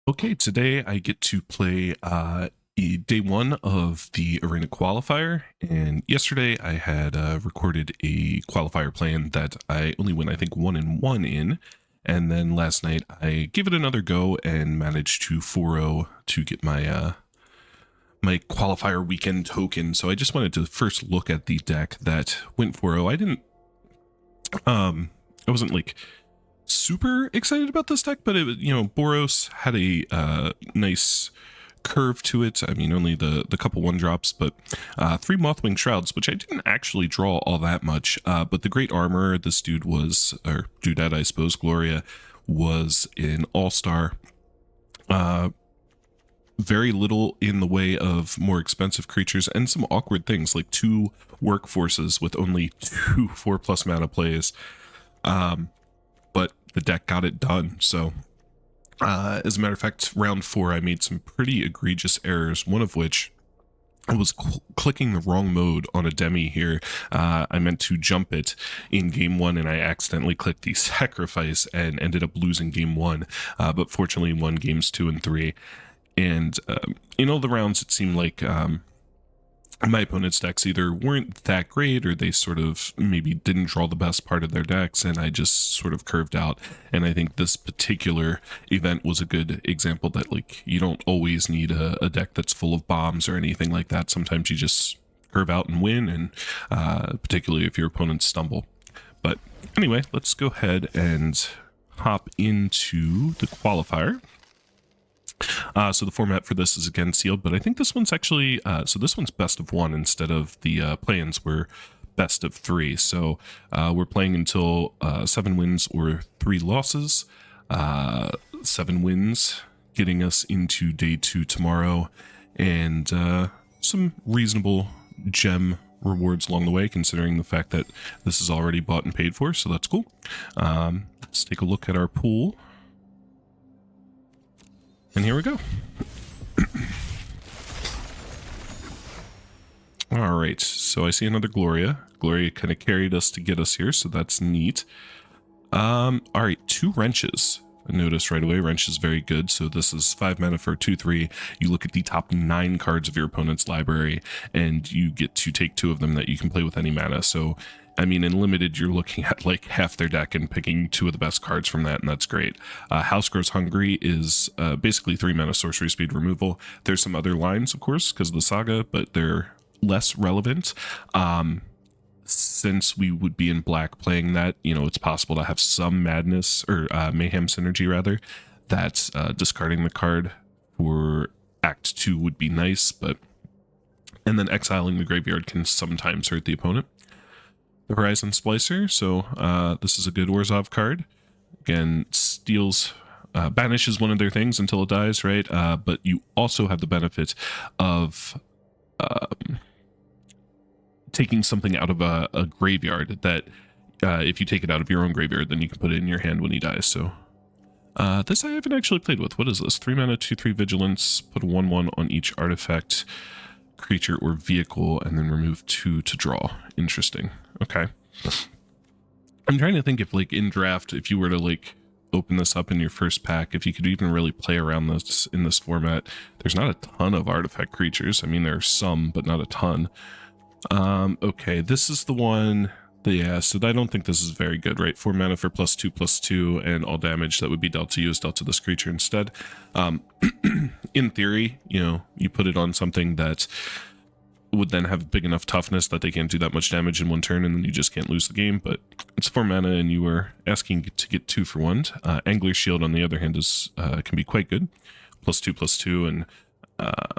Okay, today I get to play day one of the Arena Qualifier, and yesterday I had recorded a qualifier plan that I only went, I think, 1-1 in, and then last night I gave it another go and managed to 4-0 to get my my qualifier weekend token. So I just wanted to first look at the deck that went 4-0. I wasn't like super excited about this deck, but it was, Boros had a nice curve to it. I mean, only the couple one drops, but 3 Mothwing Shrouds, which I didn't actually draw all that much. But the Great Armor, this dude was, or dudette, I suppose, Gloria, was an all-star. Very little in the way of more expensive creatures and some awkward things like 2 workforces with only 2 4+ mana plays. But the deck got it done. So as a matter of fact, round 4 I made some pretty egregious errors, one of which I was clicking the wrong mode on a demi here. I meant to jump it in game 1 and I accidentally clicked the sacrifice and ended up losing game 1, but fortunately won games 2 and 3. And in all the rounds it seemed like my opponent's decks either weren't that great or they sort of maybe didn't draw the best part of their decks, and I just sort of curved out. And I think this particular event was a good example that, like, you don't always need a deck that's full of bombs or anything like that. Sometimes you just curve out and win, and particularly if your opponents stumble. But anyway, let's go ahead and hop into the qualifier. So the format for this is again sealed, but I think this one's actually, so this one's best of 1 instead of the play-ins were best of 3. So we're playing until 7 wins or 3 losses. 7 wins getting us into day 2 tomorrow, and some reasonable gem rewards along the way, considering the fact that this is already bought and paid for, so that's cool. Let's take a look at our pool. And here we go. All right, so I see another Gloria. Gloria kind of carried us to get us here, so that's neat. All right, 2 wrenches. I noticed right away, wrench is very good. So this is 5 mana for 2/3. You look at the top 9 cards of your opponent's library, and you get to take 2 of them that you can play with any mana. So I mean, in limited, you're looking at like half their deck and picking 2 of the best cards from that, and that's great. House Grows Hungry is basically 3 mana sorcery speed removal. There's some other lines, of course, because of the saga, but they're less relevant. Since we would be in black playing that, it's possible to have some madness, or mayhem synergy rather, that discarding the card for Act 2 would be nice, and then exiling the graveyard can sometimes hurt the opponent. The Horizon Splicer, so this is a good Orzhov card. Again, steals, banishes one of their things until it dies, right? But you also have the benefit of taking something out of a graveyard that if you take it out of your own graveyard, then you can put it in your hand when he dies. So this I haven't actually played with. What is this? 3 mana, 2/3 vigilance, put a 1/1 on each artifact, creature, or vehicle, and then remove 2 to draw. Interesting. Okay. I'm trying to think if, like, in draft, if you were to, like, open this up in your first pack, if you could even really play around this in this format. There's not a ton of artifact creatures. I mean, there are some, but not a ton. Okay, this is the one. Yeah, so I don't think this is very good, right? 4 mana for +2/+2, and all damage that would be dealt to you is dealt to this creature instead. In theory, you put it on something that would then have big enough toughness that they can't do that much damage in 1 turn, and then you just can't lose the game, but it's 4 mana, and you were asking to get 2 for 1. Angler's Shield, on the other hand, is can be quite good. +2/+2, and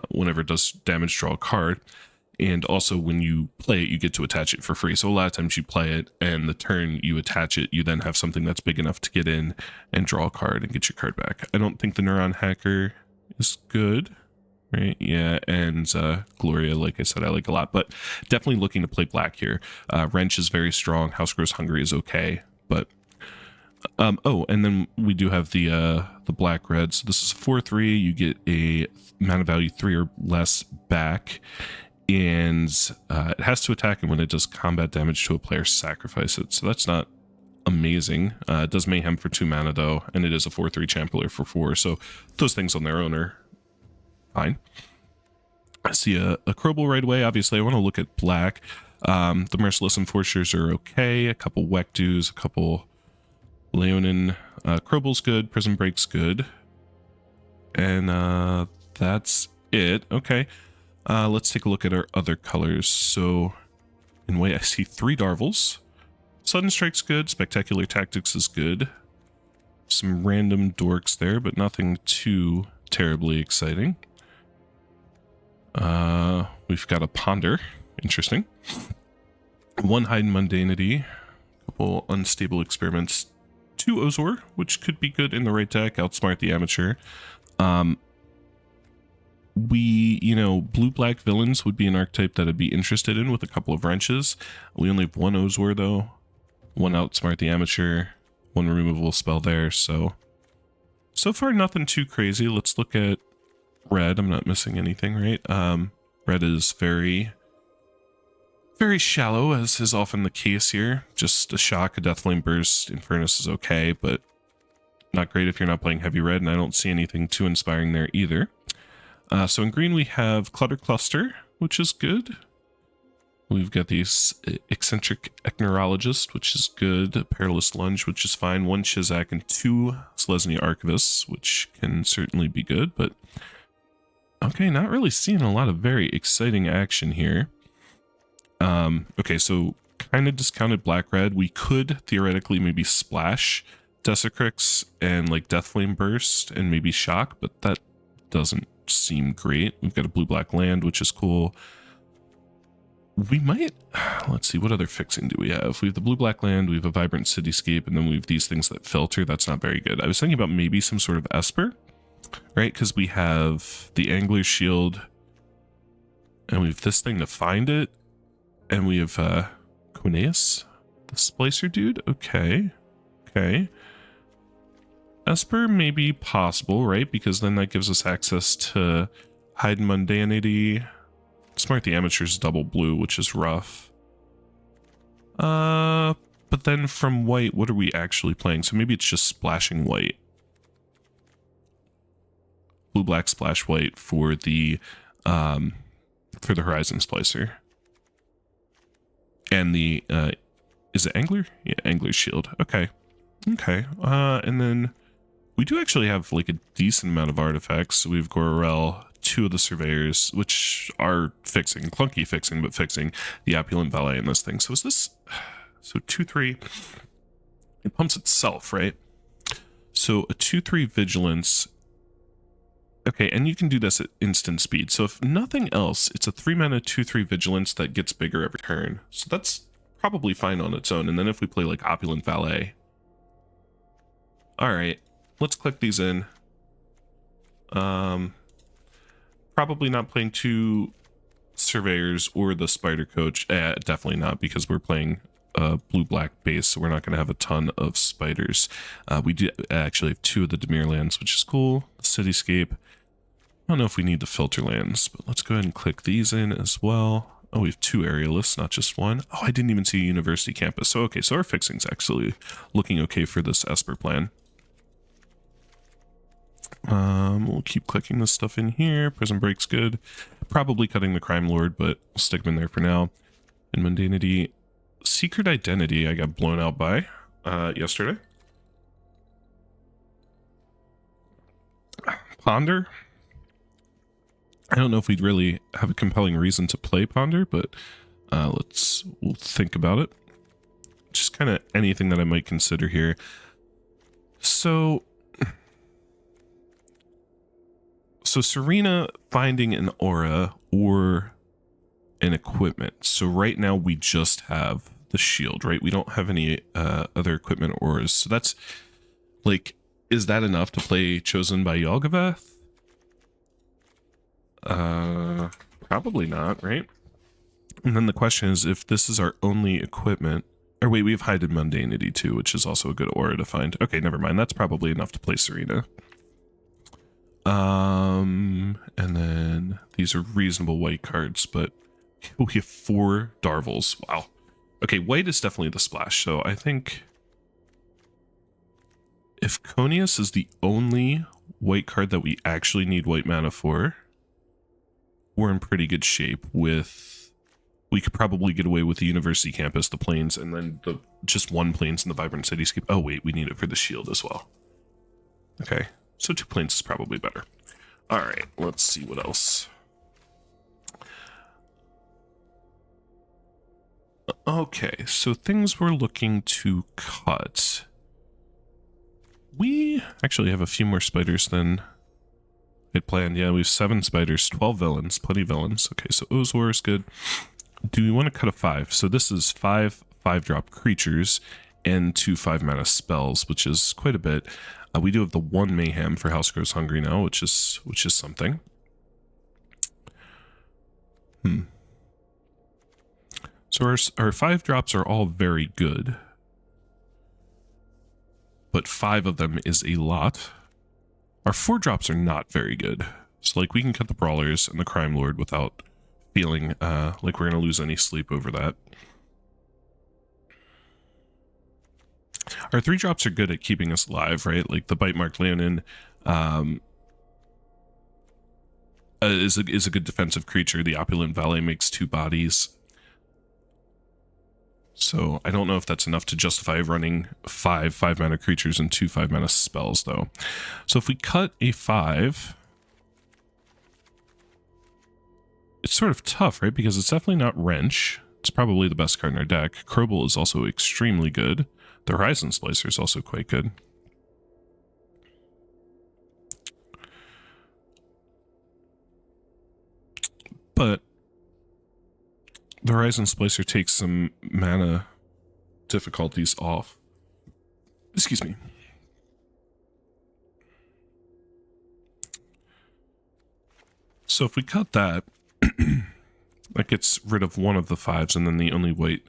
whenever it does damage, draw a card. And also, when you play it, you get to attach it for free. So a lot of times you play it, and the turn you attach it, you then have something that's big enough to get in and draw a card and get your card back. I don't think the Neuron Hacker is good, right? Yeah, and Gloria, like I said, I like a lot, but definitely looking to play black here. Wrench is very strong. House Grows Hungry is okay, but oh, and then we do have the black red. So this is 4/3. You get a mana value 3 or less back, and it has to attack, and when it does combat damage to a player, sacrifice it. So that's not amazing. It does Mayhem for 2 mana though, and it is a 4/3 Champler for 4, so those things on their own are fine. I see a Crobel right away. Obviously, I want to look at black. The Merciless Enforcers are okay. A couple Wekdus, a couple Leonin. Crobel's good. Prison Break's good. And that's it. Okay. Let's take a look at our other colors. So, in white, I see 3 Darvels. Sudden Strike's good. Spectacular Tactics is good. Some random dorks there, but nothing too terribly exciting. We've got a Ponder. Interesting. 1 Hidden Mundanity. A couple Unstable Experiments. 2 Ozor, which could be good in the right deck. Outsmart the Amateur. Blue-black villains would be an archetype that I'd be interested in with a couple of wrenches. We only have 1 Ozor, though. 1 Outsmart the Amateur. 1 removable spell there, so far nothing too crazy. Let's look at red. I'm not missing anything, right? Red is very, very shallow, as is often the case here. Just a shock, a Deathflame Burst, Infernus is okay, but not great if you're not playing heavy red, and I don't see anything too inspiring there either. So in green we have Clutter Cluster, which is good. We've got the Eccentric Echnerologist, which is good. Perilous Lunge, which is fine. 1 Shizak and 2 Selesnya Archivists, which can certainly be good, but okay, not really seeing a lot of very exciting action here. Okay, so kind of discounted black-red. We could theoretically maybe splash Desecrix and like Deathflame Burst and maybe Shock, but that doesn't seem great. We've got a blue-black land, which is cool. We might, let's see, what other fixing do we have? We have the blue-black land, we have a Vibrant Cityscape, and then we have these things that filter. That's not very good. I was thinking about maybe some sort of Esper, right? Because we have the Angler's Shield, and we have this thing to find it, and we have Queneus, the Splicer dude. Okay. Esper may be possible, right? Because then that gives us access to Hidden Mundanity. Smart the Amateur's double blue, which is rough. But then from white, what are we actually playing? So maybe it's just splashing white. Blue-black splash white for the Horizon Splicer. And the, is it Angler? Yeah, Angler's Shield. Okay. And then we do actually have like a decent amount of artifacts. So we have Gororel, 2 of the Surveyors, which are fixing, clunky fixing, but fixing the Opulent Valet in this thing. So is this, so 2/3, it pumps itself, right? So a 2/3 Vigilance. Okay, and you can do this at instant speed. So if nothing else, it's a 3 mana 2/3 Vigilance that gets bigger every turn. So that's probably fine on its own. And then if we play like Opulent Valet. All right, let's click these in. Probably not playing 2 Surveyors or the Spider Coach. Definitely not, because we're playing blue-black base, so we're not going to have a ton of spiders. We do actually have 2 of the Dimir lands, which is cool. The Cityscape. I don't know if we need the filter lands, but let's go ahead and click these in as well. Oh, we have 2 aerialists, not just 1. Oh, I didn't even see a university campus. So, okay, so our fixing's actually looking okay for this Esper plan. We'll keep clicking this stuff in here. Prison Break's good. Probably cutting the Crime Lord, but we'll stick him in there for now. And Mundanity. Secret Identity I got blown out by yesterday. Ponder. I don't know if we'd really have a compelling reason to play Ponder, but we'll think about it. Just kind of anything that I might consider here. So Serena finding an aura or an equipment. So right now we just have the shield, right? We don't have any other equipment auras. So that's like, is that enough to play Chosen by Yalgavath? Probably not, right? And then the question is, if this is our only equipment, or wait, we have Hidden Mundanity too, which is also a good aura to find. Okay, never mind. That's probably enough to play Serena. And then these are reasonable white cards, but we have 4 Darvels. Wow. Okay, white is definitely the splash, so I think If Conius is the only white card that we actually need white mana for, we're in pretty good shape with... We could probably get away with the University Campus, the Plains, and then just one Plains in the Vibrant Cityscape. Oh wait, we need it for the shield as well. Okay, so 2 Plains is probably better. Alright, let's see what else. Okay, so things we're looking to cut. We actually have a few more spiders than I'd planned. Yeah, we have 7 spiders, 12 villains, plenty of villains. Okay, so Ozor is good. Do we want to cut a 5? So this is 5 5-drop creatures and 2 5-mana spells, which is quite a bit. We do have the 1 Mayhem for House Grows Hungry now, which is something. So our 5-drops are all very good, but 5 of them is a lot. Our 4-drops are not very good. So like we can cut the Brawlers and the Crime Lord without feeling like we're going to lose any sleep over that. Our 3-drops are good at keeping us alive, right? Like the Bite Mark Leonin is a good defensive creature. The Opulent Valet makes 2 bodies. So I don't know if that's enough to justify running 5 5-mana creatures and 2 5-mana spells, though. So if we cut a 5, it's sort of tough, right? Because it's definitely not Wrench. It's probably the best card in our deck. Crobel is also extremely good. The Horizon Splicer is also quite good. But the Horizon Splicer takes some mana difficulties off. Excuse me. So if we cut that, that gets rid of one of the 5s, and then the only white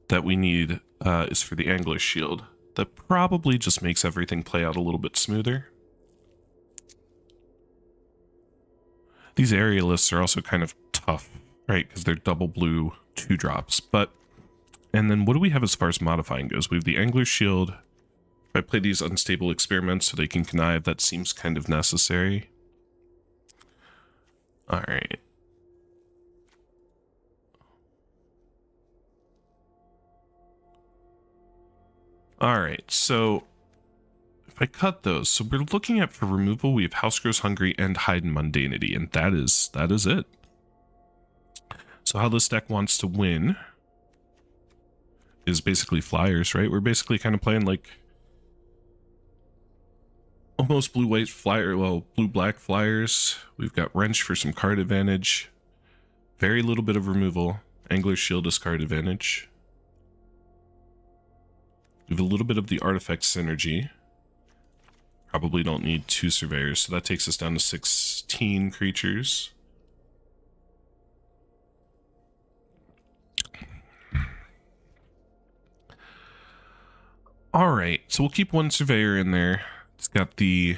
that we need is for the Angler's Shield. That probably just makes everything play out a little bit smoother. These Aerialists are also kind of tough, right? Because they're double blue 2-drops. And then what do we have as far as modifying goes? We have the Angler's Shield. If I play these Unstable Experiments so they can connive, that seems kind of necessary. Alright. Alright, so if I cut those, so we're looking at for removal, we have House Grows Hungry and Hide and Mundanity, and that is it. So how this deck wants to win is basically flyers, right? We're basically kind of playing like almost blue-white flyer, well, blue-black flyers. We've got Wrench for some card advantage. Very little bit of removal. Angler's Shield is card advantage. We have a little bit of the artifact synergy. Probably don't need 2 surveyors, so that takes us down to 16 creatures. Alright, so we'll keep 1 surveyor in there. It's got the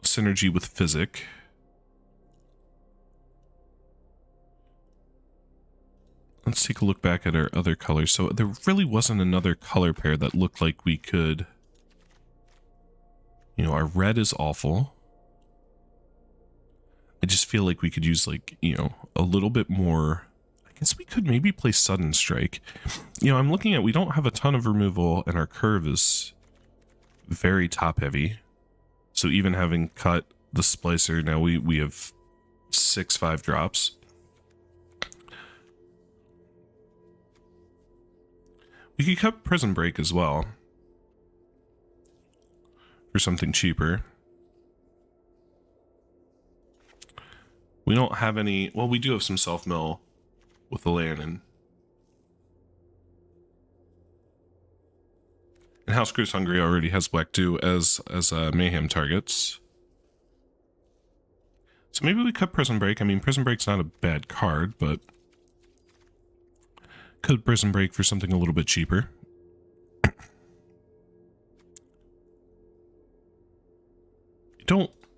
synergy with Physic. Let's take a look back at our other colors. So there really wasn't another color pair that looked like we could... You know, our red is awful. I just feel like we could use, like, you know, a little bit more... I guess we could maybe play Sudden Strike. You know, I'm looking at... We don't have a ton of removal, and our curve is very top-heavy. So even having cut the Splicer, now we have 6 5-drops. We could cut Prison Break as well. For something cheaper. We don't have any... Well, we do have some self-mill with the Leonin. And House Grows Hungry already has Black 2 as Mayhem targets. So maybe we cut Prison Break. I mean, Prison Break's not a bad card, but... Cut Prison Break for something a little bit cheaper.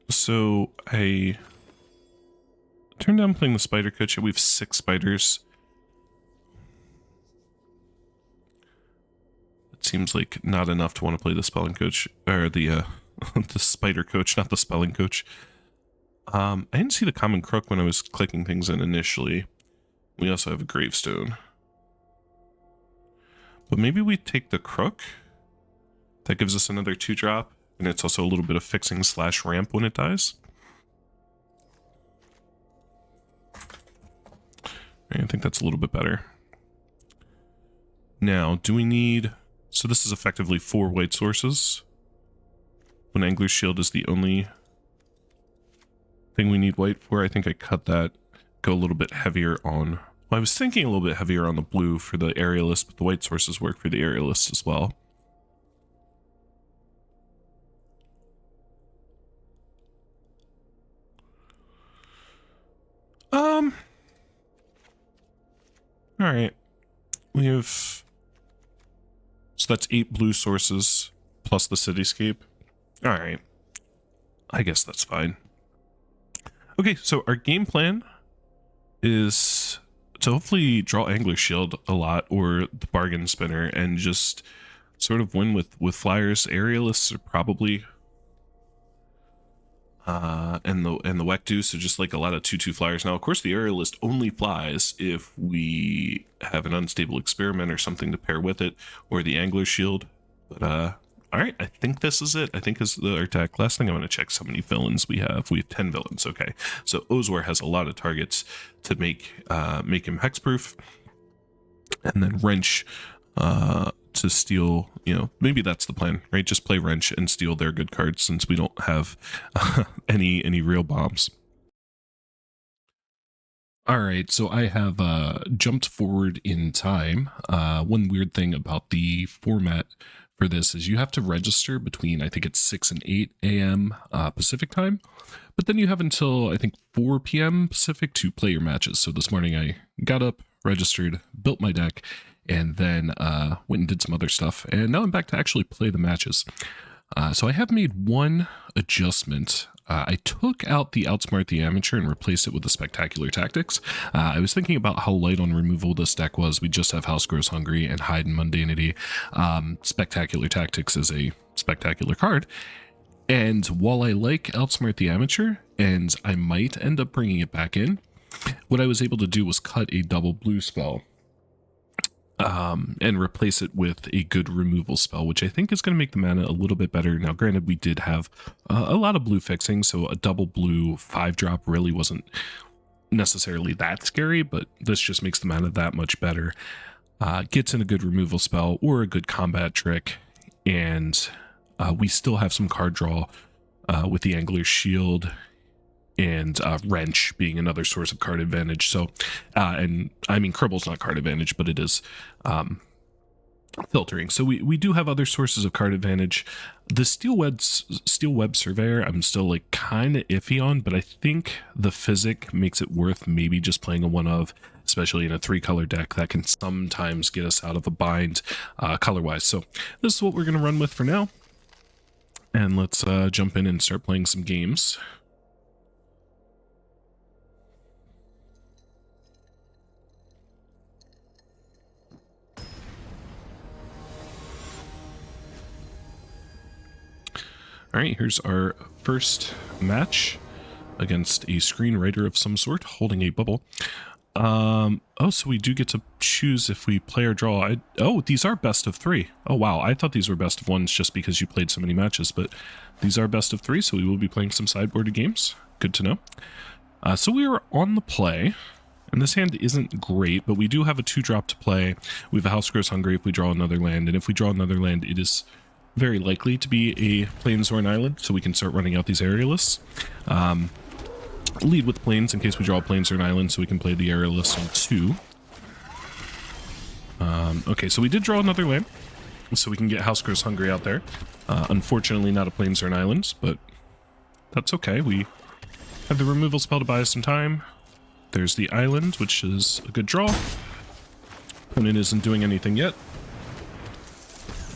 So I turned down playing the Spider Coach. We have 6 spiders. seems like not enough to want to play the spelling coach, or the the spider coach, not the spelling coach. I didn't see the common crook when I was clicking things in initially. We also have a gravestone. But maybe we take the crook. That gives us another 2-drop, and it's also a little bit of fixing / ramp when it dies. I think that's a little bit better. Now, do we need... So this is effectively 4 white sources. When Angler's Shield is the only thing we need white for. I think I cut that, go a little bit heavier on... Well, I was thinking a little bit heavier on the blue for the aerialist, but the white sources work for the aerialist as well. Alright. We have... So that's 8 blue sources, plus the cityscape. Alright. I guess that's fine. Okay, so our game plan is to hopefully draw Angler's Shield a lot, or the bargain spinner, and just sort of win with flyers. Aerialists are probably... and the Wektu, so just like a lot of 2/2 flyers. Now, of course, the aerialist only flies if we have an unstable experiment or something to pair with it, or the Angler's Shield. But all right, I think this is it. I think this is our attack. Last thing, I want to check how many villains we have. We have 10 villains. Okay, so Ozwar has a lot of targets to make him hexproof, and then Wrench to steal, you know, maybe that's the plan, right? Just play Wrench and steal their good cards, since we don't have any real bombs. All right, so I have jumped forward in time. One weird thing about the format for this is you have to register between, I think it's 6 and 8 a.m. Pacific time, but then you have until, I think, 4 p.m. Pacific to play your matches. So this morning I got up, registered, built my deck, and then went and did some other stuff, and now I'm back to actually play the matches. So I have made one adjustment. I took out the Outsmart the Amateur and replaced it with the Spectacular Tactics. I was thinking about how light on removal this deck was. We just have House Grows Hungry and Hide and Mundanity. Spectacular Tactics is a spectacular card. And while I like Outsmart the Amateur, and I might end up bringing it back in, what I was able to do was cut a double blue spell. And replace it with a good removal spell, which I think is going to make the mana a little bit better. Now, granted, we did have a lot of blue fixing, so a double blue 5-drop really wasn't necessarily that scary, but this just makes the mana that much better. Gets in a good removal spell or a good combat trick, and we still have some card draw with the Angler's Shield, and Wrench being another source of card advantage. So, and I mean, Cribble's not card advantage, but it is filtering. So we do have other sources of card advantage. The Steel Web Surveyor, I'm still like kind of iffy on, but I think the physic makes it worth maybe just playing a 1-of, especially in a 3-color deck that can sometimes get us out of a bind color-wise. So this is what we're going to run with for now. And let's jump in and start playing some games. All right, here's our first match against a screenwriter of some sort holding a bubble. Oh, so we do get to choose if we play or draw. Oh, these are best of 3. Oh, wow. I thought these were best of 1s just because you played so many matches, but these are best of 3, so we will be playing some sideboarded games. Good to know. So we are on the play, and this hand isn't great, but we do have a 2-drop to play. We have a House Grows Hungry if we draw another land, and if we draw another land, it is very likely to be a Plains or an island, so we can start running out these aerialists. Lead with Plains in case we draw a Plains or an island, so we can play the aerialist on 2. Okay, so we did draw another land, so we can get House Grows Hungry out there. Unfortunately, not a Plains or an island, but that's okay. We have the removal spell to buy us some time. There's the island, which is a good draw. Opponent isn't doing anything yet.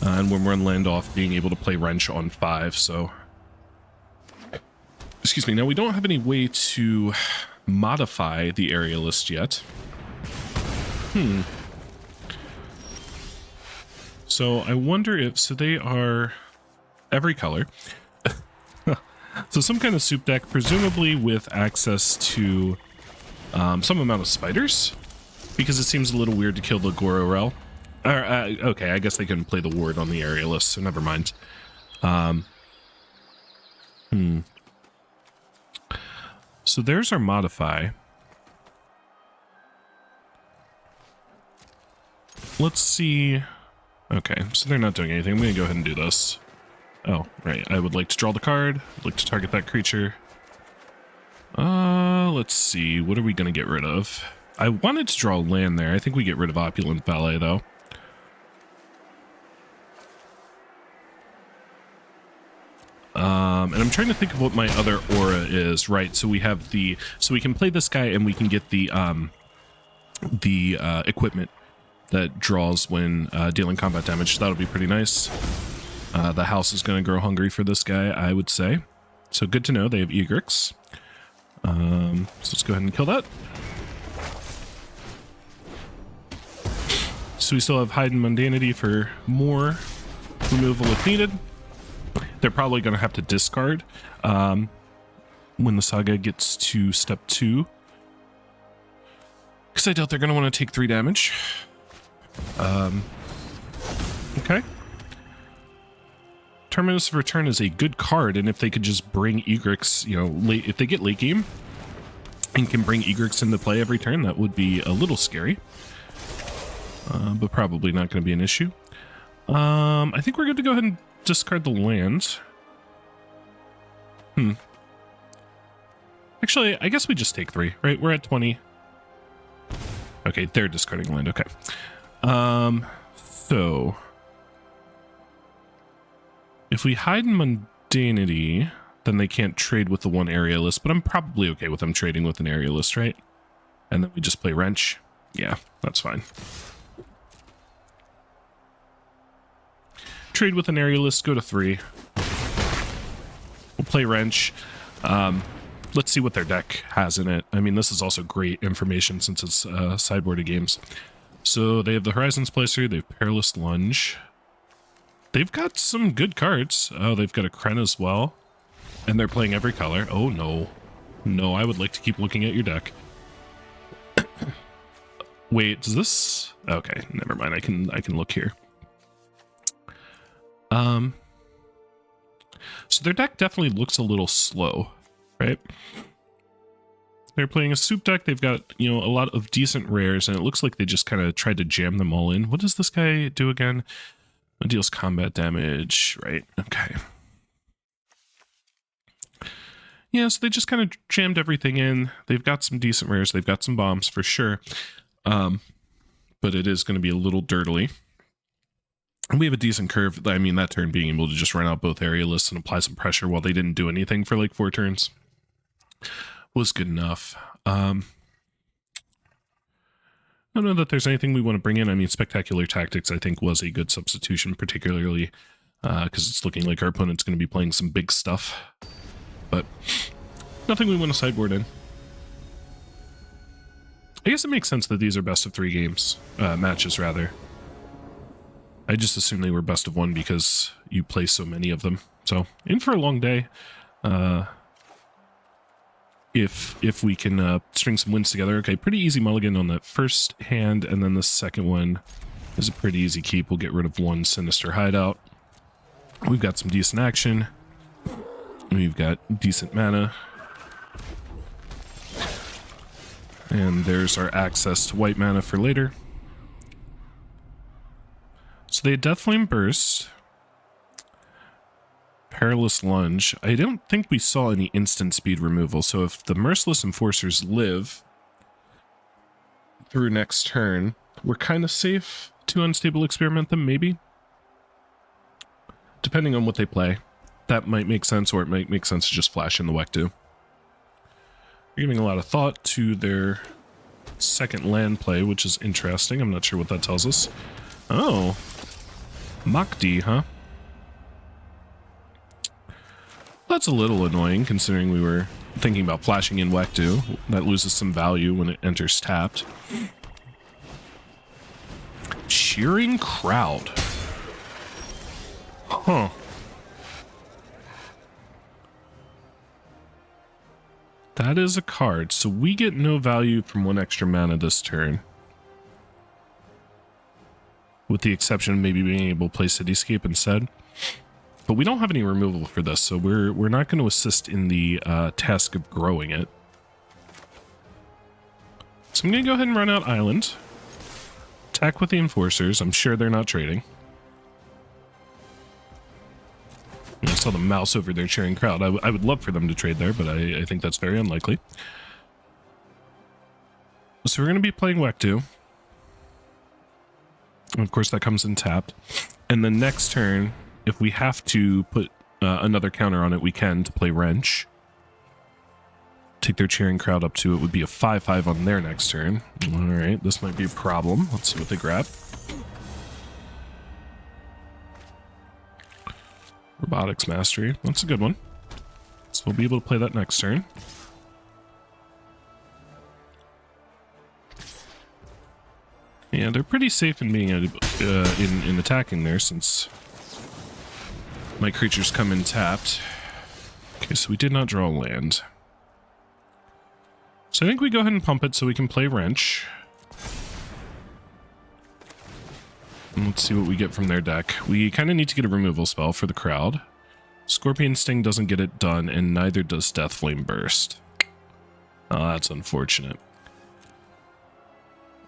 And when we're on land off, being able to play Wrench on 5, so... Excuse me, now we don't have any way to modify the aerialist yet. So I wonder if, so they are every color. So some kind of soup deck, presumably with access to some amount of spiders, because it seems a little weird to kill the Gororel. Okay, I guess they couldn't play the ward on the aerialist, so never mind. So there's our modify. Let's see. Okay, so they're not doing anything. I'm going to go ahead and do this. Oh, right. I would like to draw the card. I'd like to target that creature. Let's see. What are we going to get rid of? I wanted to draw land there. I think we get rid of Opulent Ballet, though. And I'm trying to think of what my other aura is. Right, so we have the... So we can play this guy and we can get the equipment that draws when dealing combat damage. So that'll be pretty nice. The house is going to grow hungry for this guy, I would say. So good to know. They have Egrix. So let's go ahead and kill that. So we still have Hide and Mundanity for more removal if needed. They're probably going to have to discard when the Saga gets to step 2. Because I doubt they're going to want to take 3 damage. Okay. Terminus of Return is a good card, and if they could just bring Egrix, you know, if they get late game and can bring Egrix into play every turn, that would be a little scary. But probably not going to be an issue. I think we're good to go ahead and discard the land. Actually, I guess we just take 3, right? We're at 20. Okay, they're discarding land. Okay. So if we hide in Mundanity, then they can't trade with the one aerialist, but I'm probably okay with them trading with an aerialist, right? And then we just play Wrench. Yeah, that's fine. Trade with an aerialist, go to 3. We'll play Wrench. Let's see what their deck has in it. I mean, this is also great information since it's sideboarded games. So they have the Horizon Splicer, they have Perilous Lunge. They've got some good cards. Oh, they've got a Kren as well. And they're playing every color. Oh, no. No, I would like to keep looking at your deck. Wait, does this... Okay, never mind. I can look here. So their deck definitely looks a little slow, right? They're playing a soup deck. They've got, you know, a lot of decent rares, and it looks like they just kind of tried to jam them all in. What does this guy do again? It deals combat damage, right? Okay. Yeah, so they just kind of jammed everything in. They've got some decent rares. They've got some bombs for sure. But it is going to be a little dirtily. And we have a decent curve. I mean, that turn being able to just run out both aerialists and apply some pressure while they didn't do anything for like 4 turns was good enough. I don't know that there's anything we want to bring in. I mean, Spectacular Tactics, I think, was a good substitution, particularly because it's looking like our opponent's going to be playing some big stuff. But nothing we want to sideboard in. I guess it makes sense that these are best of 3 games, matches rather. I just assumed they were best of 1 because you play so many of them. So, in for a long day. If we can string some wins together. Okay, pretty easy mulligan on that first hand, and then the second one is a pretty easy keep. We'll get rid of 1 Sinister Hideout. We've got some decent action. We've got decent mana. And there's our access to white mana for later. So they had Deathflame Burst. Perilous Lunge. I don't think we saw any instant speed removal, so if the Merciless Enforcers live through next turn, we're kind of safe to Unstable Experiment them, maybe? Depending on what they play. That might make sense, or it might make sense to just flash in the Wektu. They're giving a lot of thought to their second land play, which is interesting. I'm not sure what that tells us. Oh. Makdi, huh? That's a little annoying, considering we were thinking about flashing in Wektu. That loses some value when it enters tapped. Cheering Crowd. Huh. That is a card, so we get no value from 1 extra mana this turn. With the exception of maybe being able to play Cityscape instead. But we don't have any removal for this, so we're not going to assist in the task of growing it. So I'm going to go ahead and run out Island. Attack with the Enforcers. I'm sure they're not trading. I saw the mouse over there cheering crowd. I would love for them to trade there, but I think that's very unlikely. So we're going to be playing Wektu. And of course, that comes in tapped. And then next turn, if we have to put another counter on it, we can to play Wrench. Take their cheering crowd up to it would be a 5/5 on their next turn. All right, this might be a problem. Let's see what they grab. Robotics Mastery. That's a good one. So we'll be able to play that next turn. Yeah, they're pretty safe in being in attacking there, since my creatures come in tapped. Okay, so we did not draw land. So I think we go ahead and pump it so we can play Wrench. And let's see what we get from their deck. We kind of need to get a removal spell for the crowd. Scorpion Sting doesn't get it done, and neither does Deathflame Burst. Oh, that's unfortunate.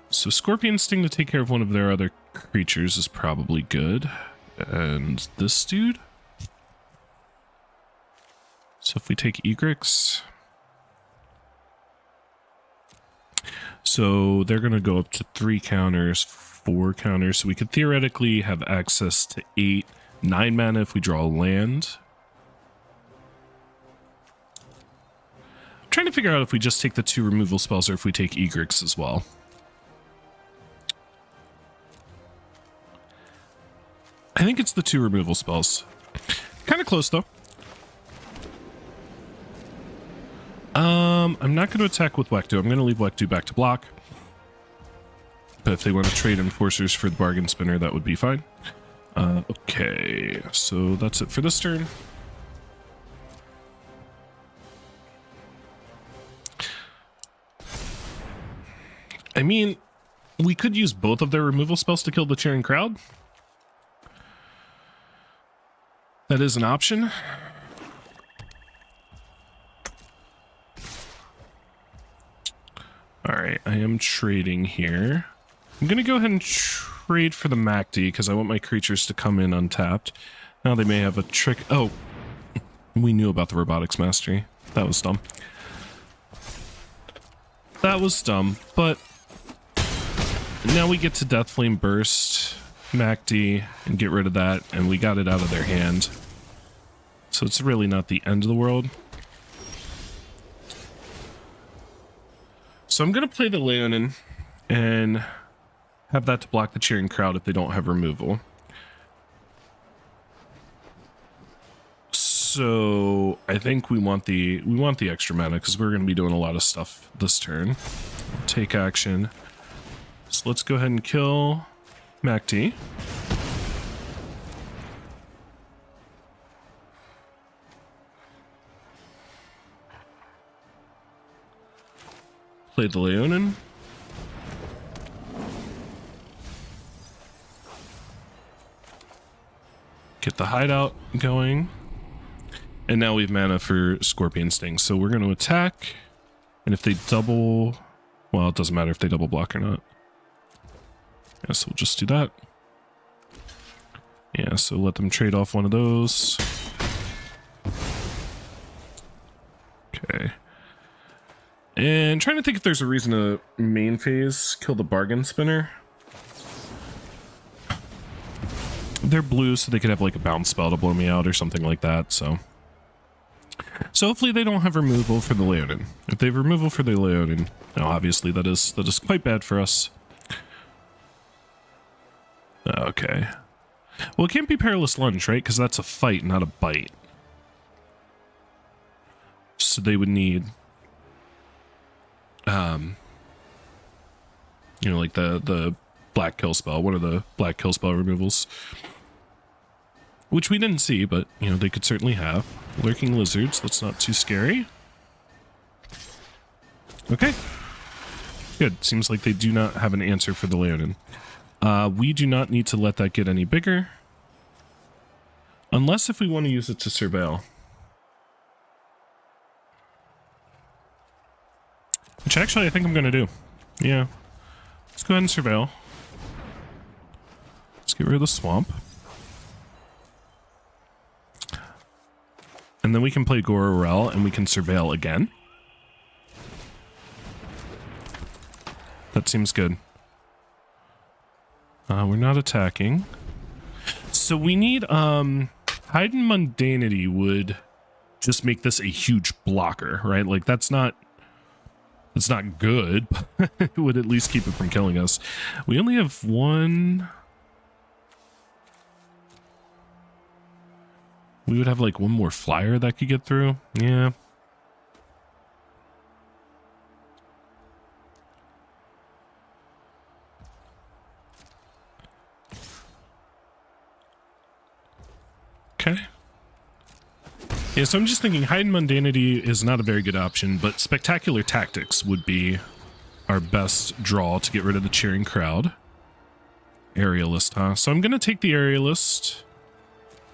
So Scorpion Sting to take care of one of their other creatures is probably good. And this dude? So if we take Egrix... So they're going to go up to 3 counters, 4 counters. So we could theoretically have access to 8, 9 mana if we draw a land. I'm trying to figure out if we just take the 2 removal spells or if we take Egrix as well. I think it's the 2 removal spells. Kind of close though. I'm not going to attack with Wektu. I'm going to leave Wektu back to block. But if they want to trade Enforcers for the Bargain Spinner, that would be fine. Okay, so that's it for this turn. I mean, we could use both of their removal spells to kill the cheering crowd. That is an option. Alright, I am trading here. I'm going to go ahead and trade for the MacD because I want my creatures to come in untapped. Now they may have a trick. Oh, we knew about the Robotics Mastery. That was dumb. That was dumb, but now we get to Deathflame Burst, MacD, and get rid of that, and we got it out of their hand. So it's really not the end of the world. So I'm going to play the Leonin and have that to block the cheering crowd if they don't have removal. So I think we want the extra mana because we're going to be doing a lot of stuff this turn. Take action. So let's go ahead and kill MacD. Play the Leonin. Get the hideout going. And now we have mana for Scorpion Sting. So we're going to attack. And if they double... Well, it doesn't matter if they double block or not. Yeah, so we'll just do that. Yeah, so let them trade off one of those. Okay. And trying to think if there's a reason to main phase kill the Bargain Spinner. They're blue, so they could have like a bounce spell to blow me out or something like that, so hopefully they don't have removal for the Leonin. If they have removal for the Leonin, now obviously that is quite bad for us. Okay. Well, it can't be Perilous Lunge, right? Because that's a fight, not a bite. So they would need... you know, like the black kill spell, one of the black kill spell removals. which we didn't see, but, you know, they could certainly have. Lurking lizards, that's not too scary. Okay. Good. Seems like they do not have an answer for the Leonin. We do not need to let that get any bigger. Unless if we want to use it to surveil. Which actually I think I'm going to do. Yeah. Let's go ahead and surveil. Let's get rid of the swamp. And then we can play Gororel and we can surveil again. That seems good. We're not attacking. So we need, Hide and Mundanity would just make this a huge blocker, right? Like that's not good, but it would at least keep it from killing us. We only have one. We would have like one more flyer that could get through. Yeah. Okay. Yeah, so I'm just thinking Hide and Mundanity is not a very good option, but Spectacular Tactics would be our best draw to get rid of the cheering crowd. Aerialist, huh? So I'm going to take the Aerialist,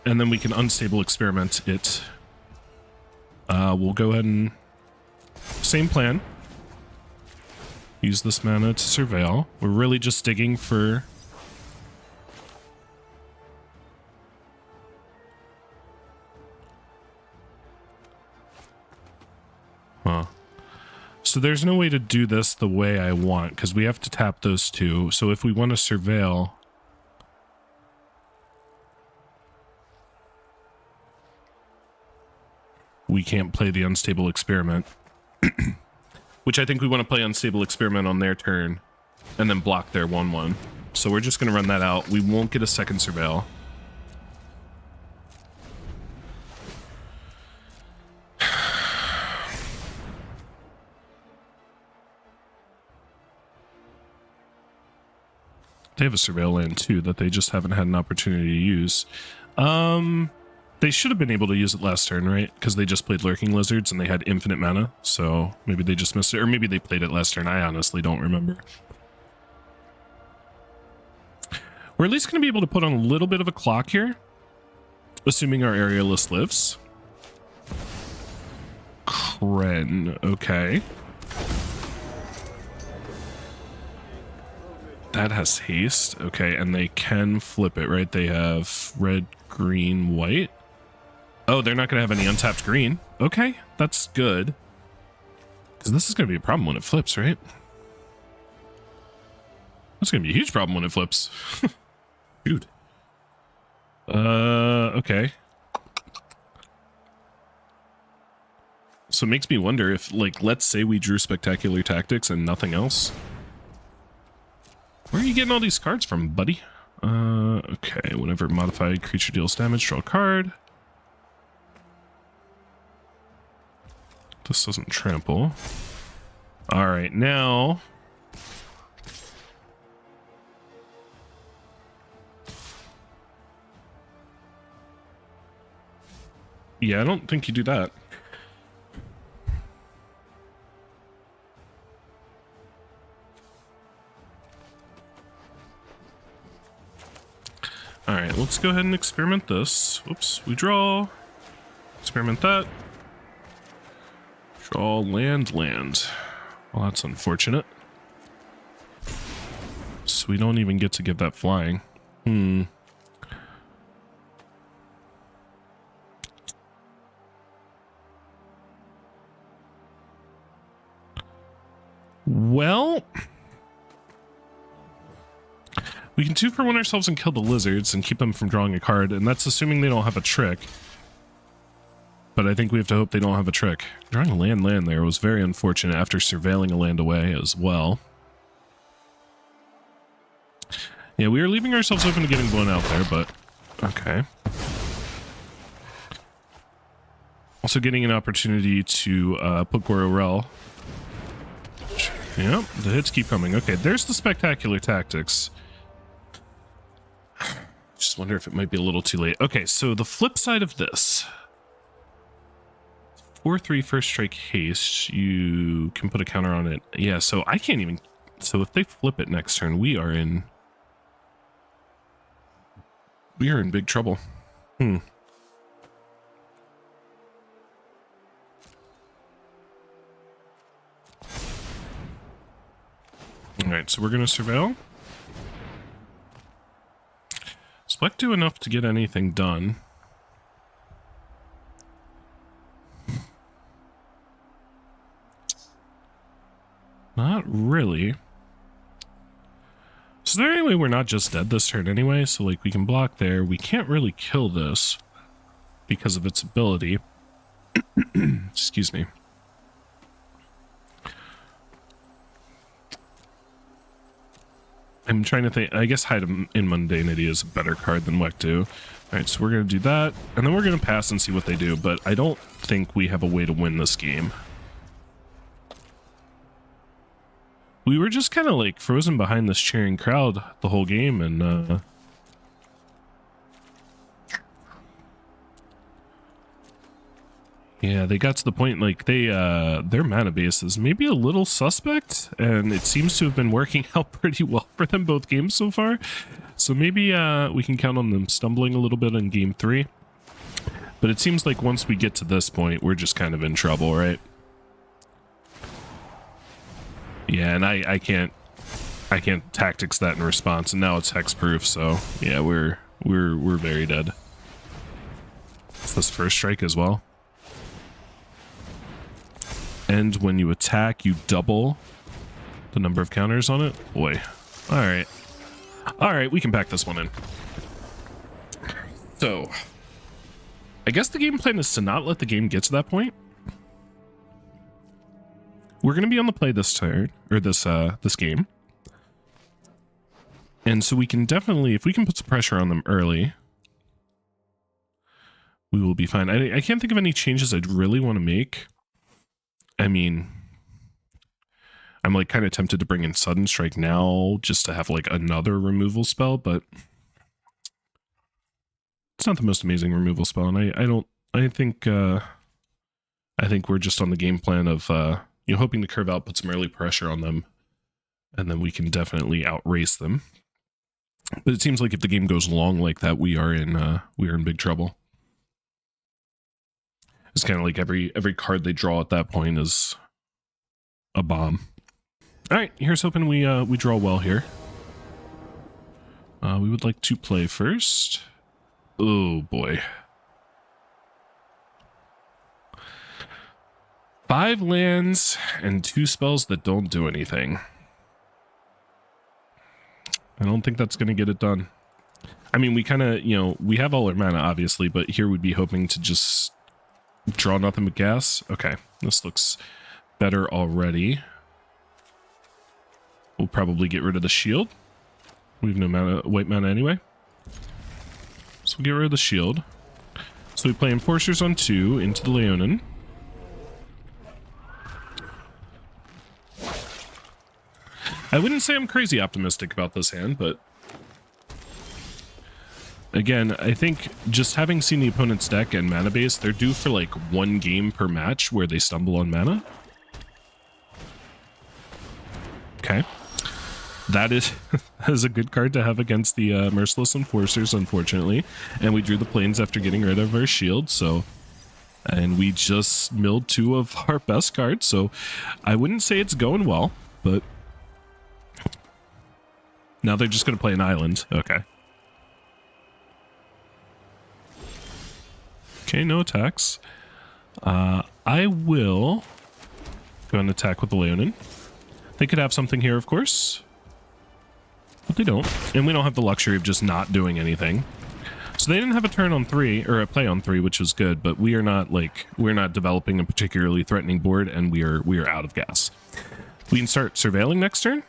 and then we can Unstable Experiment it. We'll go ahead and... Same plan. Use this mana to surveil. We're really just digging for... Huh. So there's no way to do this the way I want, because we have to tap those two. So if we want to surveil... we can't play the Unstable Experiment. Which I think we want to play Unstable Experiment on their turn, and then block their 1/1. So we're just going to run that out. We won't get a second surveil. They have a surveil land too that they just haven't had an opportunity to use. They should have been able to use it last turn, right? Because they just played Lurking Lizards and they had infinite mana, so maybe they just missed it, or maybe they played it last turn. I honestly don't remember. We're at least going to be able to put on a little bit of a clock here, assuming our Aerialist lives. Kren, okay. That has haste. Okay, and they can flip it, right? They have red, green, white. Oh, they're not going to have any untapped green. Okay, that's good. Because this is going to be a problem when it flips, right? That's going to be a huge problem when it flips. Dude. Okay. So it makes me wonder if, like, let's say we drew Spectacular Tactics and nothing else. Where are you getting all these cards from, buddy? Okay, whenever modified creature deals damage, draw a card. This doesn't trample. Alright, now... Yeah, I don't think you do that. Alright, let's go ahead and experiment this. Whoops, we draw. Experiment that. Draw land. Well, that's unfortunate. So we don't even get to give that flying. Well... we can 2-for-1 ourselves and kill the lizards and keep them from drawing a card, and that's assuming they don't have a trick. But I think we have to hope they don't have a trick. Drawing a land there was very unfortunate after surveilling a land away as well. Yeah, we are leaving ourselves open to getting blown out there, but... okay. Also getting an opportunity to put Gororel. Yep, the hits keep coming. Okay, there's the Spectacular Tactics. Just wonder if it might be a little too late. Okay, so the flip side of this. 4/3 first strike haste. You can put a counter on it. Yeah, so I can't even... So if they flip it next turn, we are in big trouble. Alright, so we're going to surveil. Spec do enough to get anything done. Not really. So is there any way we're not just dead this turn anyway? So like we can block there. We can't really kill this because of its ability. Excuse me. I'm trying to think. I guess Hide in Mundanity is a better card than Wektu. Alright, so we're going to do that. And then we're going to pass and see what they do. But I don't think we have a way to win this game. We were just kind of like frozen behind this cheering crowd the whole game. And yeah, they got to the point like their mana base is maybe a little suspect, and it seems to have been working out pretty well for them both games so far. So maybe we can count on them stumbling a little bit in game 3. But it seems like once we get to this point, we're just kind of in trouble, right? Yeah, and I can't tactics that in response, and now it's hexproof, so yeah, we're very dead. It's this first strike as well. And when you attack, you double the number of counters on it. Boy. Alright. Alright, we can back this one in. So, I guess the game plan is to not let the game get to that point. We're going to be on the play this turn, or this game. And so we can definitely, if we can put some pressure on them early, we will be fine. I can't think of any changes I'd really want to make. I mean, I'm like kind of tempted to bring in Sudden Strike now just to have like another removal spell, but it's not the most amazing removal spell, and I think we're just on the game plan of you know, hoping to curve out, put some early pressure on them, and then we can definitely outrace them. But it seems like if the game goes long like that, we are in big trouble. It's kind of like every card they draw at that point is a bomb. All right, here's hoping we draw well here. We would like to play first. Oh boy. 5 lands and 2 spells that don't do anything. I don't think that's going to get it done. I mean, we kind of, you know, we have all our mana, obviously, but here we'd be hoping to just draw nothing but gas. Okay, this looks better already. We'll probably get rid of the shield. We have no mana, white mana anyway. So we'll get rid of the shield. So we play Enforcers on 2 into the Leonin. I wouldn't say I'm crazy optimistic about this hand, but again, I think just having seen the opponent's deck and mana base, they're due for like 1 game per match where they stumble on mana. Okay. That is a good card to have against the Merciless Enforcers, unfortunately. And we drew the planes after getting rid of our shield, so... And we just milled 2 of our best cards, so I wouldn't say it's going well, but... Now they're just going to play an island. Okay. Okay, no attacks. I will go and attack with the Leonin. They could have something here, of course. But they don't. And we don't have the luxury of just not doing anything. So they didn't have a turn on 3, or a play on 3, which was good, but we are not, like, we're not developing a particularly threatening board, and we are out of gas. We can start surveilling next turn.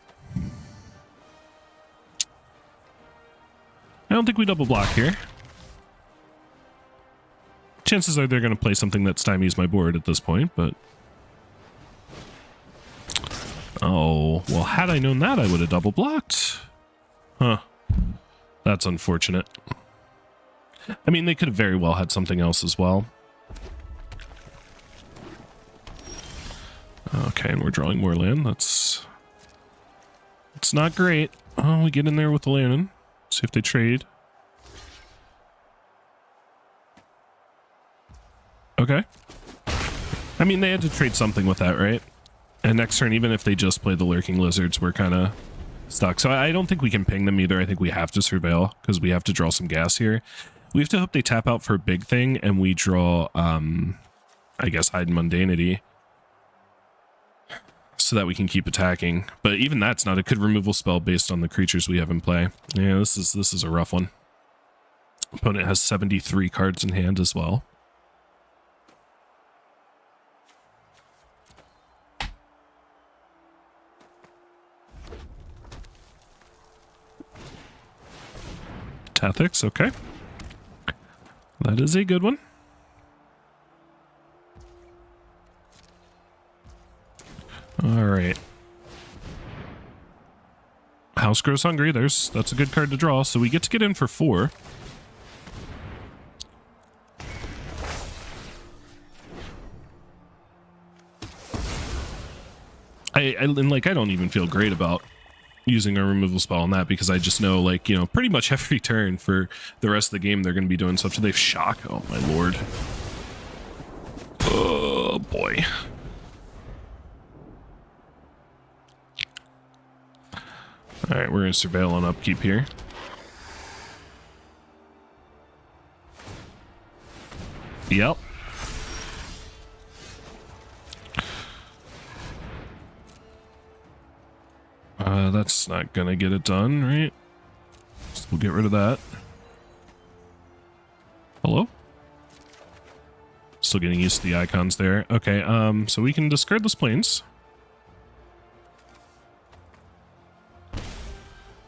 I don't think we double block here. Chances are they're going to play something that stymies my board at this point, but... Oh, well, had I known that, I would have double blocked. Huh. That's unfortunate. I mean, they could have very well had something else as well. Okay, and we're drawing more land. It's not great. Oh, we get in there with the land. See if they trade. Okay. I mean, they had to trade something with that, right? And next turn, even if they just play the Lurking Lizards, we're kind of stuck. So I don't think we can ping them either. I think we have to surveil because we have to draw some gas here. We have to hope they tap out for a big thing and we draw, I guess, Hide Mundanity so that we can keep attacking. But even that's not a good removal spell based on the creatures we have in play. Yeah, this is a rough one. Opponent has 73 cards in hand as well. Tathix, okay. That is a good one. All right. House Grows Hungry. That's a good card to draw. So we get to get in for 4. I don't even feel great about using a removal spell on that because I just know, like, you know, pretty much every turn for the rest of the game they're going to be doing stuff. So they've shock. Oh my lord. Oh boy. All right, we're going to surveil on upkeep here. Yep. That's not gonna get it done, right? So we'll get rid of that. Hello? Still getting used to the icons there. Okay, so we can discard those planes.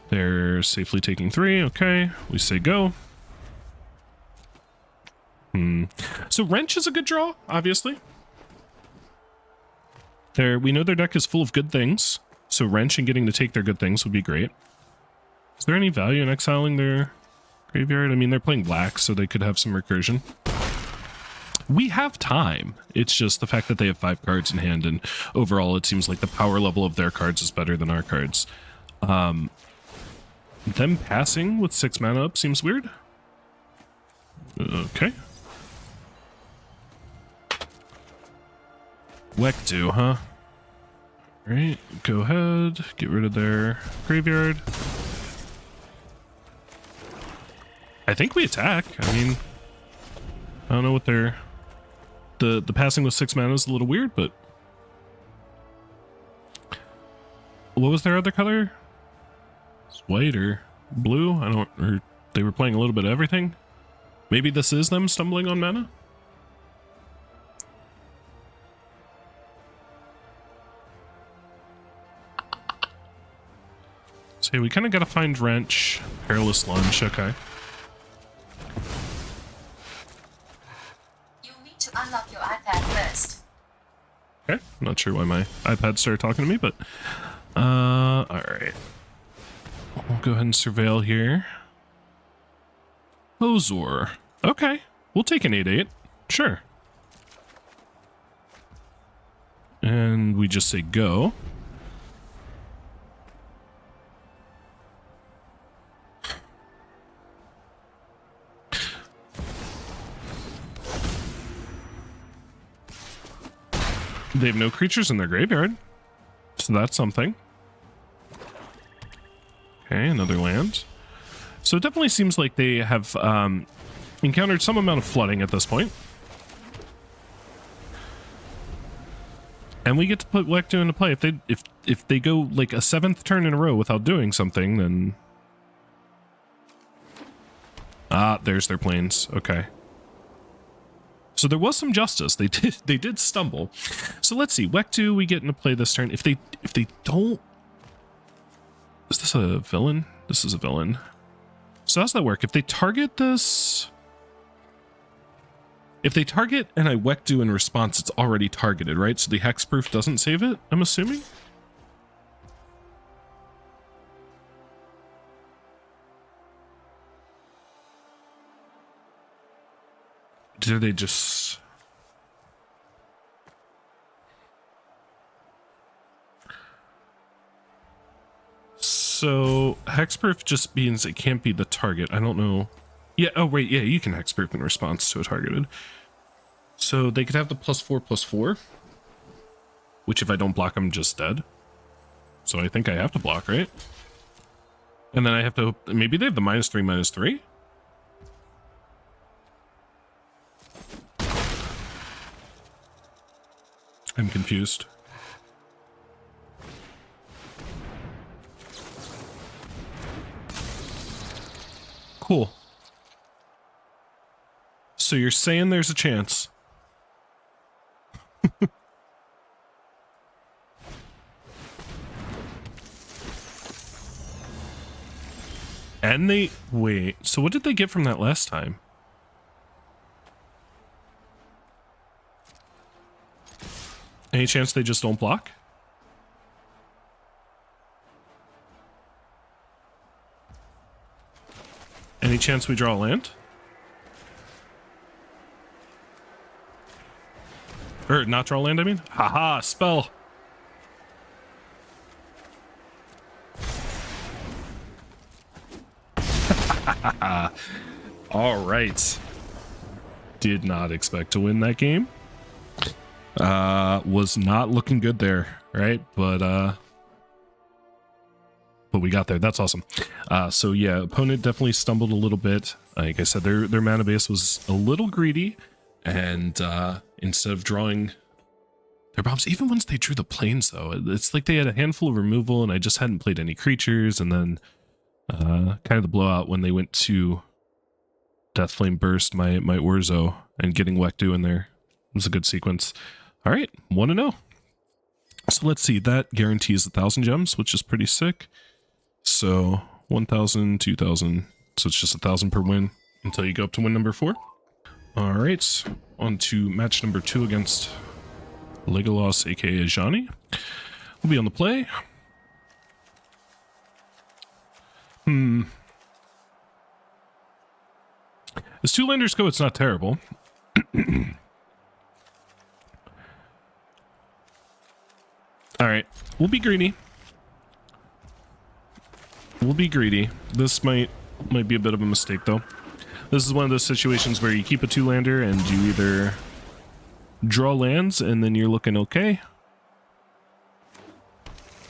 They're safely taking 3. Okay, we say go. So Wrench is a good draw, obviously. We know their deck is full of good things. So Wrench and getting to take their good things would be great. Is there any value in exiling their graveyard? I mean, they're playing black, so they could have some recursion. We have time. It's just the fact that they have 5 cards in hand, and overall it seems like the power level of their cards is better than our cards. Them passing with 6 mana up seems weird. Okay. Wektu, huh? Alright, go ahead, get rid of their graveyard. I think we attack. I mean, I don't know what their... The passing with 6 mana is a little weird, but... What was their other color? It's white or blue? I don't... Or they were playing a little bit of everything? Maybe this is them stumbling on mana? So yeah, we kind of got to find Wrench. Perilous Lunge, okay. You need to unlock your iPad first. Okay, not sure why my iPad started talking to me, but... alright. We'll go ahead and surveil here. Ozor. Okay, we'll take an 8/8. Sure. And we just say go. They have no creatures in their graveyard, so that's something. Okay, another land. So it definitely seems like they have encountered some amount of flooding at this point. And we get to put Wektu into play. If they go like a 7th turn in a row without doing something, then... Ah, there's their planes. Okay. So there was some justice. They did stumble. So let's see. Wektu we get into play this turn. If they don't... Is this a villain? This is a villain. So how's that work? If they target this... If they target and I Wektu in response, it's already targeted, right? So the hexproof doesn't save it, I'm assuming? do they just... So hexproof just means it can't be the target. I don't know. Yeah, oh wait, yeah, you can hexproof in response to a targeted. So they could have the +4/+4, which if I don't block, I'm just dead. So I think I have to block, right? And then I have to, maybe they have the -3/-3? I'm confused. Cool. So you're saying there's a chance. And they... Wait, so what did they get from that last time? Any chance they just don't block? Any chance we draw a land? Or not draw land, I mean? Haha, spell! Alright. Did not expect to win that game. Was not looking good there, right? But we got there. That's awesome. So yeah, opponent definitely stumbled a little bit. Like I said, their mana base was a little greedy, and instead of drawing their bombs, even once they drew the planes, though, it's like they had a handful of removal, and I just hadn't played any creatures, and then kind of the blowout when they went to Deathflame Burst my Urzo and getting Wektu in there. It was a good sequence. All right, 1-0. So let's see, that guarantees 1,000 gems, which is pretty sick. So 1,000, 2,000. So it's just 1,000 per win until you go up to win number 4. All right, on to match number 2 against Legolas, aka Johnny. We'll be on the play. As 2-landers go, it's not terrible. All right, we'll be greedy. We'll be greedy. This might be a bit of a mistake, though. This is one of those situations where you keep a 2-lander and you either draw lands and then you're looking okay,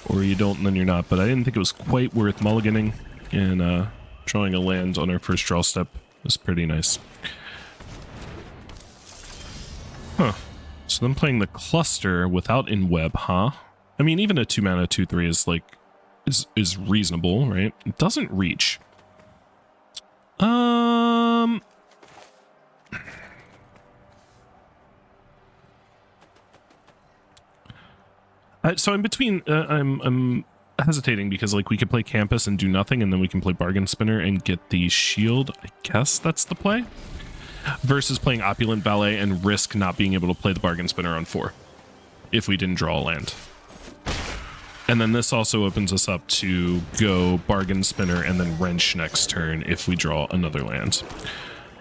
or you don't and then you're not. But I didn't think it was quite worth mulliganing, and drawing a land on our first draw step is pretty nice. Huh. So them playing the cluster without in web, huh? I mean, even a 2-mana 2/3 is like is reasonable, right? It doesn't reach. So I'm between. I'm hesitating because like we could play campus and do nothing, and then we can play bargain spinner and get the shield. I guess that's the play. Versus playing opulent ballet and risk not being able to play the bargain spinner on 4 if we didn't draw a land. And then this also opens us up to go bargain spinner and then wrench next turn if we draw another land.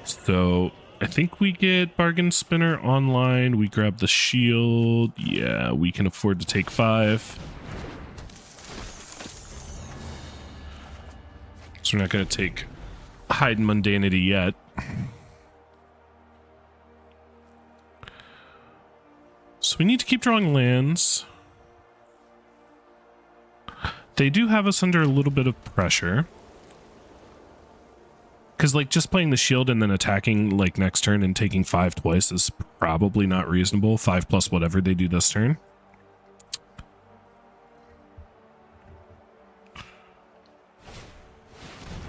So I think we get bargain spinner online. We grab the shield. Yeah, we can afford to take 5. So we're not going to take hide mundanity yet. So we need to keep drawing lands. They do have us under a little bit of pressure. Because, like, just playing the shield and then attacking, like, next turn and taking 5 twice is probably not reasonable. 5 plus whatever they do this turn.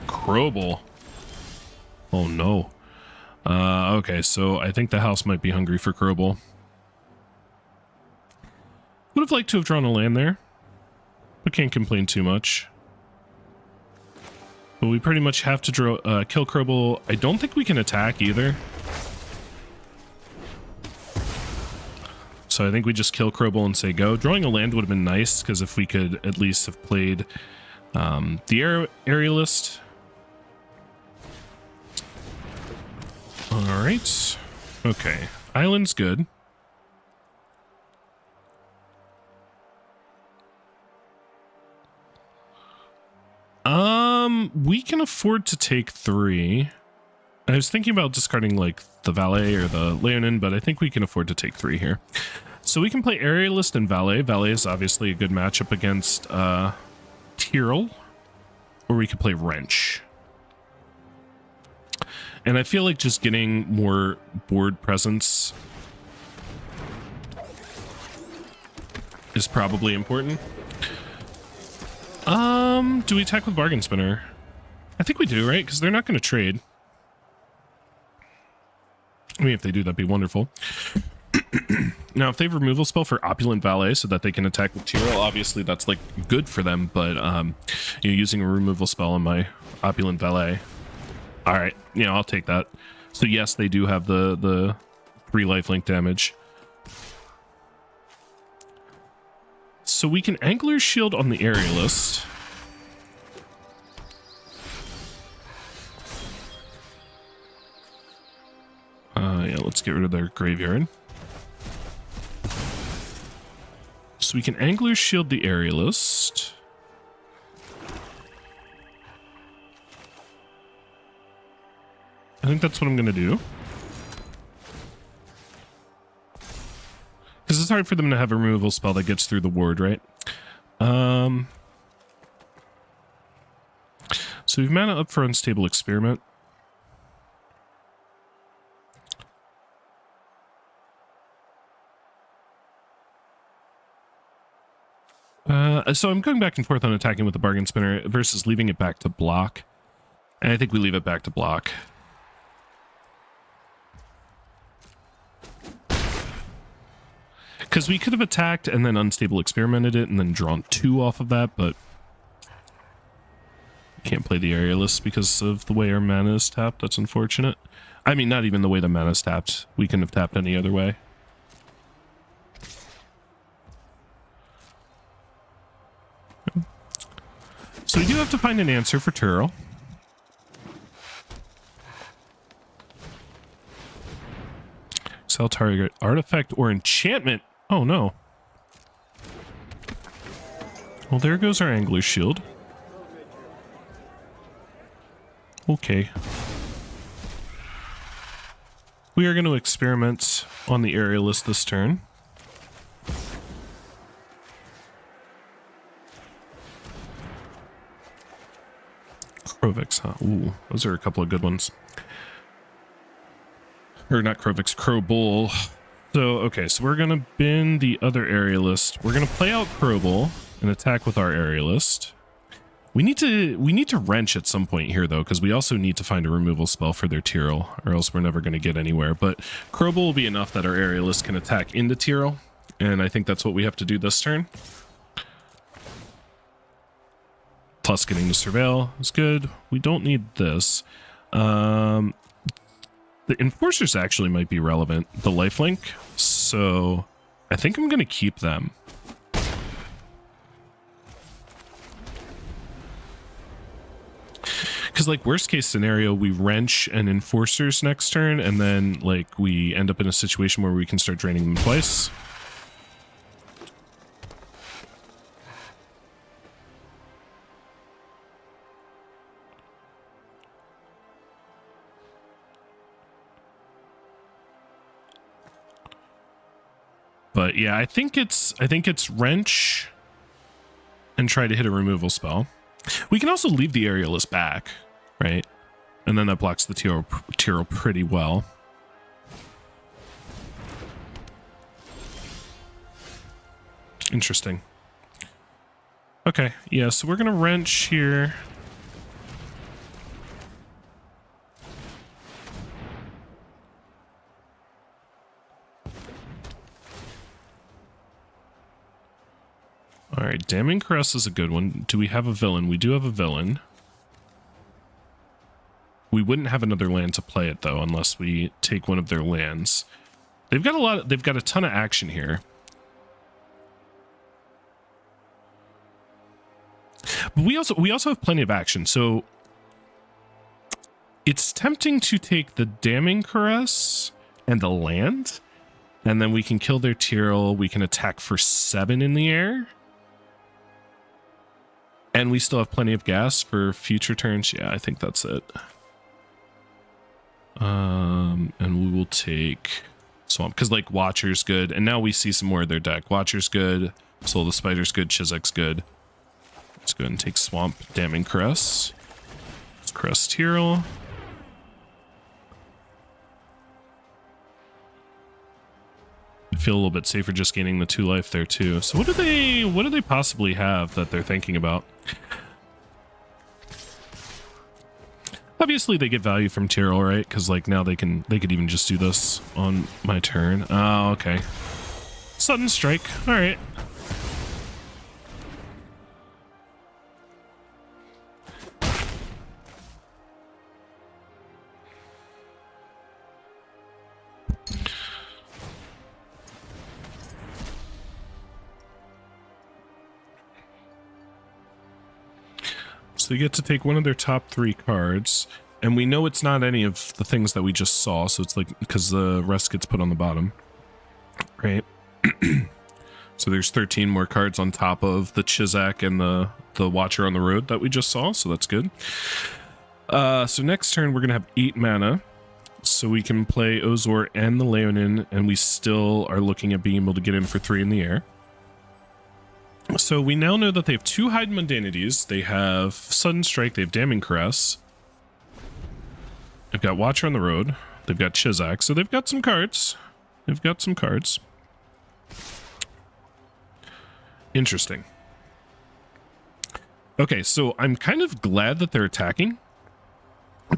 Crowball. Oh, no. Okay, so I think the house might be hungry for Crowball. Would have liked to have drawn a land there, but can't complain too much. But we pretty much have to draw, kill Crowball. I don't think we can attack either. So I think we just kill Crowball and say go. Drawing a land would have been nice, because if we could at least have played the aerialist. Alright. Okay, island's good. We can afford to take 3. I was thinking about discarding like the Valet or the Leonin, but I think we can afford to take 3 here. So we can play Aerialist and Valet. Valet is obviously a good matchup against Tyrell, or we could play Wrench. And I feel like just getting more board presence is probably important. Do we attack with Bargain Spinner? I think we do, right? Because they're not going to trade. I mean, if they do, that'd be wonderful. Now, if they have removal spell for Opulent Valet so that they can attack with Tyrell, obviously that's like good for them, but you're using a removal spell on my Opulent Valet. All right, yeah, I'll take that. So yes, they do have the 3 lifelink damage. So we can Angler's Shield on the Aerialist. Yeah, let's get rid of their graveyard. So we can Angler's Shield the Aerialist. I think that's what I'm going to do. Because it's hard for them to have a removal spell that gets through the ward, right? So we've mana up for Unstable Experiment. So I'm going back and forth on attacking with the Bargain Spinner versus leaving it back to block. And I think we leave it back to block. Because we could have attacked and then Unstable Experimented it and then drawn 2 off of that, but can't play the Aerialist because of the way our mana is tapped. That's unfortunate. I mean, not even the way the mana is tapped. We couldn't have tapped any other way. So we do have to find an answer for Tyrell. Exile target artifact or enchantment. Oh no. Well, there goes our Angler's Shield. Okay. We are going to experiment on the Aerialist this turn. Krovix, huh? Ooh, those are a couple of good ones. Or not Krovix, Crowbull. So, okay, so we're going to bin the other Aerialist. We're going to play out Crowbull and attack with our Aerialist. We need to wrench at some point here, though, because we also need to find a removal spell for their Tyrell, or else we're never going to get anywhere. But Crowbull will be enough that our Aerialist can attack into Tyrell, and I think that's what we have to do this turn. Plus getting to Surveil is good. We don't need this. The Enforcers actually might be relevant. The lifelink. So I think I'm going to keep them. Because, like, worst case scenario, we wrench and Enforcers next turn, and then, like, we end up in a situation where we can start draining them twice. But yeah, I think it's wrench and try to hit a removal spell. We can also leave the Aerialist back, right? And then that blocks the Tyrell pretty well. Interesting. Okay, yeah, so we're gonna wrench here. All right, Damning Caress is a good one. Do we have a villain? We do have a villain. We wouldn't have another land to play it though, unless we take one of their lands. They've got a ton of action here. But we also have plenty of action. So it's tempting to take the Damning Caress and a land. And then we can kill their Tyrell. We can attack for 7 in the air. And we still have plenty of gas for future turns. Yeah, I think that's it. And we will take Swamp, because like Watcher's good. And now we see some more of their deck. Watcher's good. Soul of the Spider's good. Chizek's good. Let's go ahead and take Swamp, Damning Caress. Let's Caress Tyrell. I feel a little bit safer just gaining the 2 life there too. So what do they possibly have that they're thinking about? Obviously they get value from Tyrell, right? Because like now they could even just do this on my turn. Oh, okay. Sudden Strike. All right. So you get to take one of their top 3 cards, and we know it's not any of the things that we just saw, so it's like, because the rest gets put on the bottom, right? So there's 13 more cards on top of the Chizak and the Watcher on the Road that we just saw, so that's good. So next turn, we're going to have 8 mana, so we can play Ozor and the Leonin, and we still are looking at being able to get in for 3 in the air. So we now know that they have 2 Hide Mundanities, they have Sudden Strike, they have Damning Caress. They've got Watcher on the Road, they've got Chizak, so they've got some cards. They've got some cards. Interesting. Okay, so I'm kind of glad that they're attacking,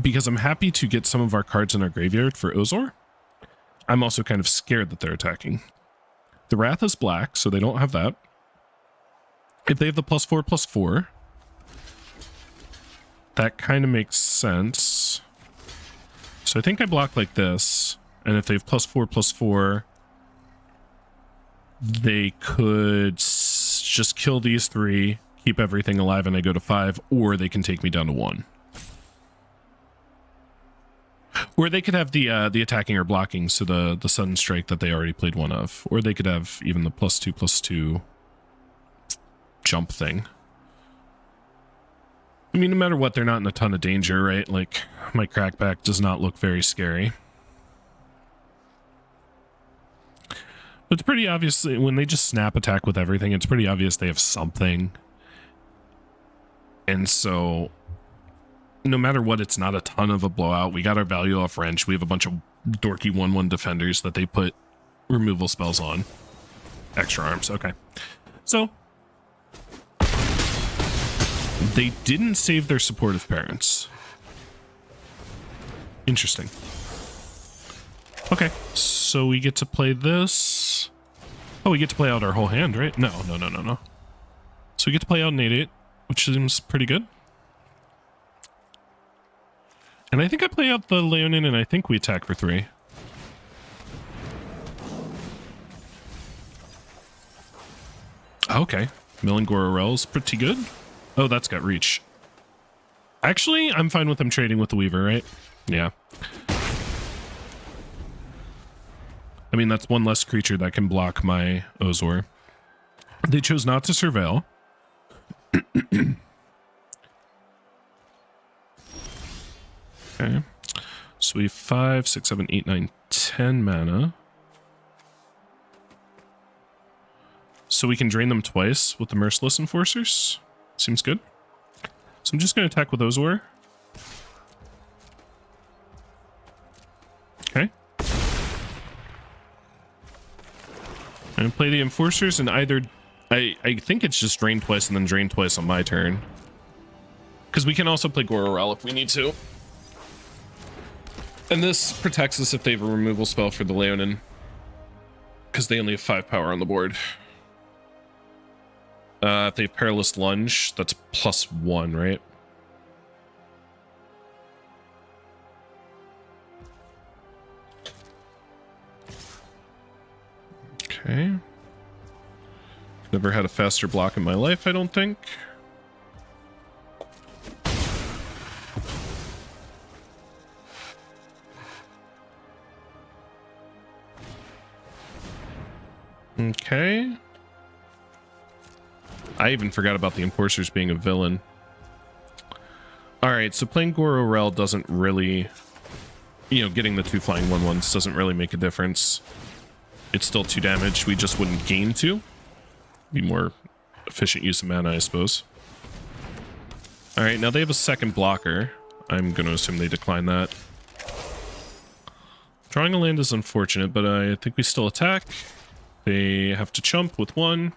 because I'm happy to get some of our cards in our graveyard for Ozor. I'm also kind of scared that they're attacking. The Wrath is black, so they don't have that. If they have the +4/+4, that kind of makes sense. So I think I block like this, and if they have +4/+4, they could just kill these 3, keep everything alive, and I go to 5, or they can take me down to 1. Or they could have the attacking or blocking, so the Sudden Strike that they already played one of. Or they could have even the +2/+2 jump thing. I mean, no matter what, they're not in a ton of danger, right? Like, my Crackback does not look very scary. But it's pretty obvious, when they just snap attack with everything, it's pretty obvious they have something. And so, no matter what, it's not a ton of a blowout. We got our value off Wrench. We have a bunch of dorky 1/1 defenders that they put removal spells on. Extra arms, okay. So, they didn't save their supportive parents. Interesting. Okay, so we get to play this. Oh, we get to play out our whole hand, right? No. So we get to play out an 8/8, which seems pretty good. And I think I play out the Leonin, and I think we attack for 3. Okay, Melangororel's pretty good. Oh, that's got reach. Actually, I'm fine with them trading with the Weaver, right? Yeah. I mean, that's one less creature that can block my Ozor. They chose not to surveil. Okay. So we have 5, 6, 7, 8, 9, 10 mana. So we can drain them twice with the Merciless Enforcers. Seems good. So I'm just going to attack with Ozor. Okay. And play the Enforcers, and either... I think it's just drain twice and then drain twice on my turn. Because we can also play Gororel if we need to. And this protects us if they have a removal spell for the Leonin. Because they only have 5 power on the board. If they have Perilous Lunge, that's +1, right? Okay. Never had a faster block in my life, I don't think. Okay. I even forgot about the enforcers being a villain. Alright, so playing Goro-Rel doesn't really... You know, getting the 2 flying 1/1s doesn't really make a difference. It's still 2 damage. We just wouldn't gain 2. Be more efficient use of mana, I suppose. Alright, now they have a second blocker. I'm going to assume they decline that. Drawing a land is unfortunate, but I think we still attack. They have to chump with 1.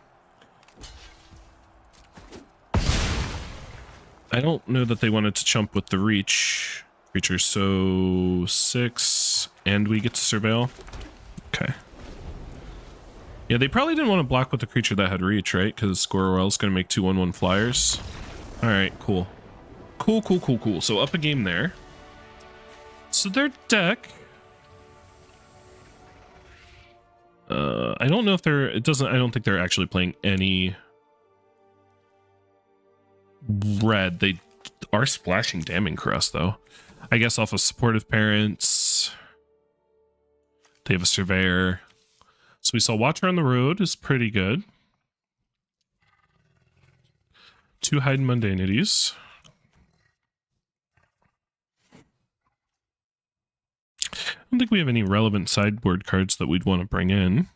I don't know that they wanted to chump with the reach creature, so 6, and we get to surveil. Okay. Yeah, they probably didn't want to block with the creature that had reach, right? Because Goro-Rel's going to make 2 1/1 flyers. Alright, cool. Cool. So up a game there. So their deck... I don't know if they're... I don't think they're actually playing any... red. They are splashing Damning Crust, though. I guess off of Supportive Parents. They have a Surveyor. So we saw Watcher on the Road is pretty good. 2 Hidden Mundanities. I don't think we have any relevant sideboard cards that we'd want to bring in.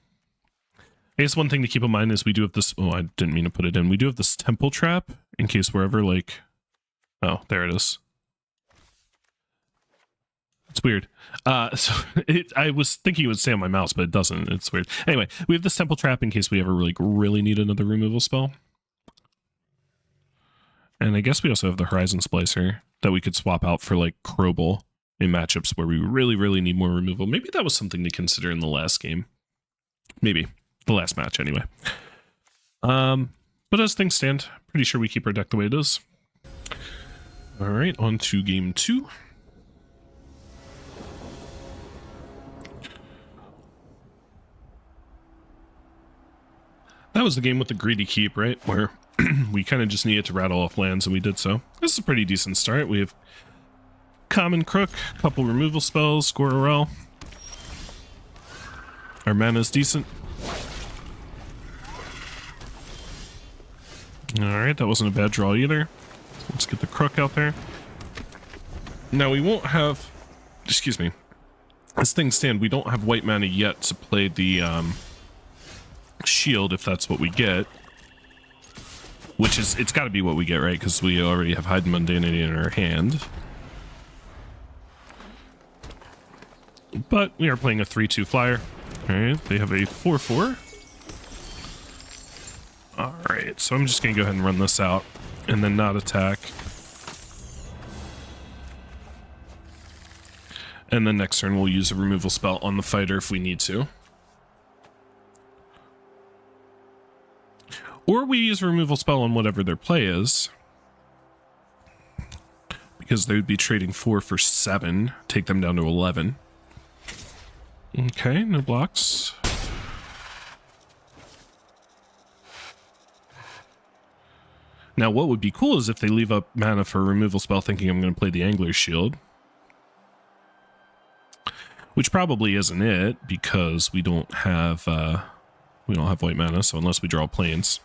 I guess one thing to keep in mind is we do have this... Oh, I didn't mean to put it in. We do have this Temple Trap in case we're ever like... Oh, there it is. It's weird. So I was thinking it would stay on my mouse, but it doesn't. It's weird. Anyway, we have this Temple Trap in case we ever really need another removal spell. And I guess we also have the Horizon Splicer that we could swap out for like Crobal in matchups where we really need more removal. Maybe that was something to consider in the last game. Maybe. The last match, anyway. But as things stand, pretty sure we keep our deck the way it is. Alright, on to game 2. That was the game with the greedy keep, right? Where we kind of just needed to rattle off lands, and we did so. This is a pretty decent start. We have Common Crook, a couple removal spells, Goro-Rel. Our mana's decent. Alright, that wasn't a bad draw either. Let's get the Crook out there. Now we won't have... Excuse me. As things stand, we don't have white mana yet to play the shield, if that's what we get. Which is... It's got to be what we get, right? Because we already have Hidden Mundanity in our hand. But we are playing a 3/2 flyer. Alright, they have a 4/4. Alright, so I'm just going to go ahead and run this out and then not attack. And then next turn we'll use a removal spell on the fighter if we need to. Or we use a removal spell on whatever their play is. Because they would be trading 4 for 7, take them down to 11. Okay, no blocks. Now, what would be cool is if they leave up mana for a removal spell thinking I'm going to play the Angler's Shield. Which probably isn't it, because we don't have white mana, so unless we draw planes.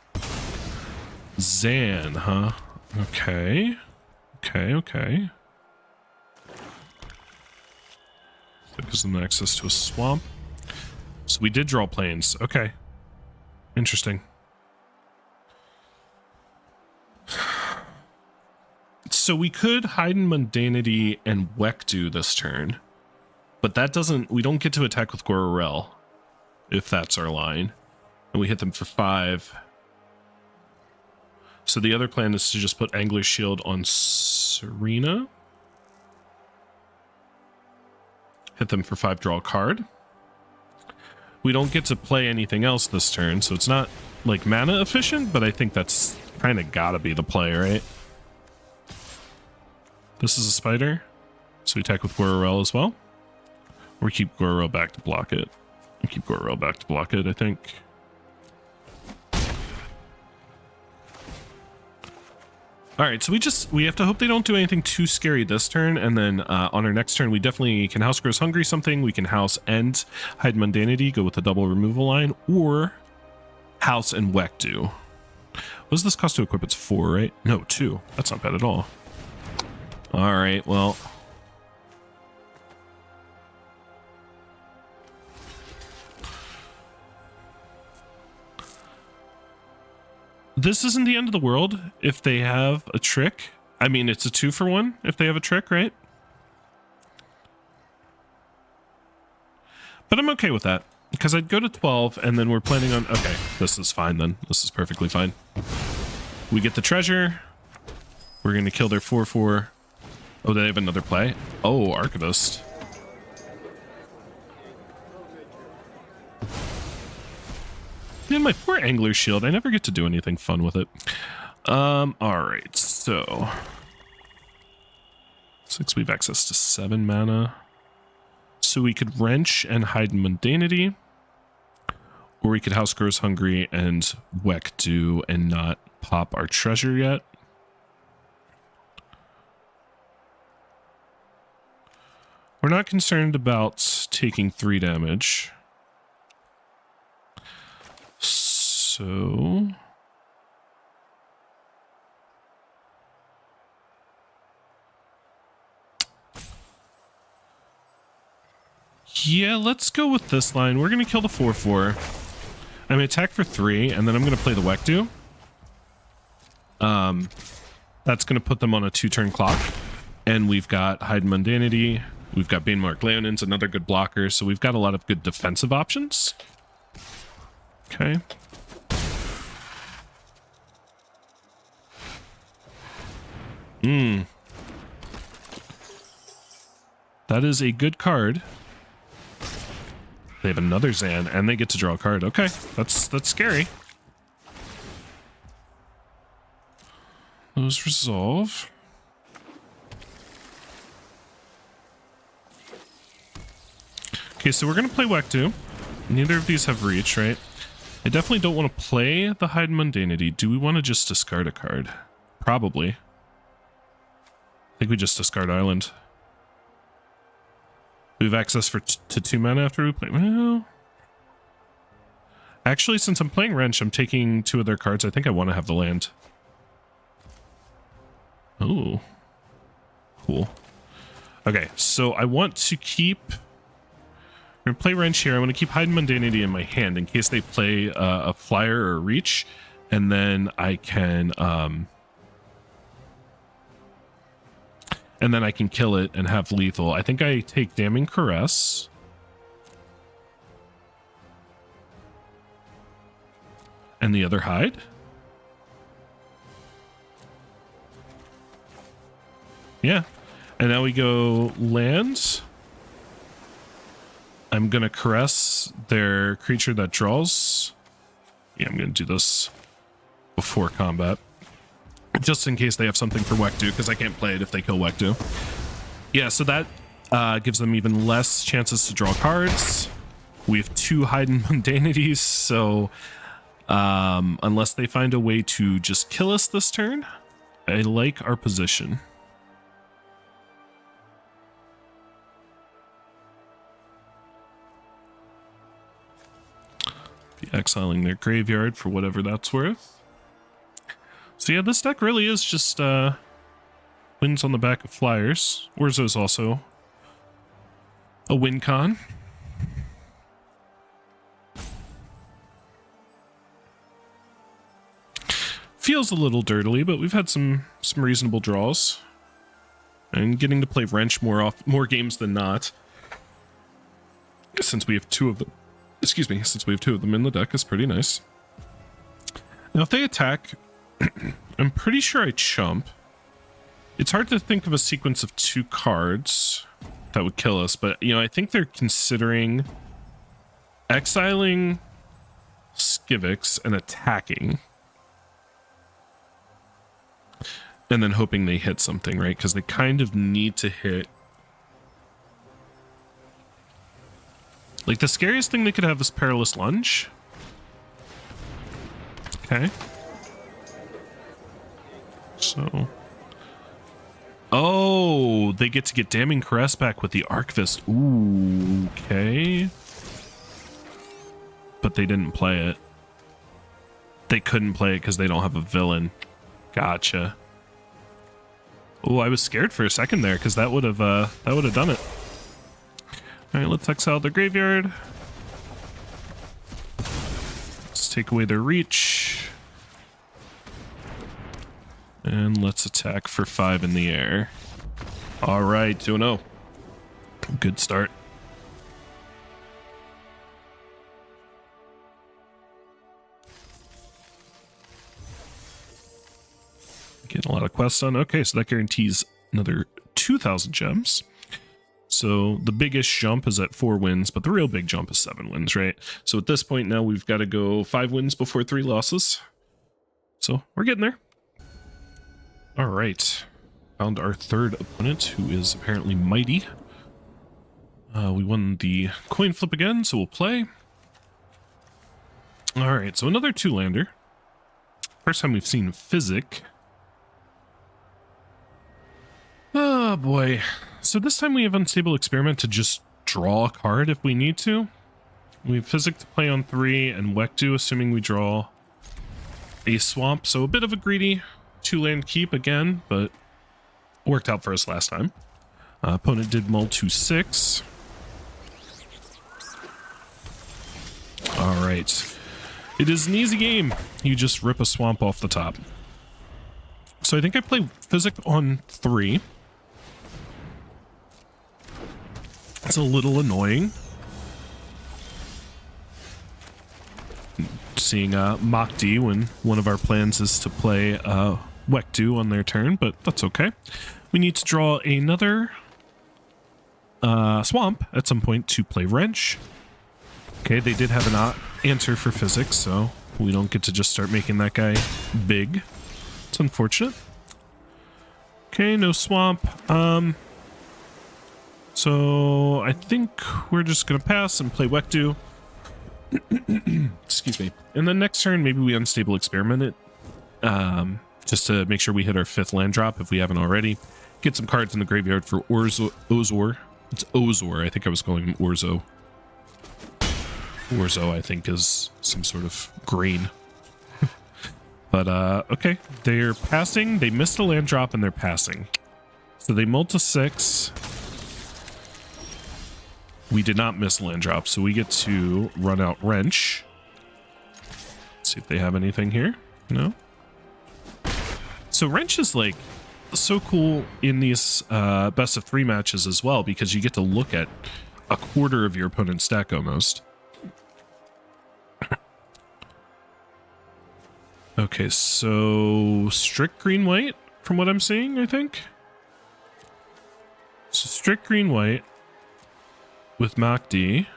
Zan, huh? Okay. Okay. That gives them access to a swamp. So we did draw planes. Okay. Interesting. So we could Hidden Mundanity and Wekdu this turn. But that doesn't... We don't get to attack with Goro-Rel, if that's our line. And we hit them for 5. So the other plan is to just put Angler's Shield on Serena. Hit them for 5, draw a card. We don't get to play anything else this turn, so it's not, like, mana efficient, but I think that's kind of gotta be the play, right? This is a spider, so we attack with Goro-Rel as well. Or keep Goro-Rel back to block it. Keep Goro-Rel back to block it, I think. Alright, so we have to hope they don't do anything too scary this turn, and then on our next turn we definitely can House Grows Hungry something, we can House End Hide Mundanity, go with a double removal line, or House, and Weck do. What does this cost to equip? It's 4, right? No, 2. That's not bad at all. All right, well. This isn't the end of the world if they have a trick. I mean, it's a 2-for-1 if they have a trick, right? But I'm okay with that because I'd go to 12 and then we're planning on... Okay, this is fine then. This is perfectly fine. We get the treasure. We're going to kill their 4-4. Oh, they have another play? Oh, Archivist. Man, my poor Angler Shield. I never get to do anything fun with it. Alright, so... 6, we have access to 7 mana. So we could Wrench and hide in Mundanity. Or we could House Grows Hungry and Weck do and not pop our treasure yet. We're not concerned about taking 3 damage. So... yeah, let's go with this line. We're going to kill the 4-4. I'm going to attack for 3, and then I'm going to play the Weck-Do. That's going to put them on a 2-turn clock. And we've got Hide in Mundanity. We've got Banemark Leonins, another good blocker. So we've got a lot of good defensive options. Okay. That is a good card. They have another Zan, and they get to draw a card. Okay, that's scary. Those resolve. Okay, so we're going to play Weck-Do. Neither of these have reach, right? I definitely don't want to play the Hide in Mundanity. Do we want to just discard a card? Probably. I think we just discard Island. We have access to 2 mana after we play. Well, actually, since I'm playing Wrench, I'm taking 2 of their cards. I think I want to have the land. Oh, cool. Okay, so I want to keep... we're going to play Wrench here. I want to keep Hide in Mundanity in my hand in case they play a Flyer or a Reach. And then I can... and then I can kill it and have lethal. I think I take Damning Caress. And the other Hide. Yeah. And now we go lands. I'm going to Caress their creature that draws. Yeah, I'm going to do this before combat. Just in case they have something for Weck-Do, because I can't play it if they kill Weck-Do. Yeah, so that gives them even less chances to draw cards. We have 2 Hide in Mundanities, so unless they find a way to just kill us this turn, I like our position. Be exiling their graveyard for whatever that's worth. So yeah, this deck really is just wins on the back of Flyers. Orzo's also a win con. Feels a little dirtily, but we've had some reasonable draws. And getting to play Wrench more games than not. Since we have 2 of them. Excuse me, since we have 2 of them in the deck is pretty nice. Now if they attack, I'm pretty sure I chump. It's hard to think of a sequence of 2 cards that would kill us, but you know, I think they're considering exiling Skivix and attacking. And then hoping they hit something, right? Because they kind of need to hit. Like, the scariest thing they could have is Perilous Lunge. Okay. So. Oh, they get to get Damning Caress back with the Archivist. Ooh, okay. But they didn't play it. They couldn't play it because they don't have a villain. Gotcha. Oh, I was scared for a second there because that would have done it. All right, let's exile the graveyard. Let's take away their reach. And let's attack for 5 in the air. All right, 2-0. Good start. Getting a lot of quests done. Okay, so that guarantees another 2,000 gems. So the biggest jump is at 4 wins, but the real big jump is 7 wins, right? So at this point now we've got to go 5 wins before 3 losses. So we're getting there. All right. Found our third opponent, who is apparently mighty. We won the coin flip again, so we'll play. All right, so another 2-lander. First time we've seen Physic. Oh boy. So this time we have Unstable Experiment to just draw a card if we need to. We have Physic to play on 3 and Wektu, assuming we draw a swamp. So a bit of a greedy 2-land keep again, but worked out for us last time. Opponent did mull to 6. All right. It is an easy game. You just rip a swamp off the top. So I think I play Physic on 3. It's a little annoying. Seeing Mach D when one of our plans is to play Wektu on their turn, but that's okay. We need to draw another swamp at some point to play Wrench. Okay, they did have an answer for Physics, so we don't get to just start making that guy big. It's unfortunate. Okay, no swamp. So I think we're just gonna pass and play Wektu. Excuse me. And then next turn, maybe we Unstable Experiment it. Just to make sure we hit our 5th land drop if we haven't already. Get some cards in the graveyard for Ozor. It's Ozor. I think I was calling him Orzo. Orzo, I think, is some sort of grain. But, okay. They're passing. They missed a land drop and they're passing. So they mull to 6. We did not miss land drop, so we get to run out Wrench. Let's see if they have anything here. No? So Wrench is, like, so cool in these best of 3 matches as well, because you get to look at a quarter of your opponent's stack almost. Okay, so strict green-white, from what I'm seeing, I think. So strict green-white with Mach D.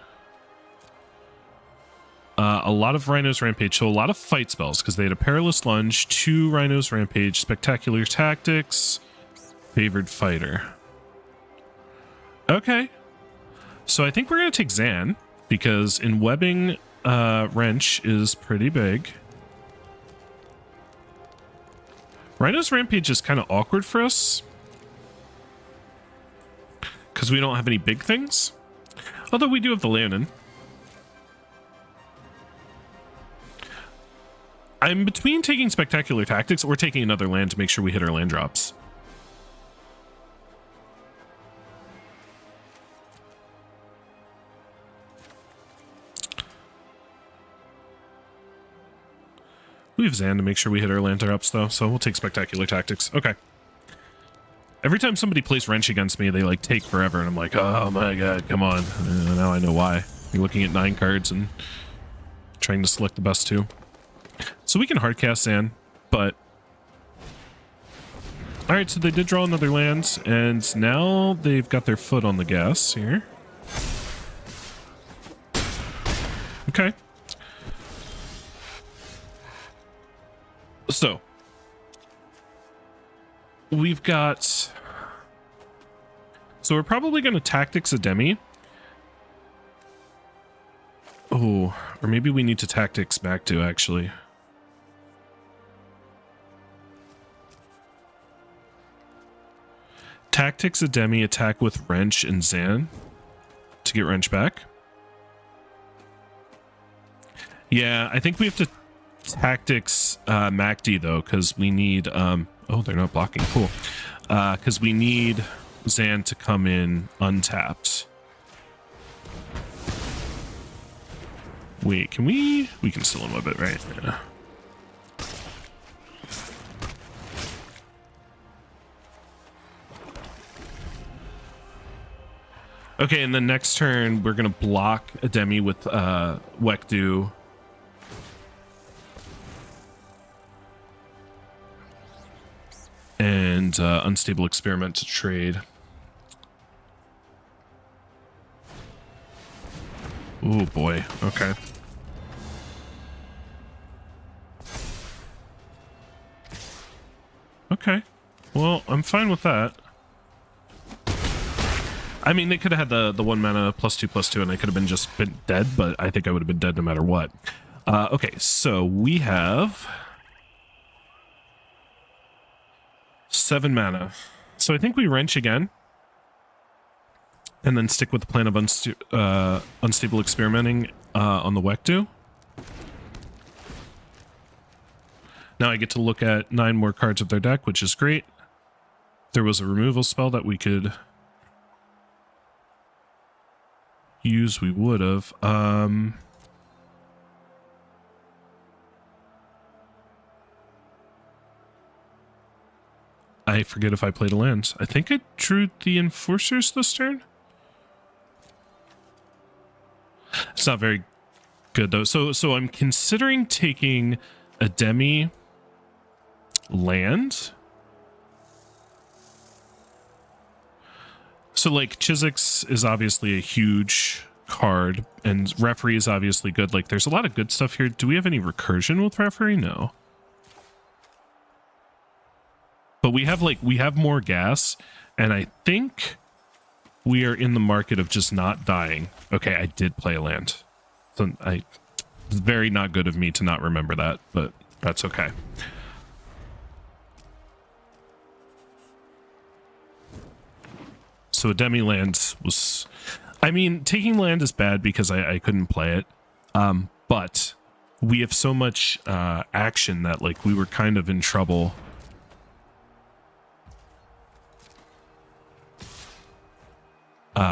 A lot of Rhino's Rampage, so a lot of fight spells, because they had a Perilous Lunge, 2 Rhino's Rampage, Spectacular Tactics, Favored Fighter. Okay. So I think we're going to take Zan, because in webbing, Wrench is pretty big. Rhino's Rampage is kind of awkward for us, because we don't have any big things. Although we do have the Lannon. I'm between taking Spectacular Tactics or taking another land to make sure we hit our land drops. We have Zan to make sure we hit our land drops, though, so we'll take Spectacular Tactics. Okay. Every time somebody plays Wrench against me, they, like, take forever, and I'm like, oh my god, come on. Now I know why. You're looking at 9 cards and trying to select the best 2. So we can hardcast Zan, but... Alright, so they did draw another land, and now they've got their foot on the gas here. Okay. So... we've got... So we're probably going to Tactics a Demi. Oh, or maybe we need to Tactics back to, actually. Tactics a Demi, attack with Wrench and Zan to get Wrench back. Yeah, I think we have to Tactics MACD though, because we need oh, they're not blocking. Cool. Because we need Zan to come in untapped. Wait, can we can still move it, right? Yeah. Okay, and then next turn we're gonna block a Demi with Wekdu. And Unstable Experiment to trade. Oh boy, okay. Okay, well, I'm fine with that. I mean, they could have had the 1 mana +2/+2 and I could have been dead, but I think I would have been dead no matter what. Okay, so we have 7 mana. So I think we wrench again. And then stick with the plan of unstable experimenting on the Wekdu. Now I get to look at 9 more cards of their deck, which is great. There was a removal spell that we could use, we would have. I forget if I played a land. I think I drew the Enforcers this turn. It's not very good though. So I'm considering taking a Demi land. So like Chisix is obviously a huge card, and Referee is obviously good. Like there's a lot of good stuff here. Do we have any recursion with Referee? No. But we have more gas, and I think we are in the market of just not dying. Okay, I did play a land. So it's very not good of me to not remember that, but that's okay. So a Demi land was... I mean, taking land is bad because I couldn't play it. But we have so much action that like we were kind of in trouble.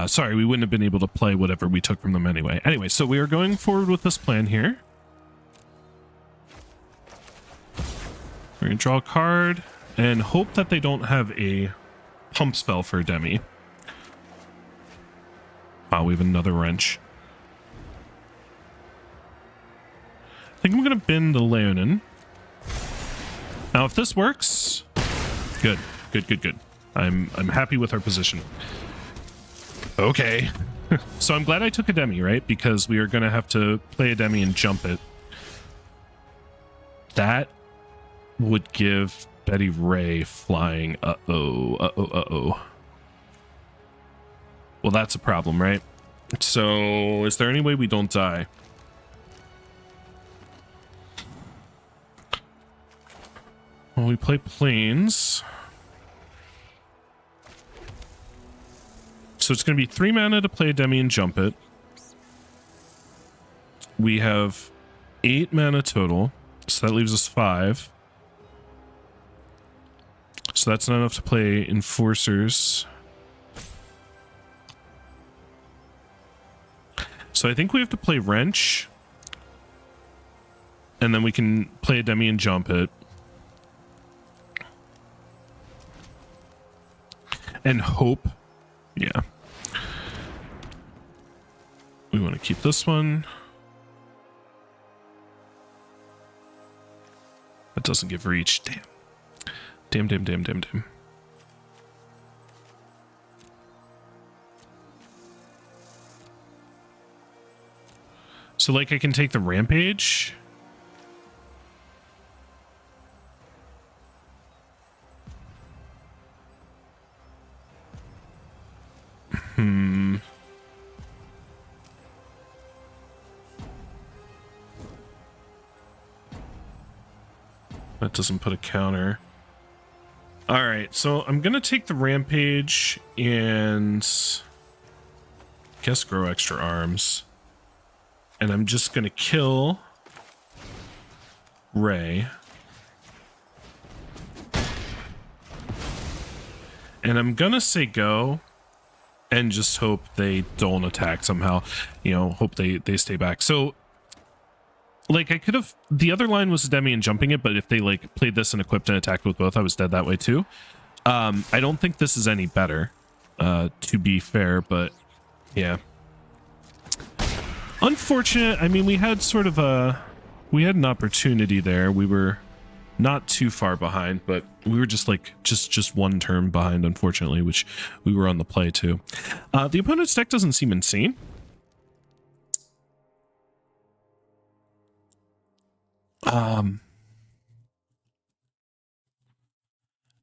Sorry, we wouldn't have been able to play whatever we took from them anyway. Anyway, so we are going forward with this plan here. We're going to draw a card and hope that they don't have a pump spell for Demi. Wow, we have another wrench. I think I'm going to bin the Leonin. Now, if this works, good. I'm happy with our position. Okay. So I'm glad I took a Demi, right? Because we are going to have to play a Demi and jump it. That would give Betty Ray flying. Uh-oh. Well, that's a problem, right? So is there any way we don't die? Well, we play Plains. So it's going to be 3 mana to play a Demi and jump it. We have 8 mana total, so that leaves us 5. So that's not enough to play Enforcers. So I think we have to play Wrench. And then we can play a Demi and jump it. And hope. Yeah. We want to keep this one. That doesn't give reach. Damn. So, like, I can take the Rampage. That doesn't put a counter. Alright, so I'm gonna take the Rampage and guess grow extra arms. And I'm just gonna kill Ray. And I'm gonna say go and just hope they don't attack somehow. You know, hope they stay back. So, like, I could have... The other line was Demi and jumping it, but if they, like, played this and equipped and attacked with both, I was dead that way too. I don't think this is any better, to be fair, but yeah. Unfortunate. I mean, we had sort of a... We had an opportunity there. We were not too far behind, but we were just like just one turn behind, unfortunately, which we were on the play too. The opponent's deck doesn't seem insane.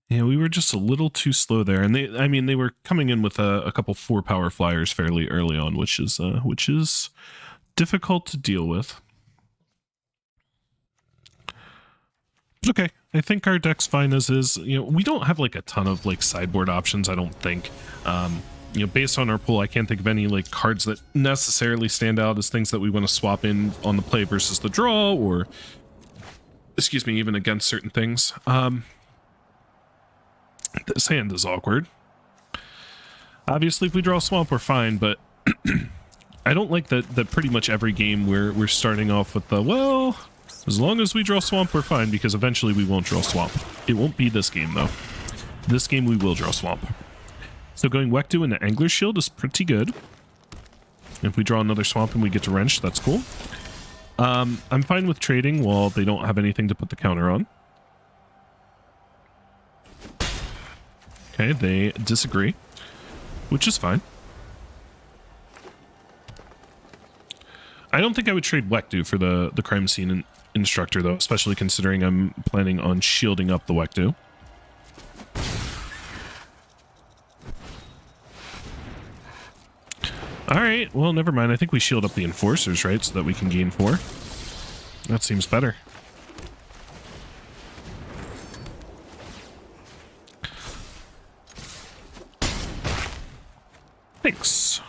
Yeah, we were just a little too slow there, and they were coming in with a couple 4-power flyers fairly early on, which is difficult to deal with. Okay, I think our deck's fine as is. You know, we don't have like a ton of like sideboard options, I don't think. You know, based on our pool, I can't think of any like cards that necessarily stand out as things that we want to swap in on the play versus the draw, or excuse me, even against certain things. This hand is awkward. Obviously, if we draw swamp, we're fine, but I don't like that pretty much every game we're starting off with the, well, as long as we draw swamp, we're fine, because eventually we won't draw swamp. It won't be this game, though. This game, we will draw swamp. So going Wektu into Angler's Shield is pretty good. If we draw another swamp and we get to Wrench, that's cool. I'm fine with trading while they don't have anything to put the counter on. Okay, they disagree, which is fine. I don't think I would trade Wektu for the Crime Scene Instructor, though, especially considering I'm planning on shielding up the Wektu. Alright, well, never mind. I think we shield up the Enforcers, right, so that we can gain 4. That seems better. Thanks.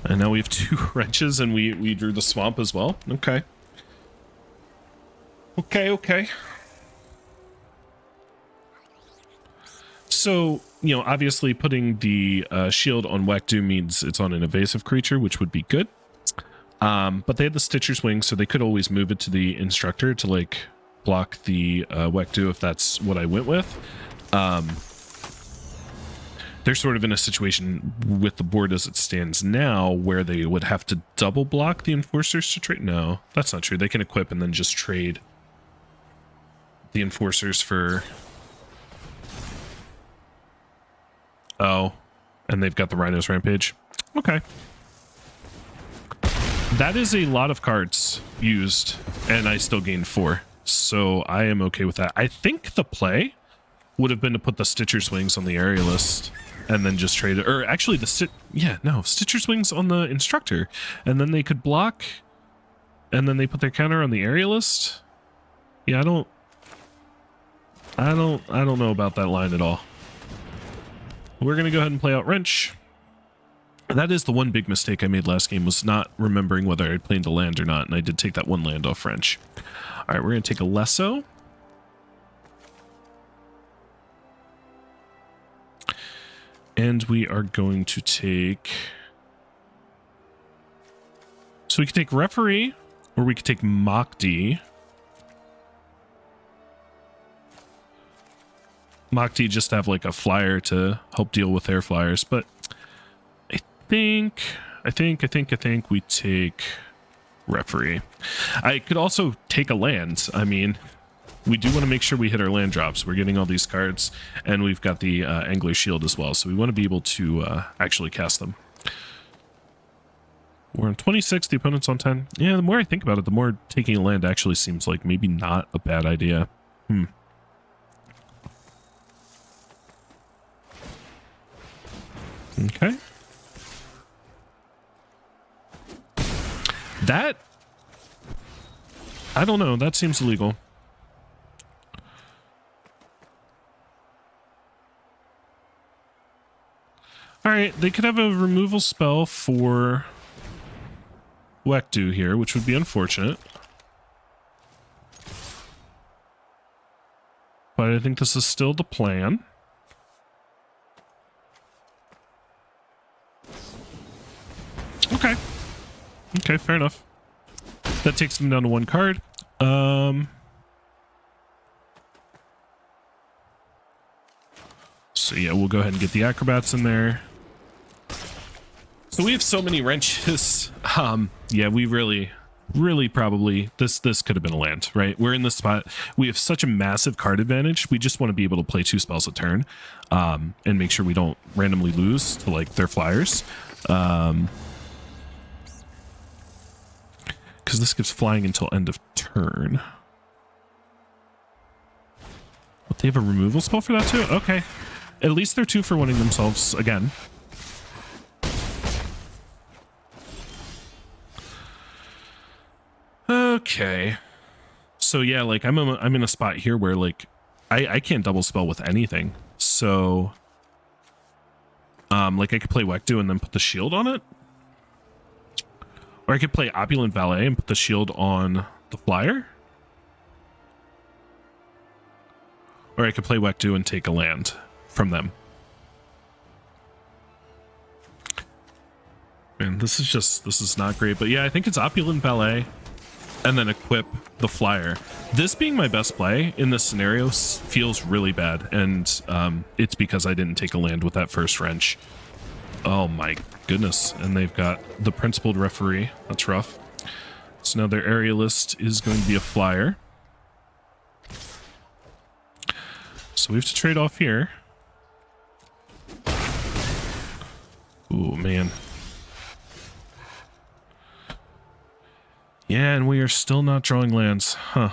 And now we have 2 wrenches, and we drew the swamp as well. Okay. Okay. So, you know, obviously putting the shield on Wektu means it's on an evasive creature, which would be good. But they had the Stitcher's Wing, so they could always move it to the Instructor to, like, block the Wektu if that's what I went with. They're sort of in a situation with the board as it stands now where they would have to double block the Enforcers to trade. No, that's not true. They can equip and then just trade the Enforcers for... Oh, and they've got the Rhino's Rampage. Okay. That is a lot of cards used, and I still gained 4. So I am okay with that. I think the play would have been to put the Stitcher's Wings on the Aerialist and then just trade it. Or actually, Stitcher's Wings on the Instructor. And then they could block, and then they put their counter on the Aerialist. Yeah, I don't know about that line at all. We're going to go ahead and play out Wrench. That is the one big mistake I made last game, was not remembering whether I'd played a land or not, and I did take that one land off Wrench. All right, we're going to take a Lesso. And we are going to take... So we could take Referee, or we could take Mokdi. Mokdi just to have like a flyer to help deal with their flyers, but I think we take Referee. I could also take a land. I mean, we do want to make sure we hit our land drops. We're getting all these cards, and we've got the Angler Shield as well, so we want to be able to actually cast them. We're on 26, the opponent's on 10. Yeah, the more I think about it, the more taking a land actually seems like maybe not a bad idea. Okay. That... I don't know, that seems illegal. Alright, they could have a removal spell for Wektu here, which would be unfortunate. but I think this is still the plan. Okay. Okay, fair enough. That takes them down to 1 card. So yeah, we'll go ahead and get the acrobats in there. So we have so many wrenches. Yeah, we really probably this could have been a land, right? We're in this spot. We have such a massive card advantage. We just want to be able to play 2 spells a turn, and make sure we don't randomly lose to like their flyers. Because this gives flying until end of turn. But they have a removal spell for that too? Okay. At least they're 2 for winning themselves again. Okay. So yeah, like I'm in a spot here where like I can't double spell with anything. So like I could play Wekdu and then put the shield on it. Or I could play Opulent Valet and put the shield on the flyer. Or I could play Wekdu and take a land from them. Man, this is not great. But yeah, I think it's Opulent Valet and then equip the flyer. This being my best play in this scenario feels really bad. And it's because I didn't take a land with that first wrench. Oh my goodness. And they've got the principled referee. That's rough. So now their area list is going to be a flyer. So we have to trade off here. Ooh, man. Yeah, and we are still not drawing lands. Huh.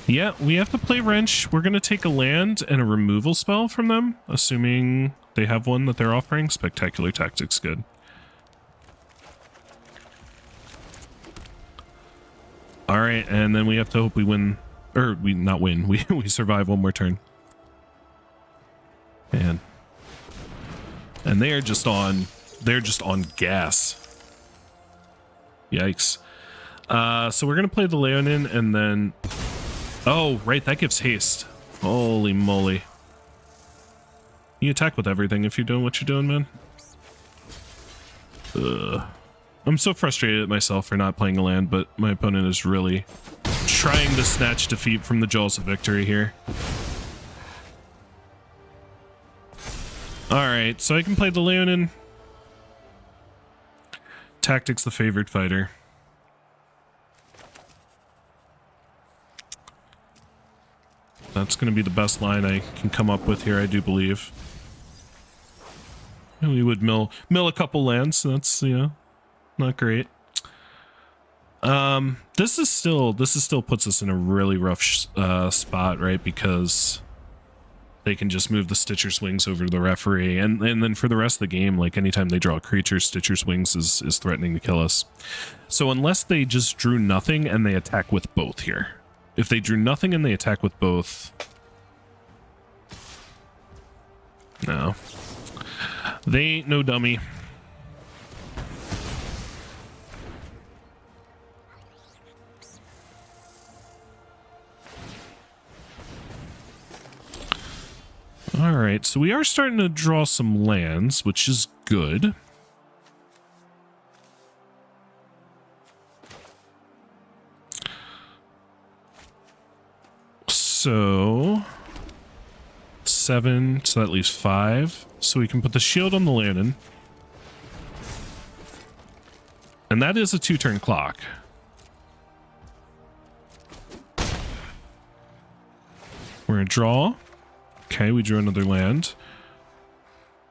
Yeah, we have to play wrench. We're going to take a land and a removal spell from them, assuming they have one that they're offering. Spectacular Tactics, good. All right, and then we have to hope we win, or we not win. We survive 1 more turn. Man. And they're just on gas. Yikes. So we're going to play the Leonin and then... Oh, right, that gives haste. Holy moly. You attack with everything if you're doing what you're doing, man. Ugh. I'm so frustrated at myself for not playing a land, but my opponent is really trying to snatch defeat from the jaws of victory here. Alright, so I can play the Leonin. Tactics the favored fighter. That's going to be the best line I can come up with here, I do believe. We would mill a couple lands, so that's, you know, not great. This is still puts us in a really rough spot, right? Because they can just move the Stitcher's Wings over to the referee, and then for the rest of the game, like anytime they draw a creature, Stitcher's Wings is threatening to kill us. So unless they just drew nothing and they attack with both here. If they drew nothing and they attack with both... No. They ain't no dummy. Alright, so we are starting to draw some lands, which is good. So 7, so that leaves 5. So we can put the shield on the Leonin. And that is a 2-turn clock. We're gonna draw. Okay, we drew another land.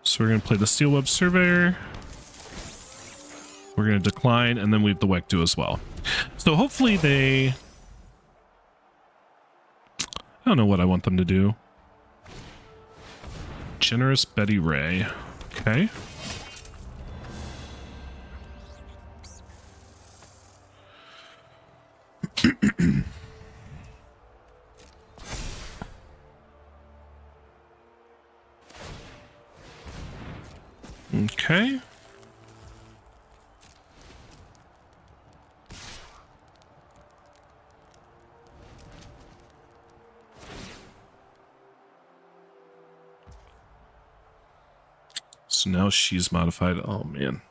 So we're gonna play the Steelweb Surveyor. We're gonna decline, and then we have the Wekdu as well. So hopefully they... I don't know what I want them to do. Generous Betty Ray. Okay. Okay. So now she's modified. Oh, man.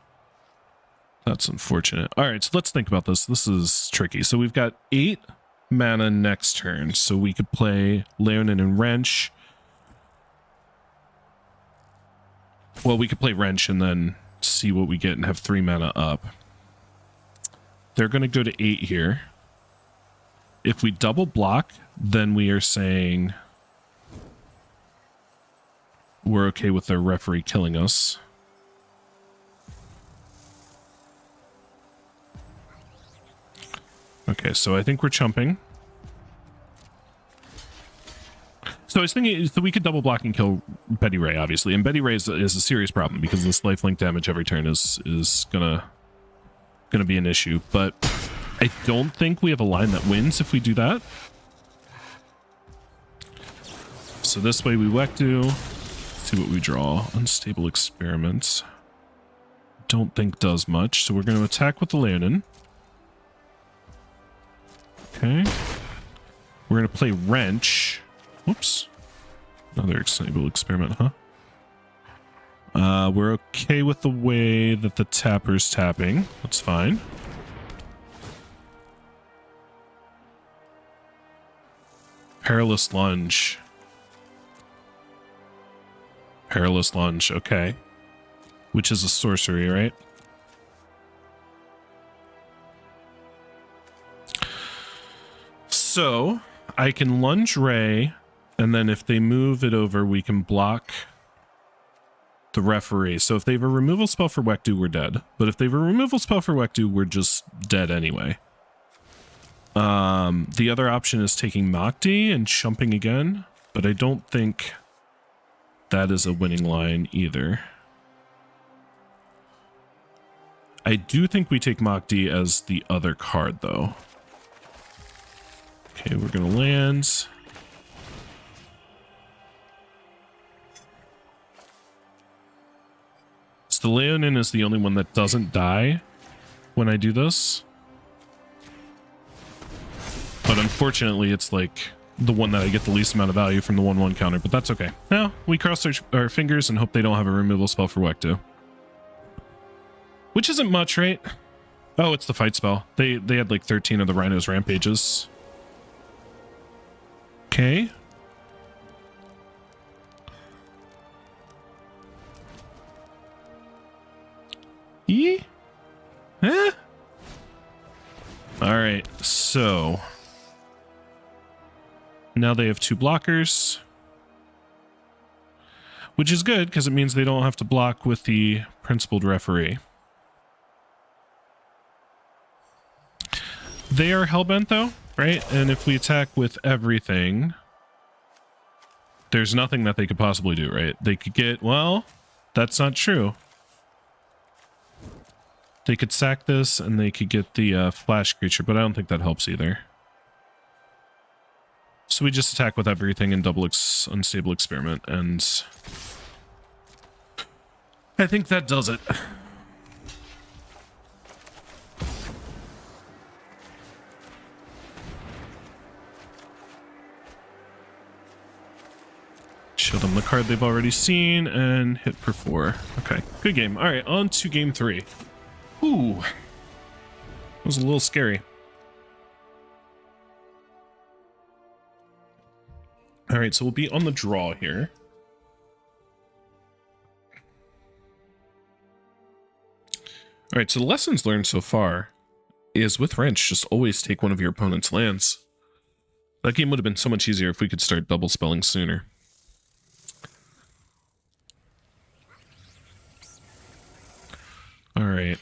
That's unfortunate. All right, so let's think about this. This is tricky. So we've got 8 mana next turn. So we could play Leonin and Wrench. Well, we could play Wrench and then see what we get and have 3 mana up. They're going to go to 8 here. If we double block, then we are saying we're okay with their referee killing us. Okay, so I think we're chumping. So I was thinking, so we could double block and kill Betty Ray, obviously. And Betty Ray is a serious problem because this lifelink damage every turn is gonna be an issue. But I don't think we have a line that wins if we do that. So this way we Wekdu. Let's see what we draw. Unstable Experiments. Don't think does much. So we're going to attack with the Leonin. Okay. We're going to play Wrench. Whoops. Another Unstable Experiment, huh? We're okay with the way that the tapper's tapping. That's fine. Perilous Lunge. Perilous Lunge, okay. Which is a sorcery, right? So, I can Lunge Ray, and then if they move it over, we can block the referee. So if they have a removal spell for Wekdu, we're dead. But if they have a removal spell for Wekdu, we're just dead anyway. The other option is taking Nocti and chumping again, but I don't think that is a winning line either. I do think we take Nocti as the other card, though. Okay, we're going to land. So the Leonin is the only one that doesn't die when I do this. But unfortunately, it's like the one that I get the least amount of value from the 1/1 counter, but that's okay. Now, we cross our fingers and hope they don't have a removal spell for Wekdu. Which isn't much, right? Oh, it's the fight spell. They had like 13 of the Rhino's Rampages. Okay. Yee? Eh? Alright, so now they have 2 blockers, which is good because it means they don't have to block with the principled referee. They are hellbent though, right? And if we attack with everything, there's nothing that they could possibly do, right? They could get, well, that's not true. They could sack this and they could get the flash creature, but I don't think that helps either. So we just attack with everything and double Unstable Experiment, and I think that does it. Show them the card they've already seen and hit for 4. Okay, good game. All right, on to game 3. Ooh, that was a little scary. All right, so we'll be on the draw here. All right, so the lessons learned so far is with Wrench, just always take one of your opponent's lands. That game would have been so much easier if we could start double spelling sooner. All right.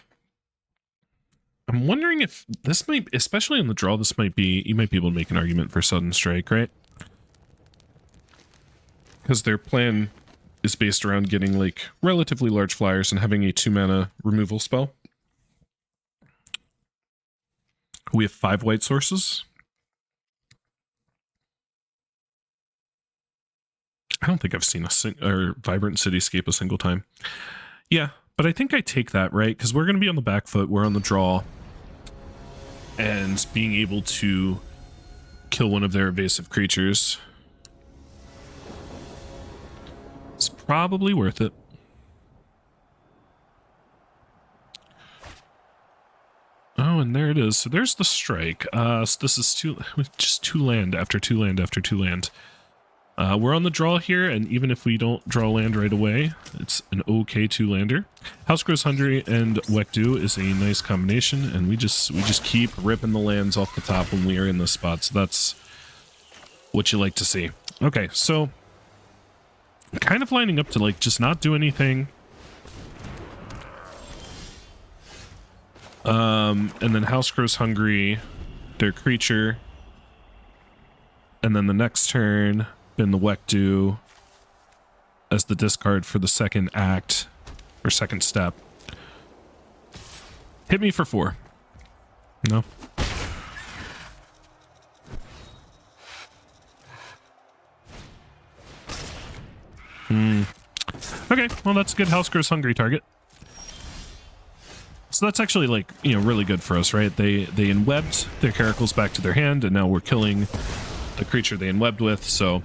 I'm wondering if this might, especially in the draw, this might be, you might be able to make an argument for Sudden Strike, right? Because their plan is based around getting like relatively large flyers and having a 2-mana removal spell. We have 5 white sources. I don't think I've seen a Vibrant Cityscape a single time. Yeah, but I think I take that, right? Because we're going to be on the back foot, we're on the draw. And being able to kill one of their evasive creatures is probably worth it. go, and there it is. So there's the strike. So this is just two land after two land after two land. We're on the draw here, and even if we don't draw land right away, it's an okay two-lander. House Grows Hungry and Wekdu is a nice combination, and we just keep ripping the lands off the top when we are in this spot. So that's what you like to see. Okay, so kind of lining up to like just not do anything. And then House Grows Hungry, their creature, and then the next turn, been the Wekdu as the discard for the second act, or second step. Hit me for 4. No. Okay, well that's a good House Grows Hungry target. So that's actually, like, you know, really good for us, right? They enwebbed their Caracals back to their hand, and now we're killing the creature they enwebbed with. So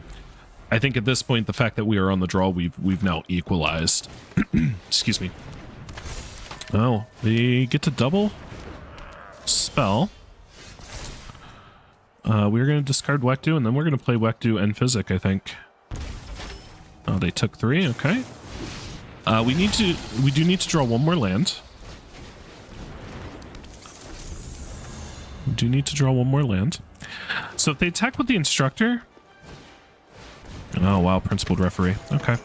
I think at this point, the fact that we are on the draw, we've now equalized. Excuse me. Oh, they get to double spell. We're going to discard Wekdu, and then we're going to play Wekdu and Physic, I think. Oh, they took 3. Okay. We do need to draw one more land. We do need to draw one more land. So if they attack with the Instructor... Oh, wow, Principled Referee. Okay.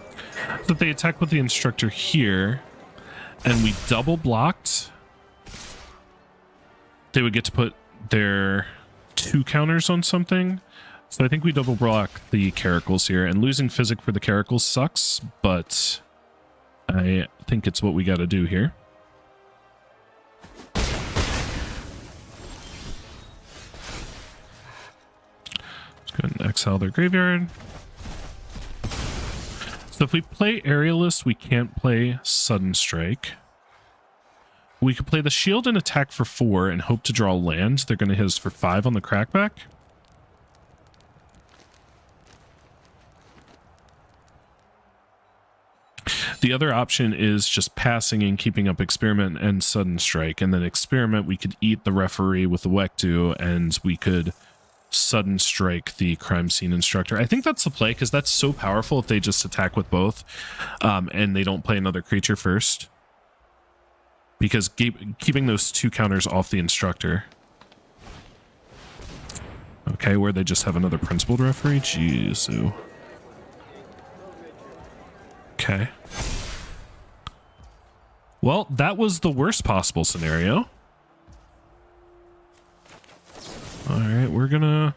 So if they attack with the Instructor here, and we double blocked, they would get to put their 2 counters on something. So I think we double block the Caracals here, and losing Physic for the Caracals sucks, but I think it's what we got to do here. Go ahead and exile their graveyard. So if we play Aerialist, we can't play Sudden Strike. We could play the Shield and attack for 4 and hope to draw land. They're going to hit us for 5 on the Crackback. The other option is just passing and keeping up Experiment and Sudden Strike. And then Experiment, we could eat the Referee with the Wekdu, and we could Sudden Strike the Crime Scene Instructor. I think that's the play, because that's so powerful if they just attack with both, and they don't play another creature first. Because keeping those 2 counters off the Instructor. Okay, where they just have another Principled Referee? Jeez. Ooh. Okay. Well, that was the worst possible scenario. All right, we're gonna...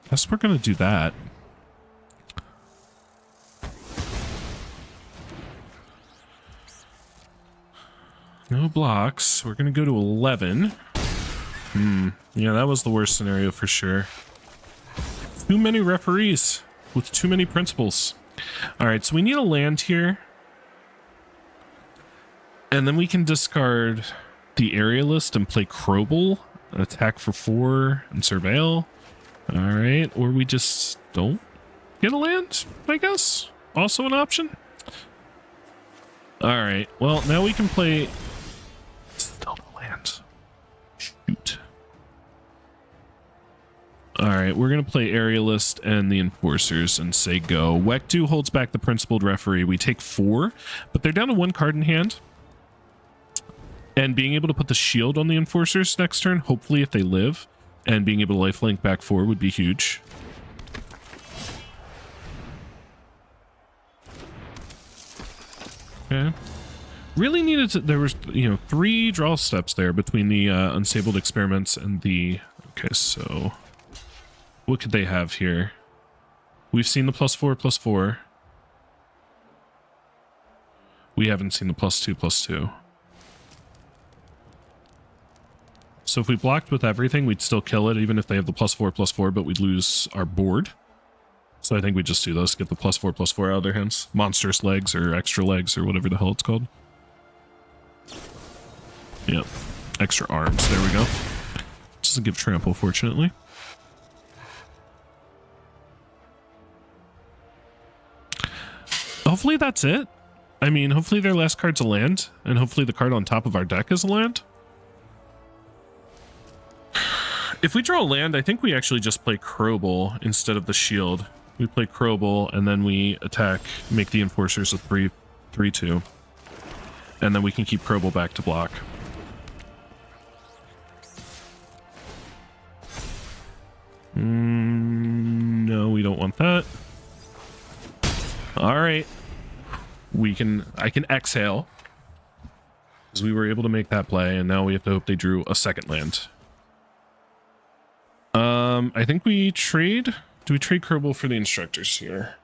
Guess we're gonna do that. No blocks. We're gonna go to 11. Yeah, that was the worst scenario for sure. Too many referees with too many principles. All right, so we need a land here. And then we can discard the Aerialist and play Crobel, attack for 4 and Surveil. All right, or we just don't get a land, I guess. Also an option. All right, well, now we can play... Still no land. Shoot. All right, we're going to play Aerialist and the Enforcers and say go. Wekdu holds back the Principled Referee. We take 4, but they're down to 1 card in hand. And being able to put the shield on the Enforcers next turn, hopefully if they live, and being able to lifelink back 4 would be huge. Okay. Really needed to... There was, 3 draw steps there between the Unstabled Experiments and the... Okay, so... What could they have here? We've seen the +4/+4. We haven't seen the +2/+2. So if we blocked with everything, we'd still kill it, even if they have the +4/+4, but we'd lose our board. So I think we just do those, get the +4/+4 out of their hands. Monstrous legs or extra legs or whatever the hell it's called. Yep. Extra arms. There we go. Doesn't give trample, fortunately. Hopefully that's it. I mean, hopefully their last card's a land, and hopefully the card on top of our deck is a land. If we draw a land, I think we actually just play Crowball instead of the shield. We play Crowball, and then we attack, make the Enforcers a 3/2. And then we can keep Crowball back to block. No, we don't want that. All right. I can exhale. Because we were able to make that play, and now we have to hope they drew a second land. I think we trade... Do we trade Kerbal for the instructors here?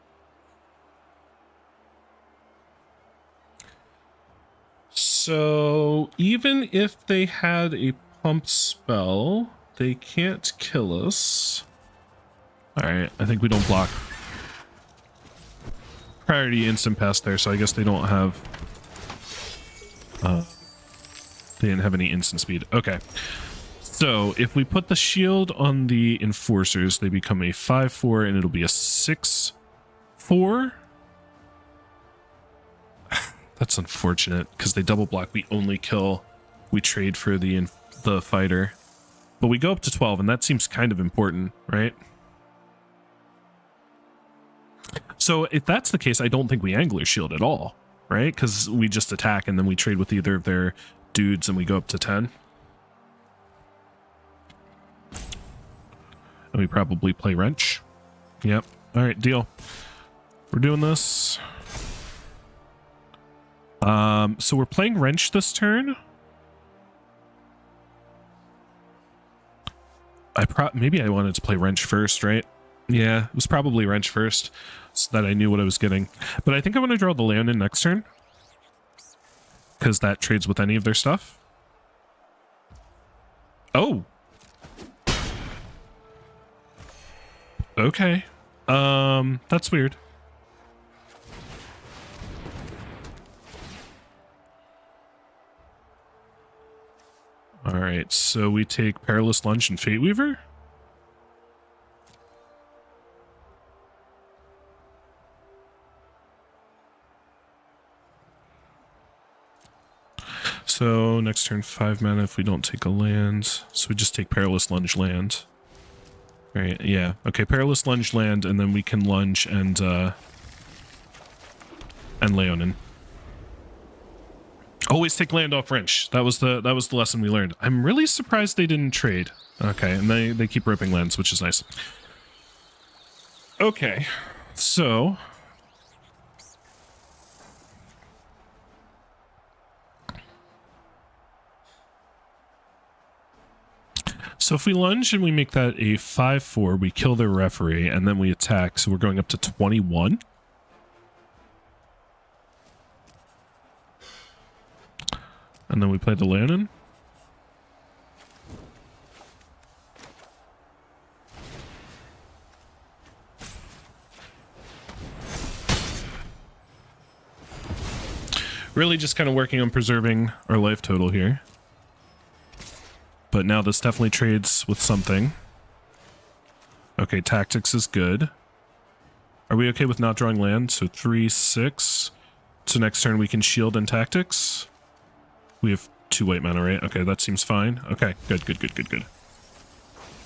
So, even if they had a pump spell, they can't kill us. Alright, I think we don't block. Priority instant pass there, so I guess they don't have... they didn't have any instant speed. Okay. So, if we put the shield on the Enforcers, they become a 5/4, and it'll be a 6/4. That's unfortunate, because they double block. We only kill. We trade for the fighter. But we go up to 12, and that seems kind of important, right? So, if that's the case, I don't think we Angler Shield at all, right? Because we just attack, and then we trade with either of their dudes, and we go up to 10. And we probably play Wrench. Yep. Alright, deal. We're doing this. So we're playing Wrench this turn. Maybe I wanted to play Wrench first, right? Yeah, it was probably Wrench first, so that I knew what I was getting. But I think I want to draw the Leonin next turn, because that trades with any of their stuff. Oh! Okay. That's weird. Alright, so we take Perilous Lunge and Fate Weaver? So, next turn 5 mana if we don't take a land. So we just take Perilous Lunge land. Right, yeah. Okay, Perilous Lunge land, and then we can lunge and Leonin. Always take land off Wrench. That was the lesson we learned. I'm really surprised they didn't trade. Okay, and they keep ripping lands, which is nice. Okay, so if we lunge and we make that a 5/4, we kill their referee, and then we attack, so we're going up to 21. And then we play the Leonin. Really just kind of working on preserving our life total here. But now this definitely trades with something. Okay, tactics is good. Are we okay with not drawing land? So 3/6. So next turn we can shield and tactics. We have 2 white mana, right? Okay, that seems fine. Okay, good.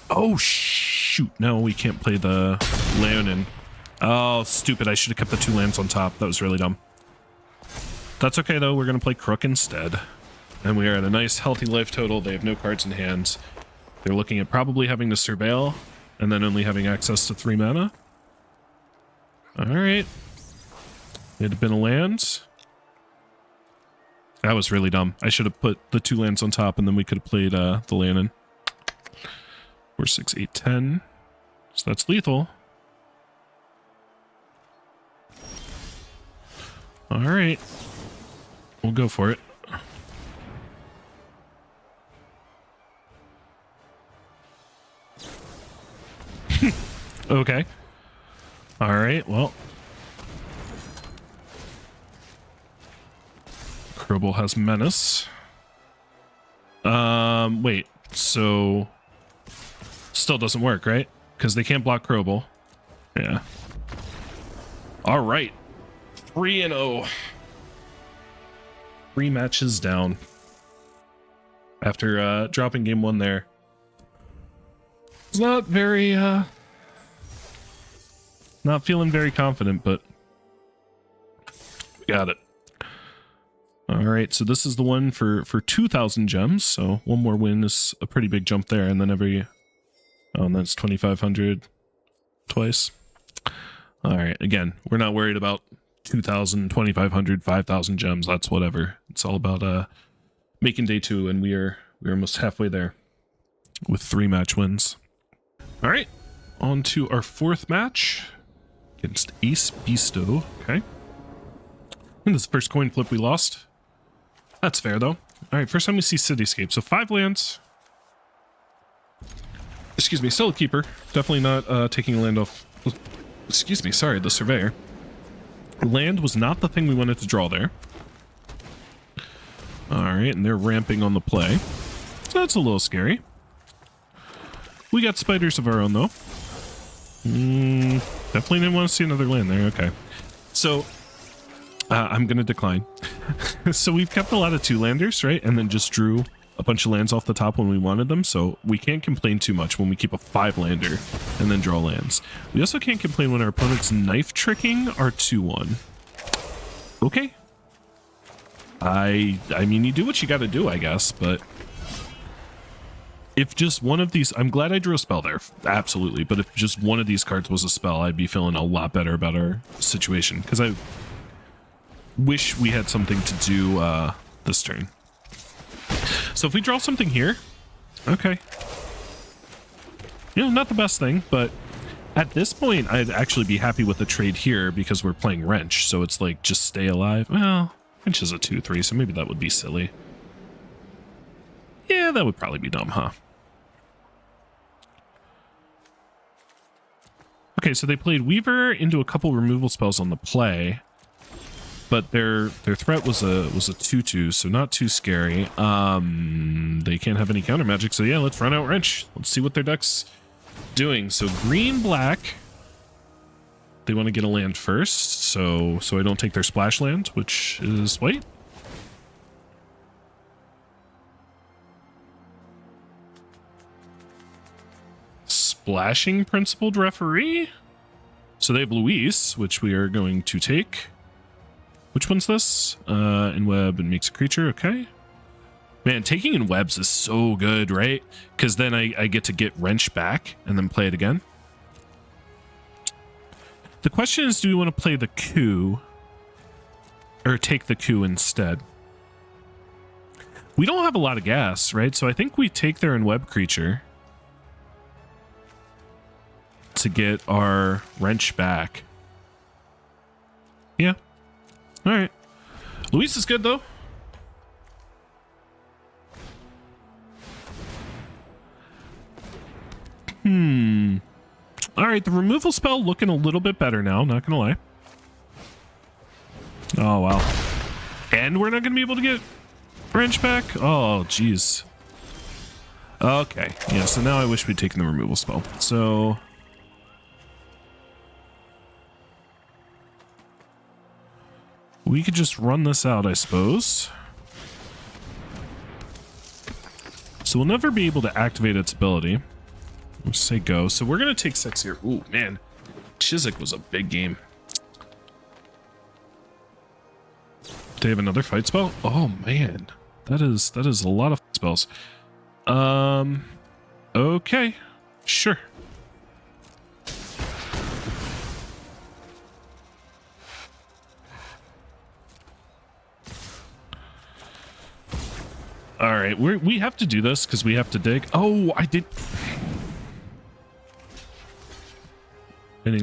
Oh, shoot. No, we can't play the Leonin. Oh, stupid. I should have kept the 2 lands on top. That was really dumb. That's okay, though. We're going to play Crook instead. And we are at a nice, healthy life total. They have no cards in hand. They're looking at probably having to Surveil, and then only having access to 3 mana. Alright. It had been a land. That was really dumb. I should have put the 2 lands on top, and then we could have played the Leonin. 4, 6, 8, 10. So that's lethal. Alright. We'll go for it. Okay. Alright, well. Crowball has Menace. Wait, so... Still doesn't work, right? Because they can't block Crowball. Yeah. Alright. 3-0. 3 matches down after dropping game 1 there. It's not very not feeling very confident, but we got it. All right, so this is the one for 2,000 gems. So one more win is a pretty big jump there, and then and that's 2,500 twice. All right, again, we're not worried about 2,000, 2,500, 5,000 gems. That's whatever. It's all about making day 2, and we are almost halfway there with 3 match wins. All right, on to our 4th match against Ace Beasto. Okay, and this is the first coin flip we lost. That's fair, though. All right, first time we see Cityscape. So 5 lands. Excuse me, still a keeper. Definitely not taking a land off. Excuse me, sorry, the Surveyor. Land was not the thing we wanted to draw there. All right, and they're ramping on the play. So that's a little scary. We got spiders of our own, though. Definitely didn't want to see another land there. Okay. So I'm going to decline. So we've kept a lot of 2-landers, right? And then just drew a bunch of lands off the top when we wanted them. So we can't complain too much when we keep a 5-lander and then draw lands. We also can't complain when our opponent's knife tricking our 2-1. Okay. I mean, you do what you got to do, I guess, but if just one of these, I'm glad I drew a spell there, absolutely, but if just one of these cards was a spell, I'd be feeling a lot better about our situation, because I wish we had something to do this turn. So if we draw something here, okay. You know, not the best thing, but at this point, I'd actually be happy with the trade here because we're playing Wrench, so it's like, just stay alive. Well, Wrench is a 2/3, so maybe that would be silly. Yeah, that would probably be dumb, huh? Okay, so they played Weaver into a couple removal spells on the play, but their threat was a 2/2, so not too scary. They can't have any counter magic, so yeah, let's run out Wrench. Let's see what their deck's doing. So green black, they want to get a land first, so I don't take their splash land, which is white. Splashing Principled Referee. So they have Luis, which we are going to take. Which one's this? In web and makes a creature. Okay. Man, taking in webs is so good, right? Because then I get to get Wrench back and then play it again. The question is, do we want to play the coup or take the coup instead? We don't have a lot of gas, right? So I think we take their in web creature to get our Wrench back. Yeah. All right. Luis is good, though. All right, the removal spell looking a little bit better now, not gonna lie. Oh, wow. And we're not gonna be able to get Wrench back? Oh, jeez. Okay, yeah, so now I wish we'd taken the removal spell. So we could just run this out, I suppose. So we'll never be able to activate its ability. Let's say go. So we're going to take 6 here. Ooh, man. Chiswick was a big game. Do they have another fight spell? Oh, man. That is a lot of spells. Okay. Sure. All right, we have to do this because we have to dig. Oh, I didn't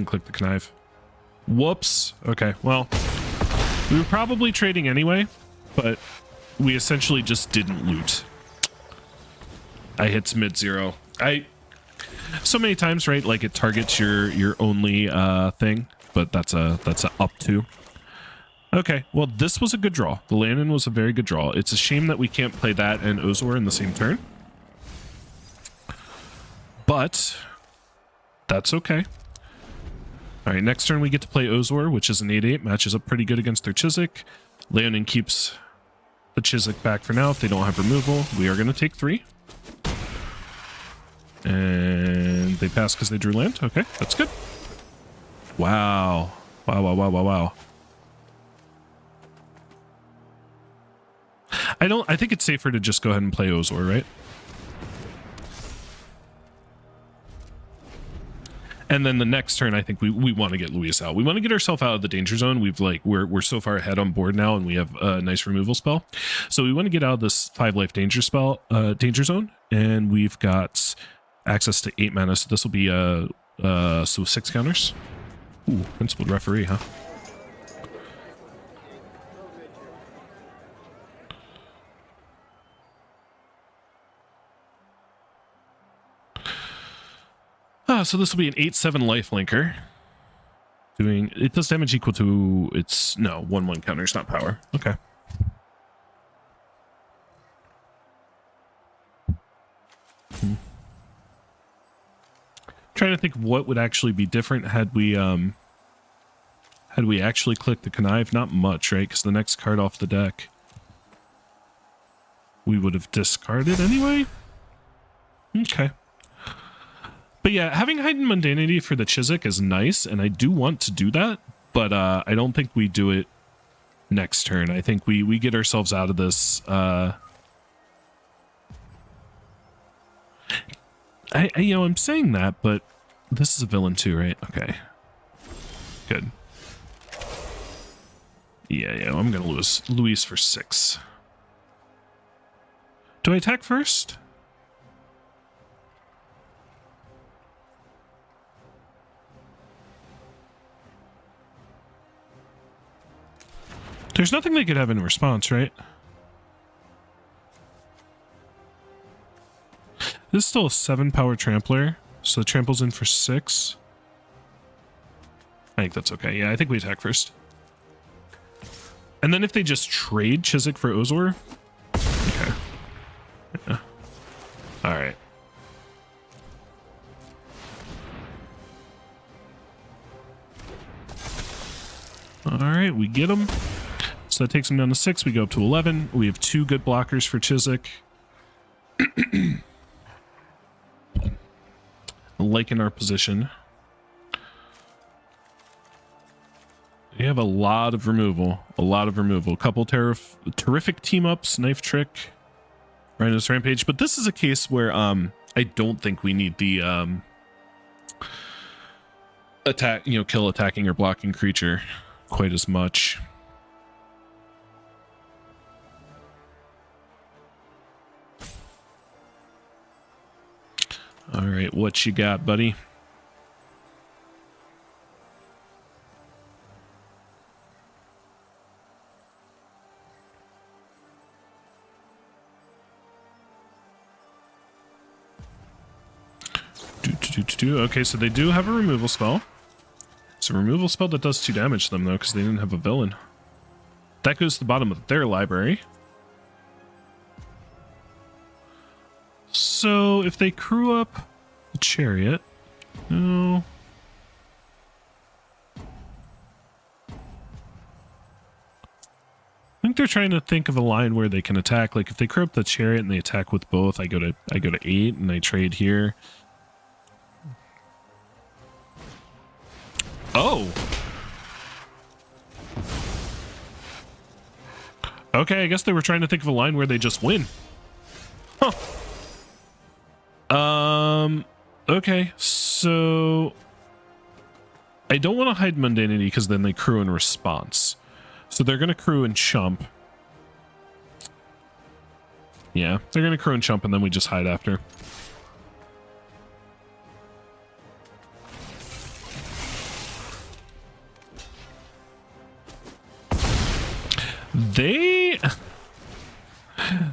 click the connive. Whoops. Okay, well, we were probably trading anyway, but we essentially just didn't loot. I hit mid-0. So many times, right? Like it targets your only thing, but that's a up to. Okay, well, this was a good draw. The Landon was a very good draw. It's a shame that we can't play that and Ozor in the same turn. But that's okay. All right, next turn we get to play Ozor, which is an 8/8. Matches up pretty good against their Chiswick. Leonin keeps the Chiswick back for now if they don't have removal. We are going to take 3. And they pass because they drew land. Okay, that's good. Wow. Wow. I think it's safer to just go ahead and play Ozor, right? And then the next turn, I think we want to get Luis out. We want to get ourselves out of the danger zone. We're so far ahead on board now, and we have a nice removal spell. So we want to get out of this 5-life danger zone, and we've got access to 8 mana. So this will be so 6 counters. Ooh, principled referee, huh? So this will be an 8/7 lifelinker. It does damage equal to its 1/1 counters, not power. Okay. Trying to think what would actually be different had we actually clicked the connive. Not much, right? Because the next card off the deck we would have discarded anyway. Okay. But yeah, having heightened mundanity for the Chiswick is nice, and I do want to do that, but I don't think we do it next turn. I think we get ourselves out of this. I'm saying that, but this is a villain too, right? Okay. Good. Yeah, I'm gonna lose Luis for 6. Do I attack first? There's nothing they could have in response, right? This is still a 7 power trampler, so the trample's in for 6. I think that's okay. Yeah, I think we attack first. And then if they just trade Chiswick for Ozor. Okay. Yeah. Alright. Alright, we get him. So that takes him down to 6. We go up to 11. We have 2 good blockers for Chiswick. Liking our position. We have a lot of removal. A couple terrific team-ups, Knife Trick, Rhino's Rampage. But this is a case where I don't think we need the attack, kill attacking or blocking creature quite as much. All right, what you got, buddy? Okay, so they do have a removal spell. It's a removal spell that does 2 damage to them, though, because they didn't have a villain. That goes to the bottom of their library. So if they crew up the Chariot, no. I think they're trying to think of a line where they can attack. Like if they crew up the Chariot and they attack with both, I go to 8 and I trade here. Oh. Okay, I guess they were trying to think of a line where they just win. Huh. Okay, so I don't want to hide mundanity because then they crew in response. So they're going to crew and chump. Yeah, they're going to crew and chump and then we just hide after.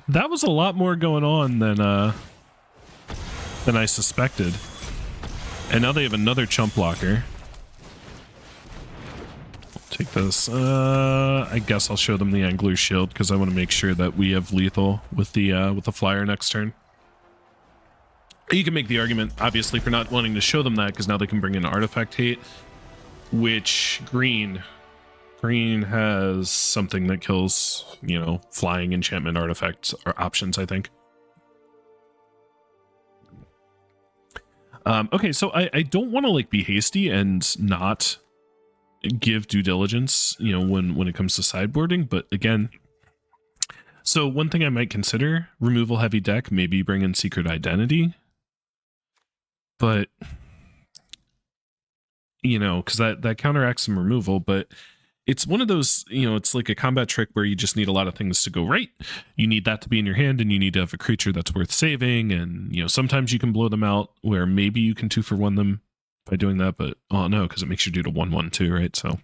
That was a lot more going on than I suspected. And now they have another chump blocker. I'll take this. I guess I'll show them the Angler's Shield because I want to make sure that we have lethal with the flyer next turn. You can make the argument, obviously, for not wanting to show them that because now they can bring in artifact hate, which green Green has something that kills, you know, flying enchantment artifacts or options, I think. Okay, so I don't want to like be hasty and not give due diligence, you know, when it comes to sideboarding, but again, so one thing I might consider, removal heavy deck, maybe bring in Secret Identity, but you know, because that counteracts some removal, but it's one of those, you know, it's like a combat trick where you just need a lot of things to go right. You need that to be in your hand, and you need to have a creature that's worth saving, and you know, sometimes you can blow them out where maybe you can 2-for-1 them by doing that, but oh no, because it makes your dude a 1/1 too, right? So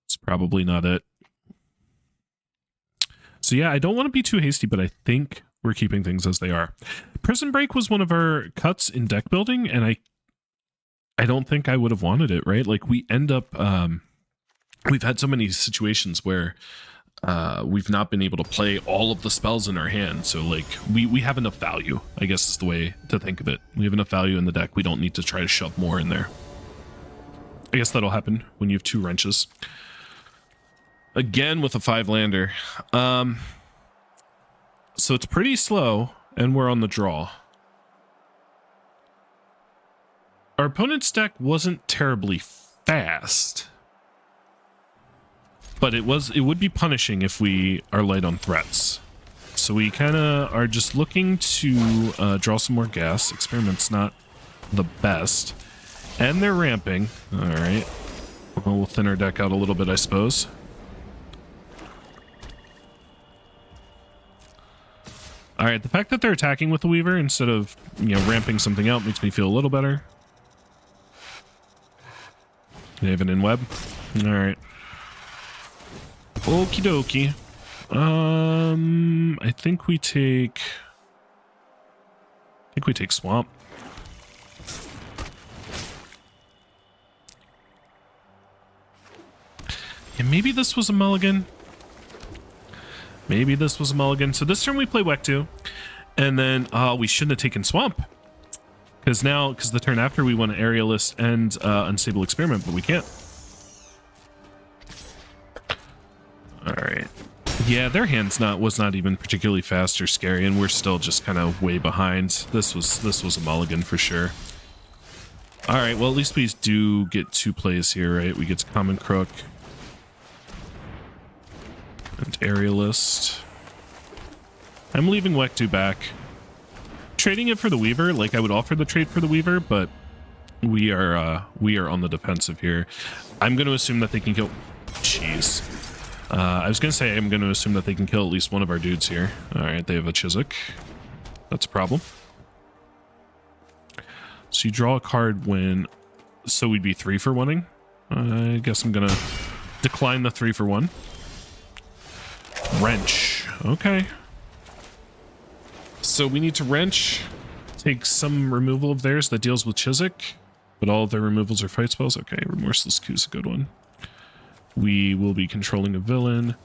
it's probably not it. So yeah, I don't want to be too hasty, but I think we're keeping things as they are. Prison Break was one of our cuts in deck building, and I don't think I would have wanted it, right? Like we end up, we've had so many situations where we've not been able to play all of the spells in our hand. So like we have enough value, I guess is the way to think of it. We have enough value in the deck. We don't need to try to shove more in there. I guess that'll happen when you have 2 wrenches. Again with a 5-lander. So it's pretty slow, and we're on the draw. Our opponent's deck wasn't terribly fast, but it would be punishing if we are light on threats. So we kind of are just looking to draw some more gas. Experiment's not the best, and they're ramping. All right, well, we'll thin our deck out a little bit, I suppose. All right, the fact that they're attacking with the Weaver instead of, you know, ramping something out makes me feel a little better. They have an in-web. All right. Okie dokie. I think we take Swamp. Yeah, maybe this was a mulligan. Maybe this was a mulligan. So this turn we play Wek2, and then we shouldn't have taken Swamp, because the turn after we want to Aerialist and Unstable Experiment, but we can't. All right. Yeah, their hand's was not even particularly fast or scary, and we're still just kind of way behind. This was a mulligan for sure. All right. Well, at least we do get 2 plays here, right? We get to Common Crook and Aerialist. I'm leaving Wek2 back. Trading it for the Weaver, like I would offer the trade for the Weaver, but we are on the defensive here. I'm going to assume that they can kill. Jeez. I was going to say I'm going to assume that they can kill at least one of our dudes here. All right, they have a Chiswick. That's a problem. So you draw a card when, so we'd be 3-for-1ing. I guess I'm going to decline the 3-for-1. Wrench. Okay. So we need to wrench, take some removal of theirs that deals with Chiswick, but all of their removals are fight spells. Okay, Remorseless Coup is a good one. We will be controlling a villain,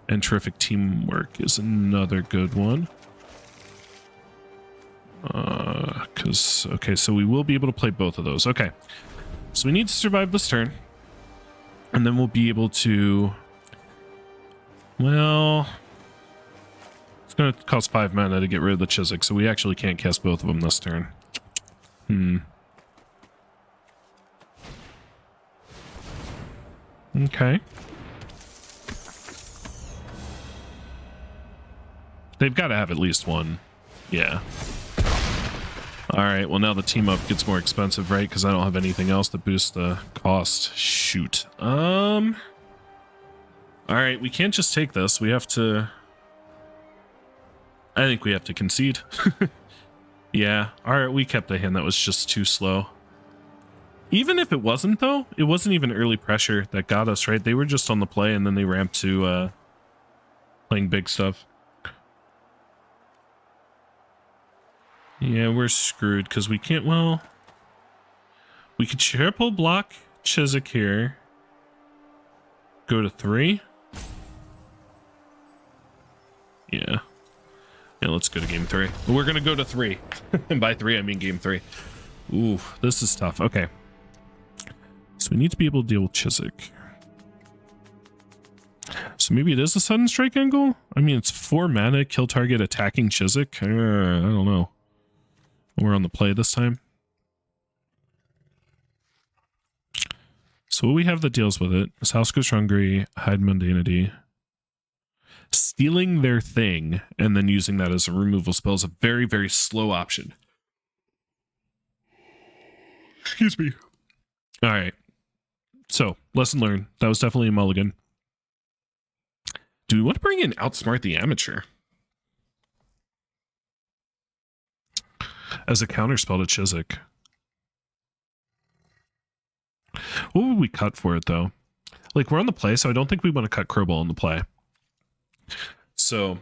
and Terrific Teamwork is another good one. Okay, so we will be able to play both of those. Okay, so we need to survive this turn, and then we'll be able to, well, it's going to cost 5 mana to get rid of the Chiswick, so we actually can't cast both of them this turn. Okay. They've got to have at least one. Yeah. Alright, well now the team up gets more expensive, right? Because I don't have anything else that boosts the cost. Shoot. Alright, we can't just take this. We have to... I think we have to concede. Yeah. Alright, we kept a hand that was just too slow. Even if it wasn't, though, it wasn't even early pressure that got us, right? They were just on the play, and then they ramped to playing big stuff. Yeah, we're screwed, because we can't, well... We could triple block Chiswick here. Go to 3. Yeah. Yeah, let's go to game 3. We're going to go to 3. And by 3, I mean game 3. Ooh, this is tough. Okay. So we need to be able to deal with Chiswick. So maybe it is a sudden strike angle? I mean, it's 4 mana, kill target, attacking Chiswick. I don't know. We're on the play this time. So what we have that deals with it is House Goes Hungry, Hide Mundanity. Stealing their thing and then using that as a removal spell is a very, very slow option. Excuse me. All right. So, lesson learned. That was definitely a mulligan. Do we want to bring in Outsmart the Amateur as a counterspell to Chiswick? What would we cut for it, though? Like, we're on the play, so I don't think we want to cut Crowball on the play. So,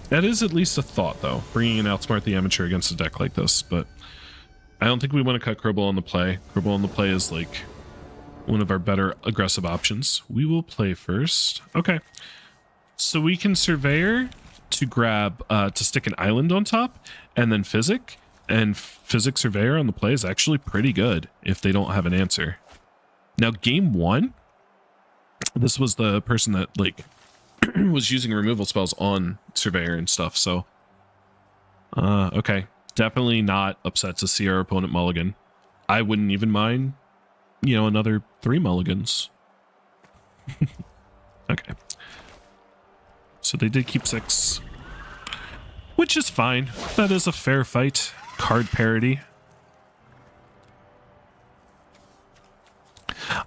that is at least a thought, though, bringing in Outsmart the Amateur against a deck like this, but I don't think we want to cut Crowball on the play. Crowball on the play is, like, one of our better aggressive options. We will play first. Okay. So we can Surveyor to grab, to stick an island on top, and then Physic. And Physic Surveyor on the play is actually pretty good if they don't have an answer. Now, game 1, this was the person that, like, was using removal spells on Surveyor and stuff, so... okay. Definitely not upset to see our opponent mulligan. I wouldn't even mind, you know, another 3 mulligans. Okay. So they did keep 6. Which is fine. That is a fair fight. Card parity.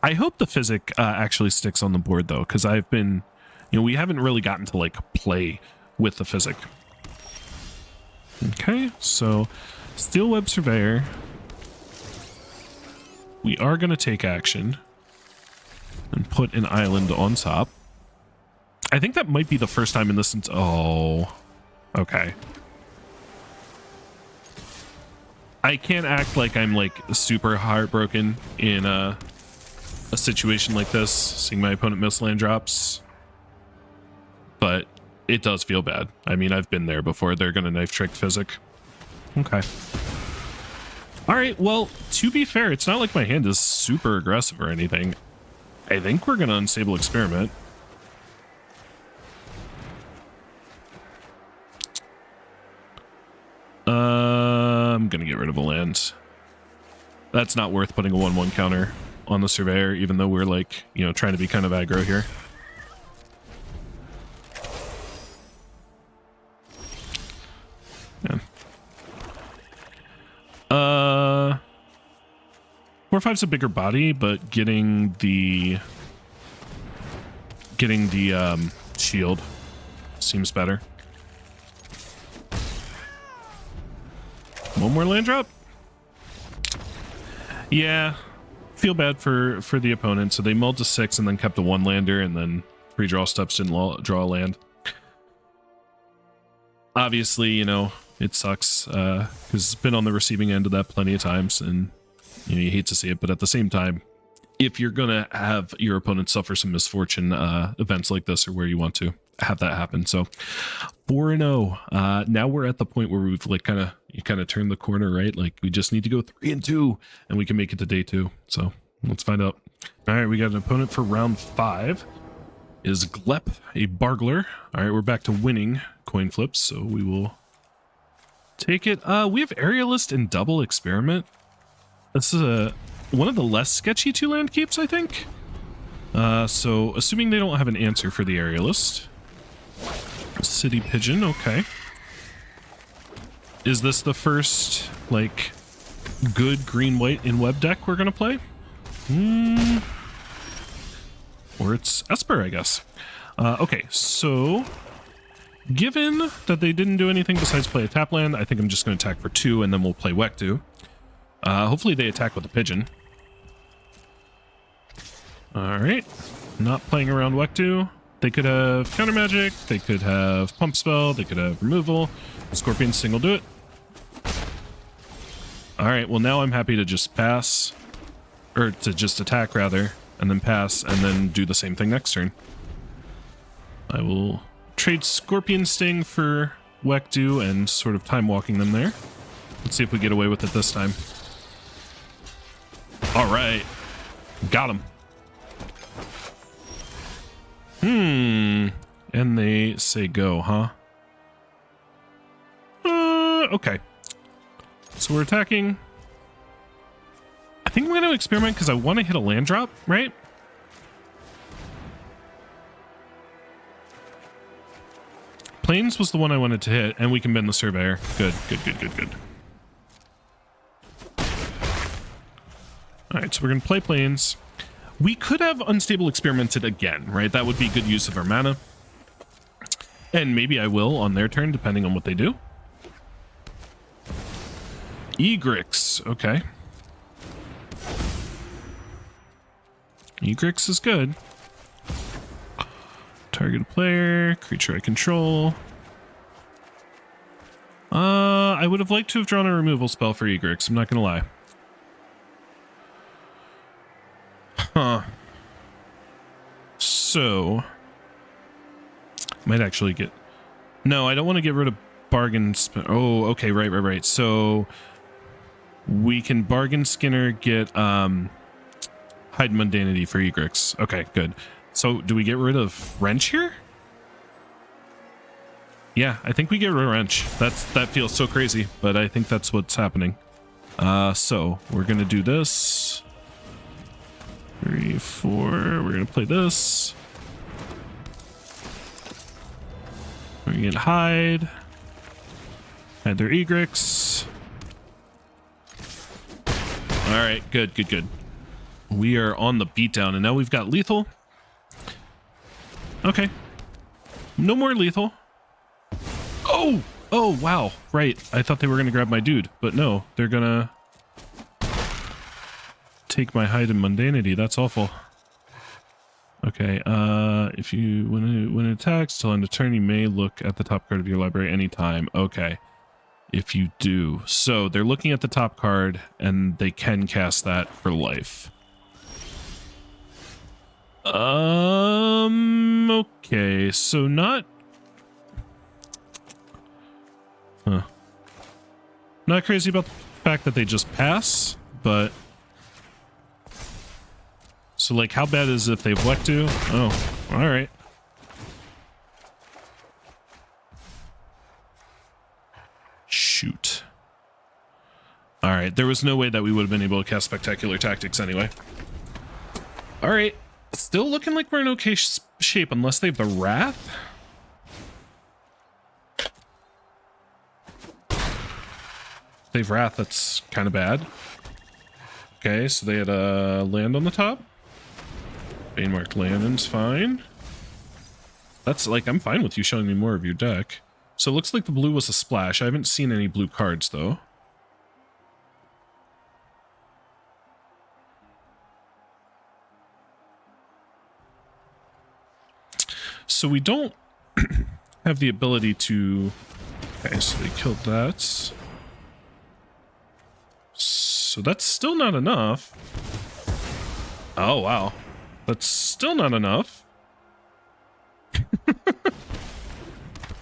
I hope the Physic actually sticks on the board, though, because I've been... You know, we haven't really gotten to, like, play with the Physic. Okay, so Steel Web Surveyor. We are going to take action and put an island on top. I think that might be the first time in this... Oh, okay. I can't act like I'm, like, super heartbroken in a situation like this, seeing my opponent miss land drops. But it does feel bad. I mean, I've been there before. They're going to knife trick Physic. Okay. All right, well, to be fair, it's not like my hand is super aggressive or anything. I think we're going to Unstable Experiment. I'm going to get rid of a land. That's not worth putting a 1/1 counter on the Surveyor, even though we're, like, you know, trying to be kind of aggro here. Yeah. 4/5's a bigger body, but getting the shield seems better. 1 more land drop. Yeah, feel bad for the opponent. So they mulled to 6 and then kept a 1 lander, and then 3 draw steps didn't draw a land. Obviously, you know, it sucks because it's been on the receiving end of that plenty of times, and you know, you hate to see it. But at the same time, if you're gonna have your opponent suffer some misfortune events like this, or where you want to have that happen, so 4-0. Now we're at the point where we've, like, kind of turned the corner, right? Like, we just need to go 3-2, and we can make it to day 2. So let's find out. All right, we got an opponent for round 5. Is Glep, a Bargler. All right, we're back to winning coin flips, so we will take it. We have Aerialist and Double Experiment. This is one of the less sketchy 2-land keeps, I think. So assuming they don't have an answer for the Aerialist. City Pigeon, okay. Is this the first, like, good green-white in web deck we're gonna play? Or it's Esper, I guess. Okay, so given that they didn't do anything besides play a tap land, I think I'm just going to attack for 2, and then we'll play Wektu. Hopefully they attack with the pigeon. Alright, not playing around Wektu. They could have Counter Magic, they could have Pump Spell, they could have Removal. Scorpion Sting will do it. Alright, well now I'm happy to just pass. Or to just attack, rather. And then pass, and then do the same thing next turn. I will trade Scorpion Sting for Wektu and sort of time walking them there. Let's see if we get away with it this time. Alright. Got him. And they say go, huh? Okay. So we're attacking. I think I'm going to experiment because I want to hit a land drop, right? Plains was the one I wanted to hit, and we can bend the Surveyor. Good, good, good, good, good. Alright, so we're going to play Plains. We could have Unstable experimented again, right? That would be good use of our mana. And maybe I will on their turn, depending on what they do. Egrix, okay. Egrix is good. Target a player, creature I control. I would have liked to have drawn a removal spell for Egrix, I'm not gonna lie. Huh. So might actually get... No, I don't want to get rid of bargain... Oh, okay, right. So we can bargain Skinner, get hide mundanity for Egrix. Okay, good. So do we get rid of Wrench here? Yeah, I think we get rid of Wrench. That feels so crazy, but I think that's what's happening. So we're gonna do this. 3, 4. We're gonna play this. We're gonna hide their Egrix. All right, good. We are on the beatdown, and now we've got lethal. Okay, no more lethal. Oh, wow, right. I thought they were gonna grab my dude, but no, they're gonna take my hide and mundanity. That's awful. Okay, if you when it attacks till end of turn, you may look at the top card of your library anytime. Okay, if you do. So they're looking at the top card, and they can cast that for life. Okay, so not... Huh. Not crazy about the fact that they just pass, but... So, like, how bad is it if they Vlek to? Oh, alright. Shoot. Alright, there was no way that we would have been able to cast Spectacular Tactics anyway. Alright, still looking like we're in okay shape unless they have the Wrath. If they have Wrath, that's kind of bad. Okay, so they had a land on the top. Banemarked Landon's fine. That's like, I'm fine with you showing me more of your deck. So it looks like the blue was a splash. I haven't seen any blue cards though. So we don't have the ability to... Okay, so they killed that. So that's still not enough. Oh, wow. That's still not enough.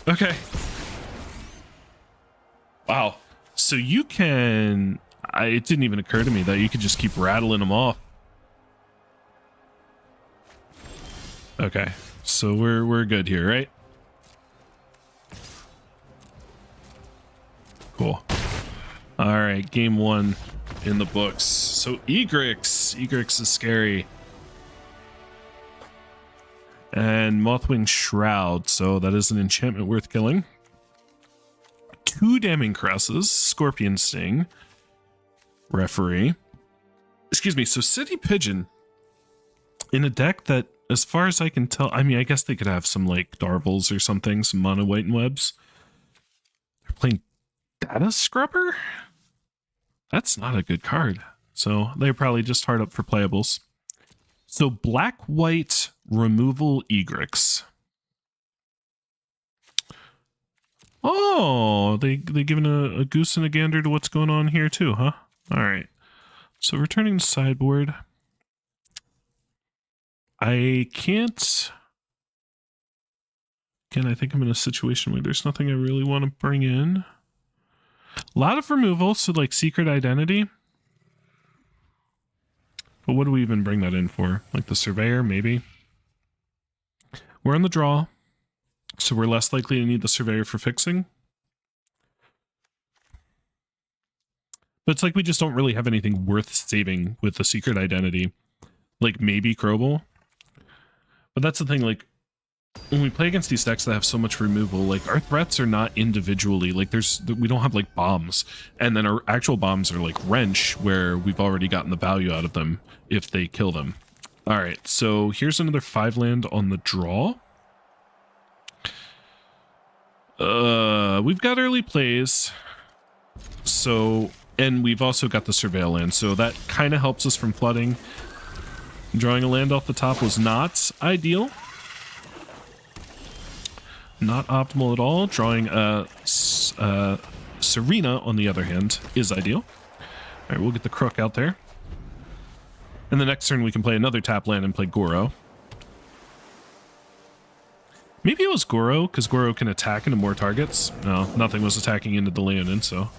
Okay. Wow. So you can... it didn't even occur to me that you could just keep rattling them off. Okay. So we're good here, right? Cool. All right, game 1 in the books. So Egrix is scary. And Mothwing Shroud, so that is an enchantment worth killing. 2 Damning Cresses, Scorpion Sting, Referee. Excuse me, so City Pigeon in a deck that, as far as I can tell, I mean, I guess they could have some like Darvels or something, some Mono White and Webs. They're playing Data Scrubber? That's not a good card. So they're probably just hard up for playables. So black-white removal Egrix. Oh, they giving a goose and a gander to what's going on here too, huh? All right. So returning to sideboard. I can't... Again, I think I'm in a situation where there's nothing I really want to bring in. A lot of removal, so like Secret Identity. But what do we even bring that in for? Like the Surveyor, maybe? We're on the draw, so we're less likely to need the Surveyor for fixing. But it's like we just don't really have anything worth saving with the Secret Identity. Like, maybe Crowball. But that's the thing, like, when we play against these decks that have so much removal, like, our threats are not individually, like, we don't have, like, bombs. And then our actual bombs are, like, Wrench, where we've already gotten the value out of them if they kill them. Alright, so here's another 5-land on the draw. We've got early plays. So, and we've also got the Surveil land, so that kind of helps us from flooding. Drawing a land off the top was not ideal. Not optimal at all. Drawing Serena, on the other hand, is ideal. Alright, we'll get the Crook out there. And the next turn we can play another tap land and play Goro. Maybe it was Goro, because Goro can attack into more targets. No, nothing was attacking into the Leonin, so...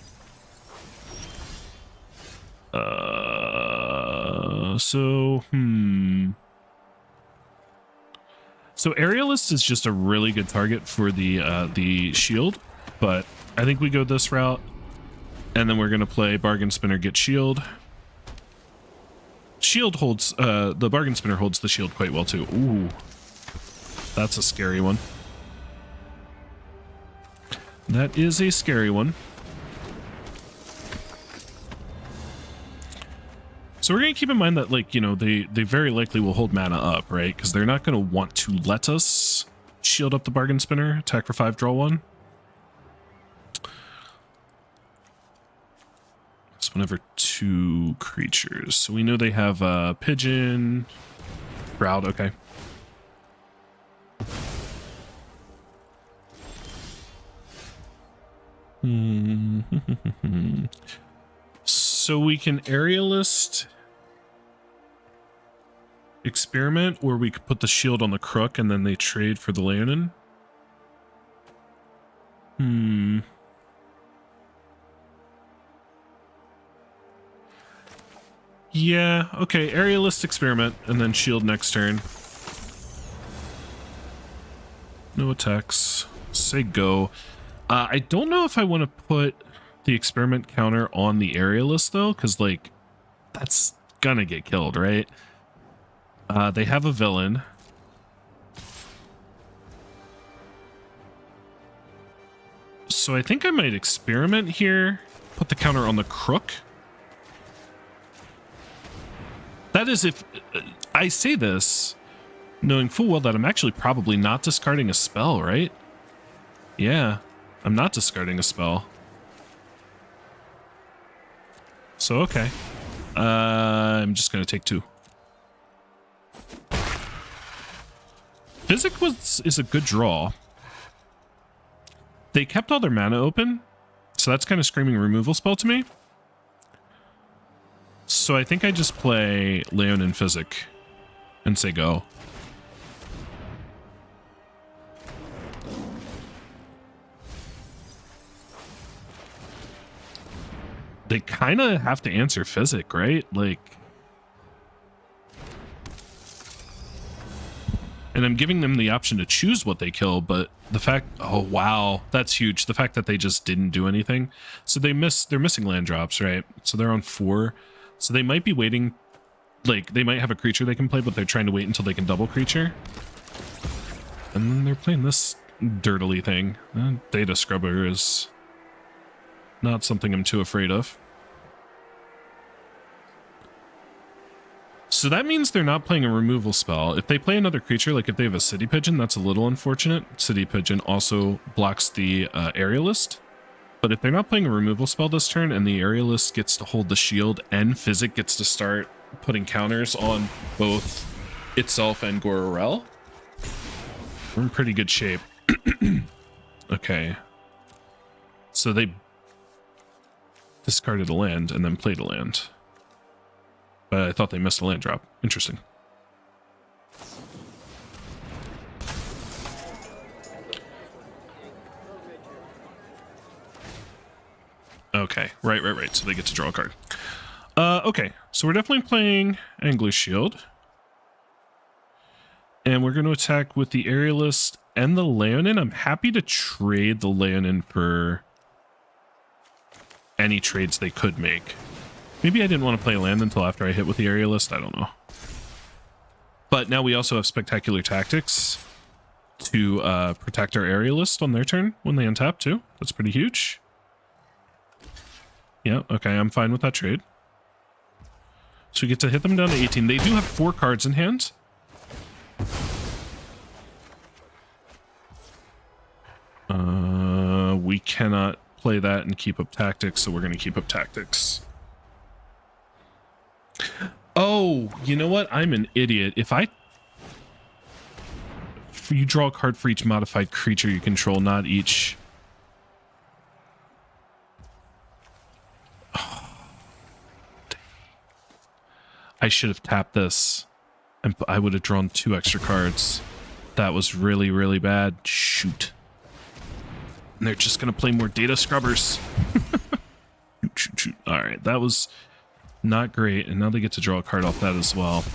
So Aerialist is just a really good target for the shield, but I think we go this route, and then we're gonna play Bargain Spinner, get shield. Shield holds, the Bargain Spinner holds the shield quite well too. Ooh, that's a scary one. That is a scary one. So we're going to keep in mind that, like, you know, they very likely will hold mana up, right? Because they're not going to want to let us shield up the Bargain Spinner, attack for 5, draw 1. It's whenever 2 creatures. So we know they have Pigeon, Shroud, okay. So we can Aerialist Experiment, or we could put the shield on the Crook and then they trade for the Leonin. Yeah, okay, Aerialist Experiment and then shield next turn. No attacks. Say go. I don't know if I want to put the Experiment counter on the Aerialist though, because, like, that's gonna get killed, right? They have a villain. So I think I might experiment here. Put the counter on the Crook. That is if... I say this knowing full well that I'm actually probably not discarding a spell, right? Yeah, I'm not discarding a spell. So, okay. I'm just going to take 2. Physic is a good draw. They kept all their mana open, so that's kind of screaming removal spell to me. So I think I just play Leonin Physic and say go. They kind of have to answer Physic, right? Like... And I'm giving them the option to choose what they kill, but the fact... Oh, wow. That's huge. The fact that they just didn't do anything. So they're missing land drops, right? So they're on 4. So they might be waiting... Like, they might have a creature they can play, but they're trying to wait until they can double creature. And then they're playing this dirtily thing. Data Scrubber is not something I'm too afraid of. So that means they're not playing a removal spell. If they play another creature, like if they have a City Pigeon, that's a little unfortunate. City Pigeon also blocks the Aerialist. But if they're not playing a removal spell this turn, and the Aerialist gets to hold the shield, and Physic gets to start putting counters on both itself and Gororel, we're in pretty good shape. Okay. So they discarded a land and then played a land. But I thought they missed a land drop. Interesting. Okay, right. So they get to draw a card. Okay, so we're definitely playing Angler's Shield. And we're going to attack with the Aerialist and the Leonin. I'm happy to trade the Leonin for any trades they could make. Maybe I didn't want to play land until after I hit with the Aerialist. I don't know. But now we also have Spectacular Tactics to protect our Aerialist on their turn when they untap too. That's pretty huge. Yeah, okay, I'm fine with that trade. So we get to hit them down to 18. They do have 4 cards in hand. We cannot play that and keep up tactics, so we're going to keep up tactics. Oh, you know what? I'm an idiot. If you draw a card for each modified creature you control, not each. I should have tapped this, and I would have drawn 2 extra cards. That was really, really bad. Shoot. And they're just going to play more data scrubbers. Shoot. All right, that was not great. And now they get to draw a card off that as well.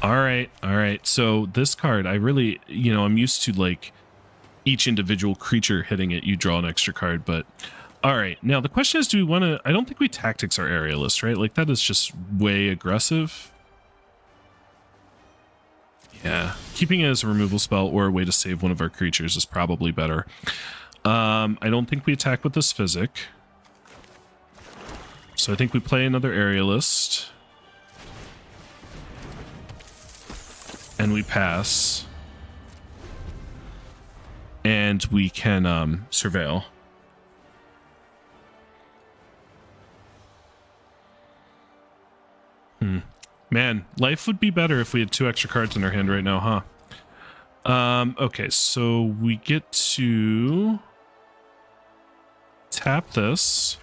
All right. So this card, I really, I'm used to like each individual creature hitting it, you draw an extra card, but all right. Now the question is, do we want to, I don't think we tactics our Aerialist, right? Like that is just way aggressive. Yeah, keeping it as a removal spell or a way to save one of our creatures is probably better. I don't think we attack with this Physic. So I think we play another Aerialist. And we pass. And we can surveil. Man, life would be better if we had 2 extra cards in our hand right now, huh? Okay, so we get to tap this.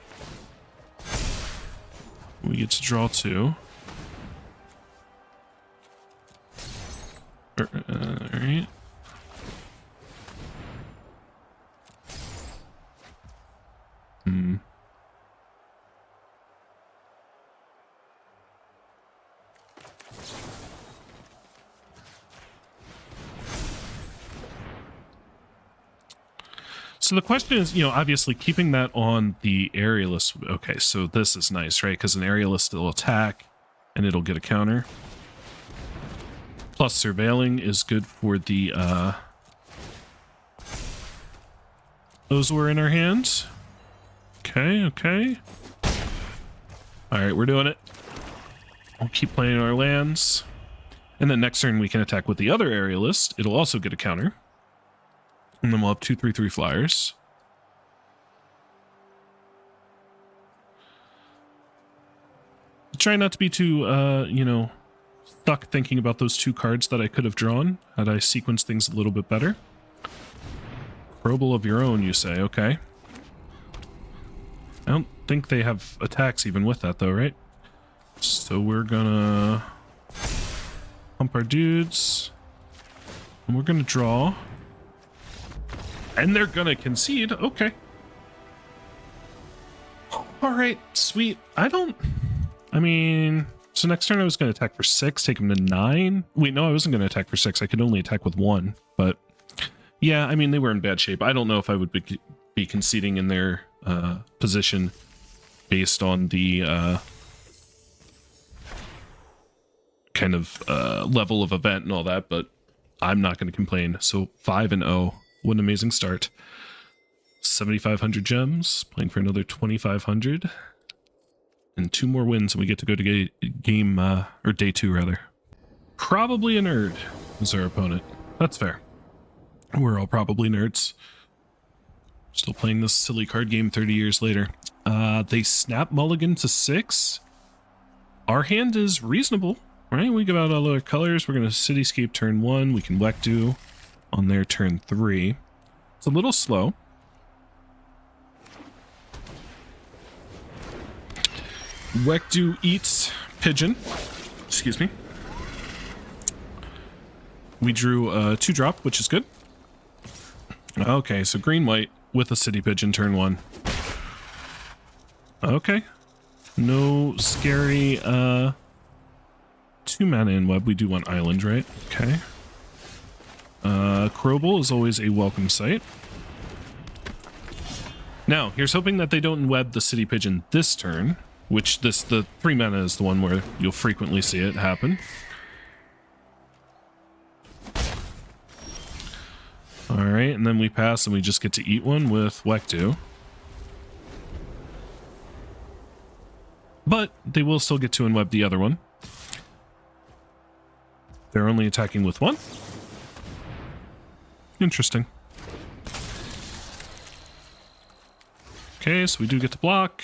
We get to draw 2. All right. So the question is, obviously keeping that on the Aerialist. Okay, so this is nice, right? Because an Aerialist will attack and it'll get a counter. Plus surveilling is good for the those were in our hands. Okay. All right, we're doing it. I'll keep playing our lands. And then next turn we can attack with the other Aerialist. It'll also get a counter. And then we'll have 2 3/3 flyers. Try not to be too, stuck thinking about those 2 cards that I could have drawn had I sequenced things a little bit better. Probel of your own, you say? Okay. I don't think they have attacks even with that, though, right? So we're gonna pump our dudes. And we're gonna draw. And they're gonna concede. Okay. Alright, sweet. So next turn I was gonna attack for 6, take him to 9. Wait, no, I wasn't gonna attack for 6. I could only attack with 1. But yeah, they were in bad shape. I don't know if I would be conceding in their position based on the kind of level of event and all that, but I'm not going to complain. So 5-0. What an amazing start. 7,500 gems, playing for another 2,500. And 2 more wins and we get to go to game, or day 2 rather. Probably a nerd is our opponent. That's fair. We're all probably nerds. Still playing this silly card game 30 years later. They snap mulligan to 6. Our hand is reasonable, right? We give out all our colors. We're going to Cityscape turn 1. We can Wekdu on their turn 3. It's a little slow. Wekdu eats pigeon. Excuse me. We drew a 2-drop, which is good. Okay, so green-white with a city pigeon turn 1. Okay, No scary 2 mana in web. We do want island, right? Okay. Crobel is always a welcome sight. Now, here's hoping that they don't web the City Pigeon this turn, which the 3 mana is the one where you'll frequently see it happen. Alright, and then we pass and we just get to eat one with Wektu. But they will still get to unweb the other one. They're only attacking with one. Interesting. Okay, so we do get to block.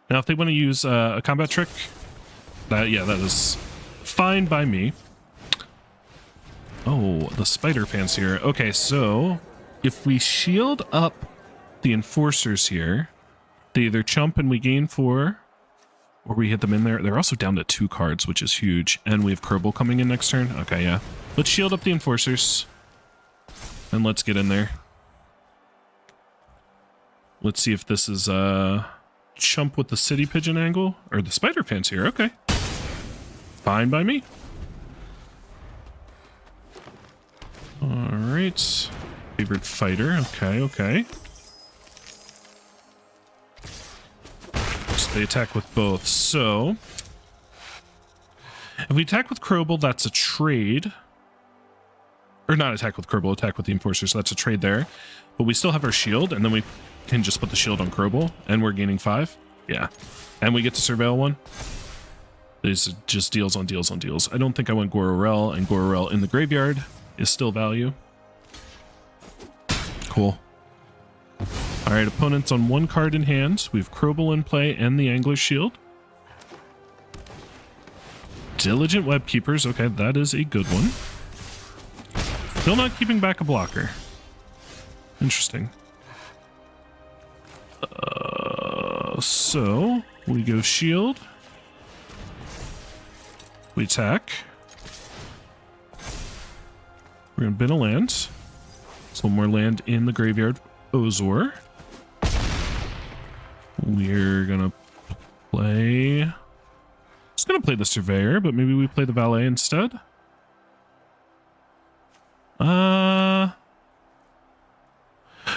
Now, if they want to use a combat trick, that is fine by me. Oh, the spider fancier. Okay, so if we shield up the enforcers here, they either chump and we gain 4, or we hit them in there. They're also down to 2 cards, which is huge. And we have Crobel coming in next turn. Okay, yeah. Let's shield up the enforcers. And let's get in there. Let's see if this is chump with the City Pigeon angle. Or the spider fancier. Okay. Fine by me. Alright. Favorite fighter. Okay, okay. So they attack with both. So if we attack with Crobel, that's a trade. Or not attack with Crobel, attack with the Enforcer, so that's a trade there. But we still have our shield, and then we can just put the shield on Crobel, and we're gaining 5. Yeah. And we get to surveil one. These are just deals on deals on deals. I don't think I want Gororel, and Gororel in the graveyard is still value. Cool. Alright, opponents on 1 card in hand. We have Crobel in play and the Angler's Shield. Diligent Web Keepers. Okay, that is a good one. Still not keeping back a blocker. Interesting. So we go shield. We attack. We're gonna bin a land. So one more land in the graveyard. Ozor. We're gonna play. Just gonna play the Surveyor, but maybe we play the Valet instead.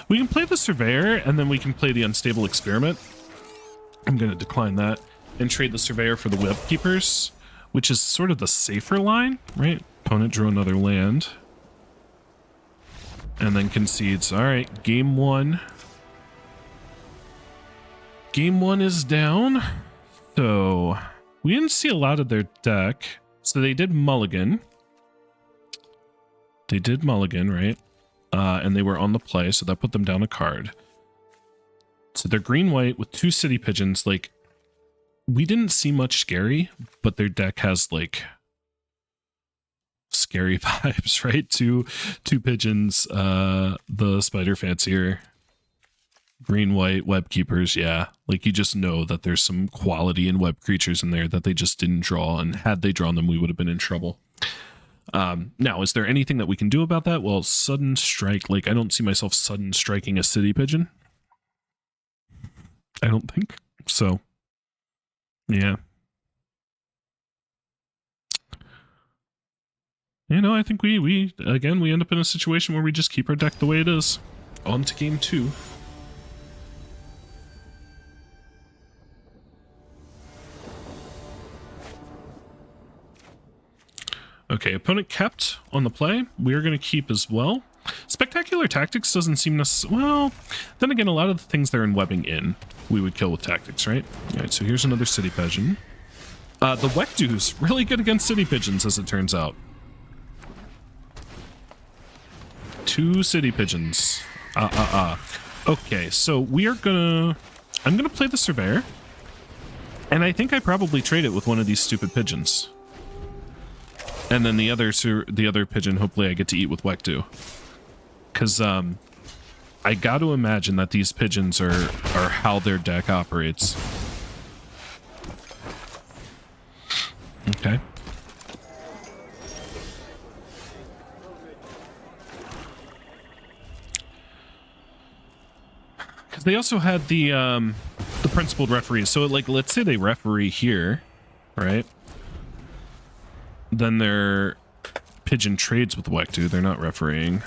We can play the Surveyor, and then we can play the Unstable Experiment. I'm going to decline that and trade the Surveyor for the Web Keepers, which is sort of the safer line, right? Opponent drew another land. And then concedes. All right, game 1. Game 1 is down. So we didn't see a lot of their deck. So they did mulligan. They did mulligan, right? And they were on the play, so that put them down a card. So they're green-white with 2 City Pigeons. Like, we didn't see much scary, but their deck has, like, scary vibes, right? Two pigeons, the Spider Fancier, green-white, Web Keepers, yeah. Like, you just know that there's some quality in web creatures in there that they just didn't draw, and had they drawn them, we would have been in trouble. Now, is there anything that we can do about that? Well, sudden strike, like, I don't see myself sudden striking a City Pigeon. I don't think so. Yeah. You know, I think we again, we end up in a situation where we just keep our deck the way it is. On to game 2. Okay, opponent kept on the play. We are going to keep as well. Spectacular Tactics doesn't seem necessary. Well, then again, a lot of the things they're in webbing in, we would kill with Tactics, right? All right, so here's another City Pigeon. The Wektu's really good against City Pigeons, as it turns out. 2 City Pigeons. Okay, so we are gonna... I'm gonna play the Surveyor. And I think I probably trade it with one of these stupid pigeons. And then the other pigeon, hopefully I get to eat with Wektu. Because, I got to imagine that these pigeons are how their deck operates. Okay. Because they also had the the principled referees. So like, let's say they referee here, right? Then their pigeon trades with the Wektu. They're not refereeing.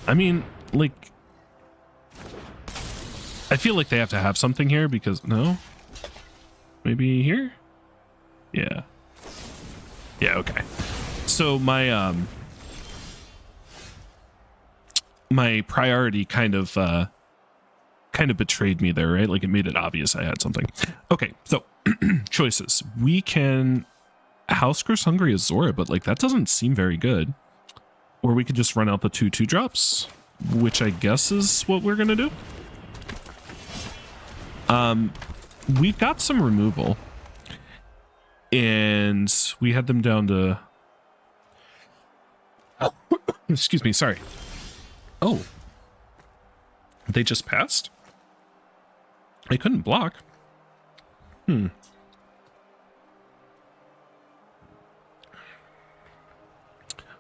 I mean, like, I feel like they have to have something here because no, maybe here. Yeah. Yeah. Okay. So my my priority kind of betrayed me there, right? Like it made it obvious I had something. Okay, so choices. We can House Grows Hungry Azora, but like that doesn't seem very good. Or we could just run out the 2/2 drops, which I guess is what we're gonna do. We've got some removal, and we had them down to. Excuse me, sorry. Oh, they just passed? They couldn't block.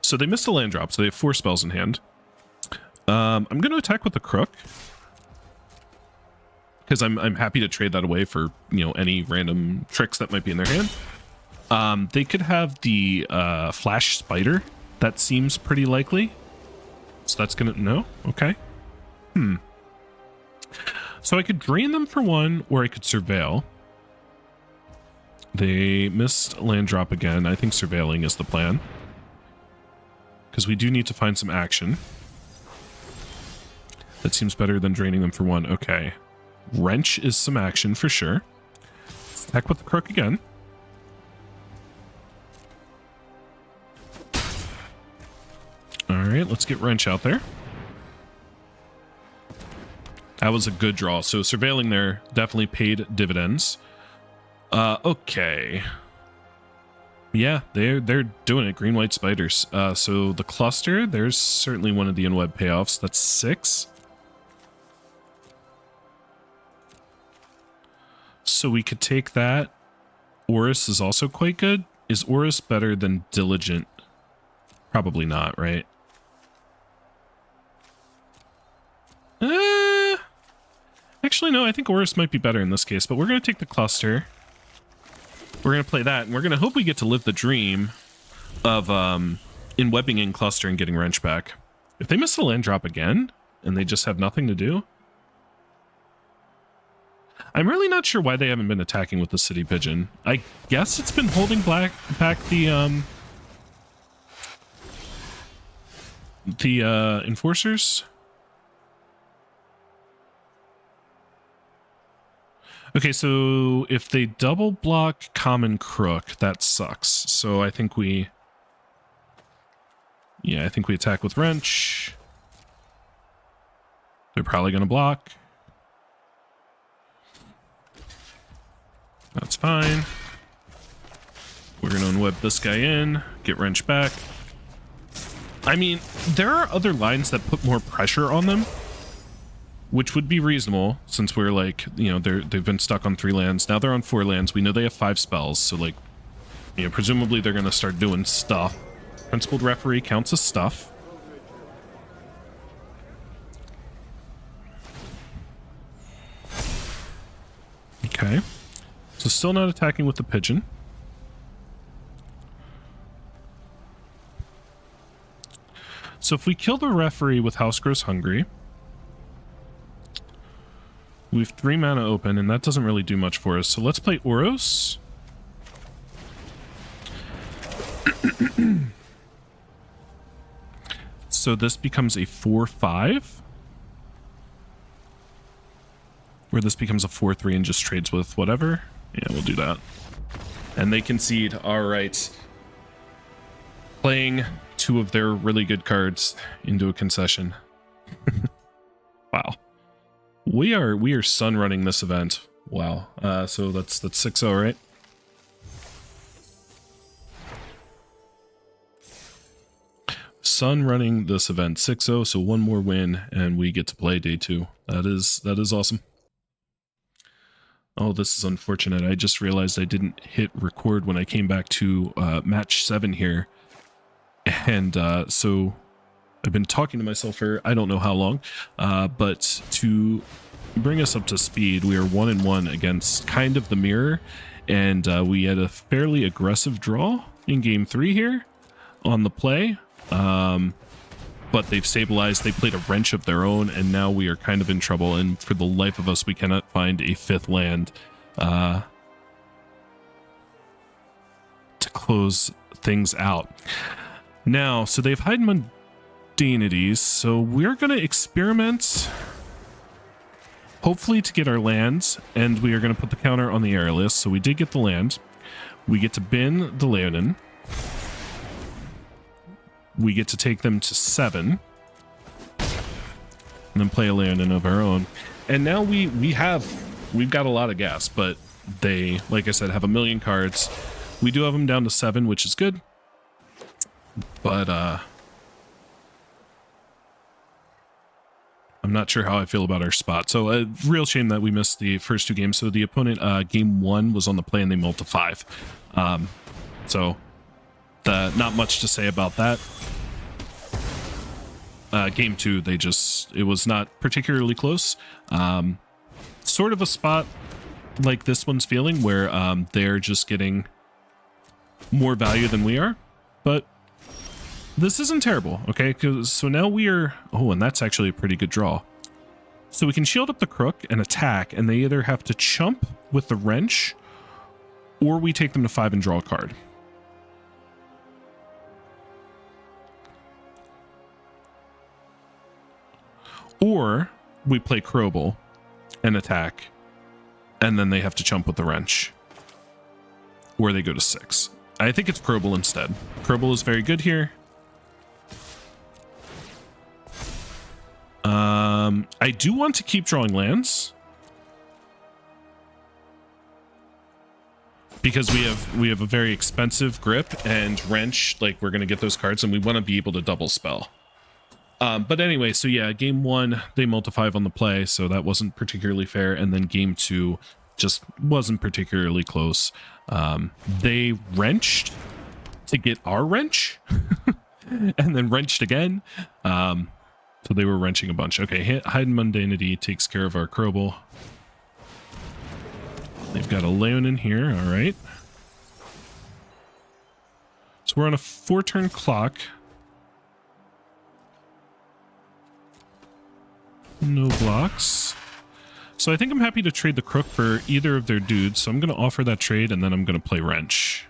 So they missed a land drop, so they have 4 spells in hand. I'm going to attack with the Crook, because I'm happy to trade that away for, you know, any random tricks that might be in their hand. They could have the Flash Spider. That seems pretty likely. So that's gonna... No? Okay. So I could drain them for 1, or I could Surveil. They missed land drop again. I think Surveiling is the plan, because we do need to find some action. That seems better than draining them for 1. Okay. Wrench is some action for sure. Attack with the Crook again. Alright, let's get Wrench out there. That was a good draw. So surveilling there definitely paid dividends. Okay. Yeah, they're doing it. Green, white spiders. So the cluster, there's certainly one of the in-web payoffs. That's 6. So we could take that. Orus is also quite good. Is Orus better than Diligent? Probably not, right? Actually, no, I think Orus might be better in this case, but we're going to take the cluster. We're going to play that, and we're going to hope we get to live the dream of in-webbing in cluster and getting Wrench back. If they miss a land drop again, and they just have nothing to do, I'm really not sure why they haven't been attacking with the City Pigeon. I guess it's been holding back the enforcers. Okay, so if they double block Common Crook, that sucks. So I think we... Yeah, I think we attack with Wrench. They're probably going to block. That's fine. We're going to unweb this guy in, get Wrench back. I mean, there are other lines that put more pressure on them, which would be reasonable, since we're like, you know, they've been stuck on 3 lands. Now they're on 4 lands. We know they have 5 spells, so like, you know, presumably they're going to start doing stuff. Principled Referee counts as stuff. Okay. So still not attacking with the Pigeon. So if we kill the Referee with House Grows Hungry, we have 3 mana open, and that doesn't really do much for us. So let's play Oros. So this becomes a 4/5. Where this becomes a 4/3 and just trades with whatever. Yeah, we'll do that. And they concede. All right. Playing 2 of their really good cards into a concession. Wow. We are Sunrunning this event. Wow. So that's 6-0, right? Sunrunning this event 6-0, so 1 more win and we get to play day 2. That is awesome. Oh, this is unfortunate. I just realized I didn't hit record when I came back to match 7 here. And so I've been talking to myself for I don't know how long, but to bring us up to speed, we are 1-1 against kind of the mirror, and we had a fairly aggressive draw in game 3 here on the play. But they've stabilized, they played a wrench of their own, and now we are kind of in trouble, and for the life of us, we cannot find a 5th land to close things out. Now, so they've hide mundanities, so we're going to experiment, hopefully to get our lands, and we are going to put the counter on the airless. So we did get the land. We get to bin the Leonin. We get to take them to 7 and then play a Leonin of our own. And now we've got a lot of gas, but they, like I said, have a million cards. We do have them down to 7, which is good. But I'm not sure how I feel about our spot. So a real shame that we missed the first 2 games. So the opponent, game 1 was on the play and they mulled to 5. So not much to say about that. Game 2, it was not particularly close. Sort of a spot like this one's feeling, where they're just getting more value than we are. But this isn't terrible, okay? So now we are... Oh, and that's actually a pretty good draw. So we can shield up the crook and attack, and they either have to chump with the wrench, or we take them to 5 and draw a card. Or we play Crobel and attack, and then they have to chump with the wrench. Or they go to 6. I think it's Crobel instead. Crobel is very good here. I do want to keep drawing lands, because we have a very expensive grip and wrench. Like, we're going to get those cards, and we want to be able to double spell. But anyway, so yeah, game 1, they multi 5 on the play, so that wasn't particularly fair. And then game 2 just wasn't particularly close. They wrenched to get our wrench, and then wrenched again. So they were wrenching a bunch. Okay, Hide Mundanity takes care of our Crobel. They've got a Leonin here, all right. So we're on a 4-turn clock. No blocks. So I think I'm happy to trade the crook for either of their dudes. So I'm going to offer that trade, and then I'm going to play wrench.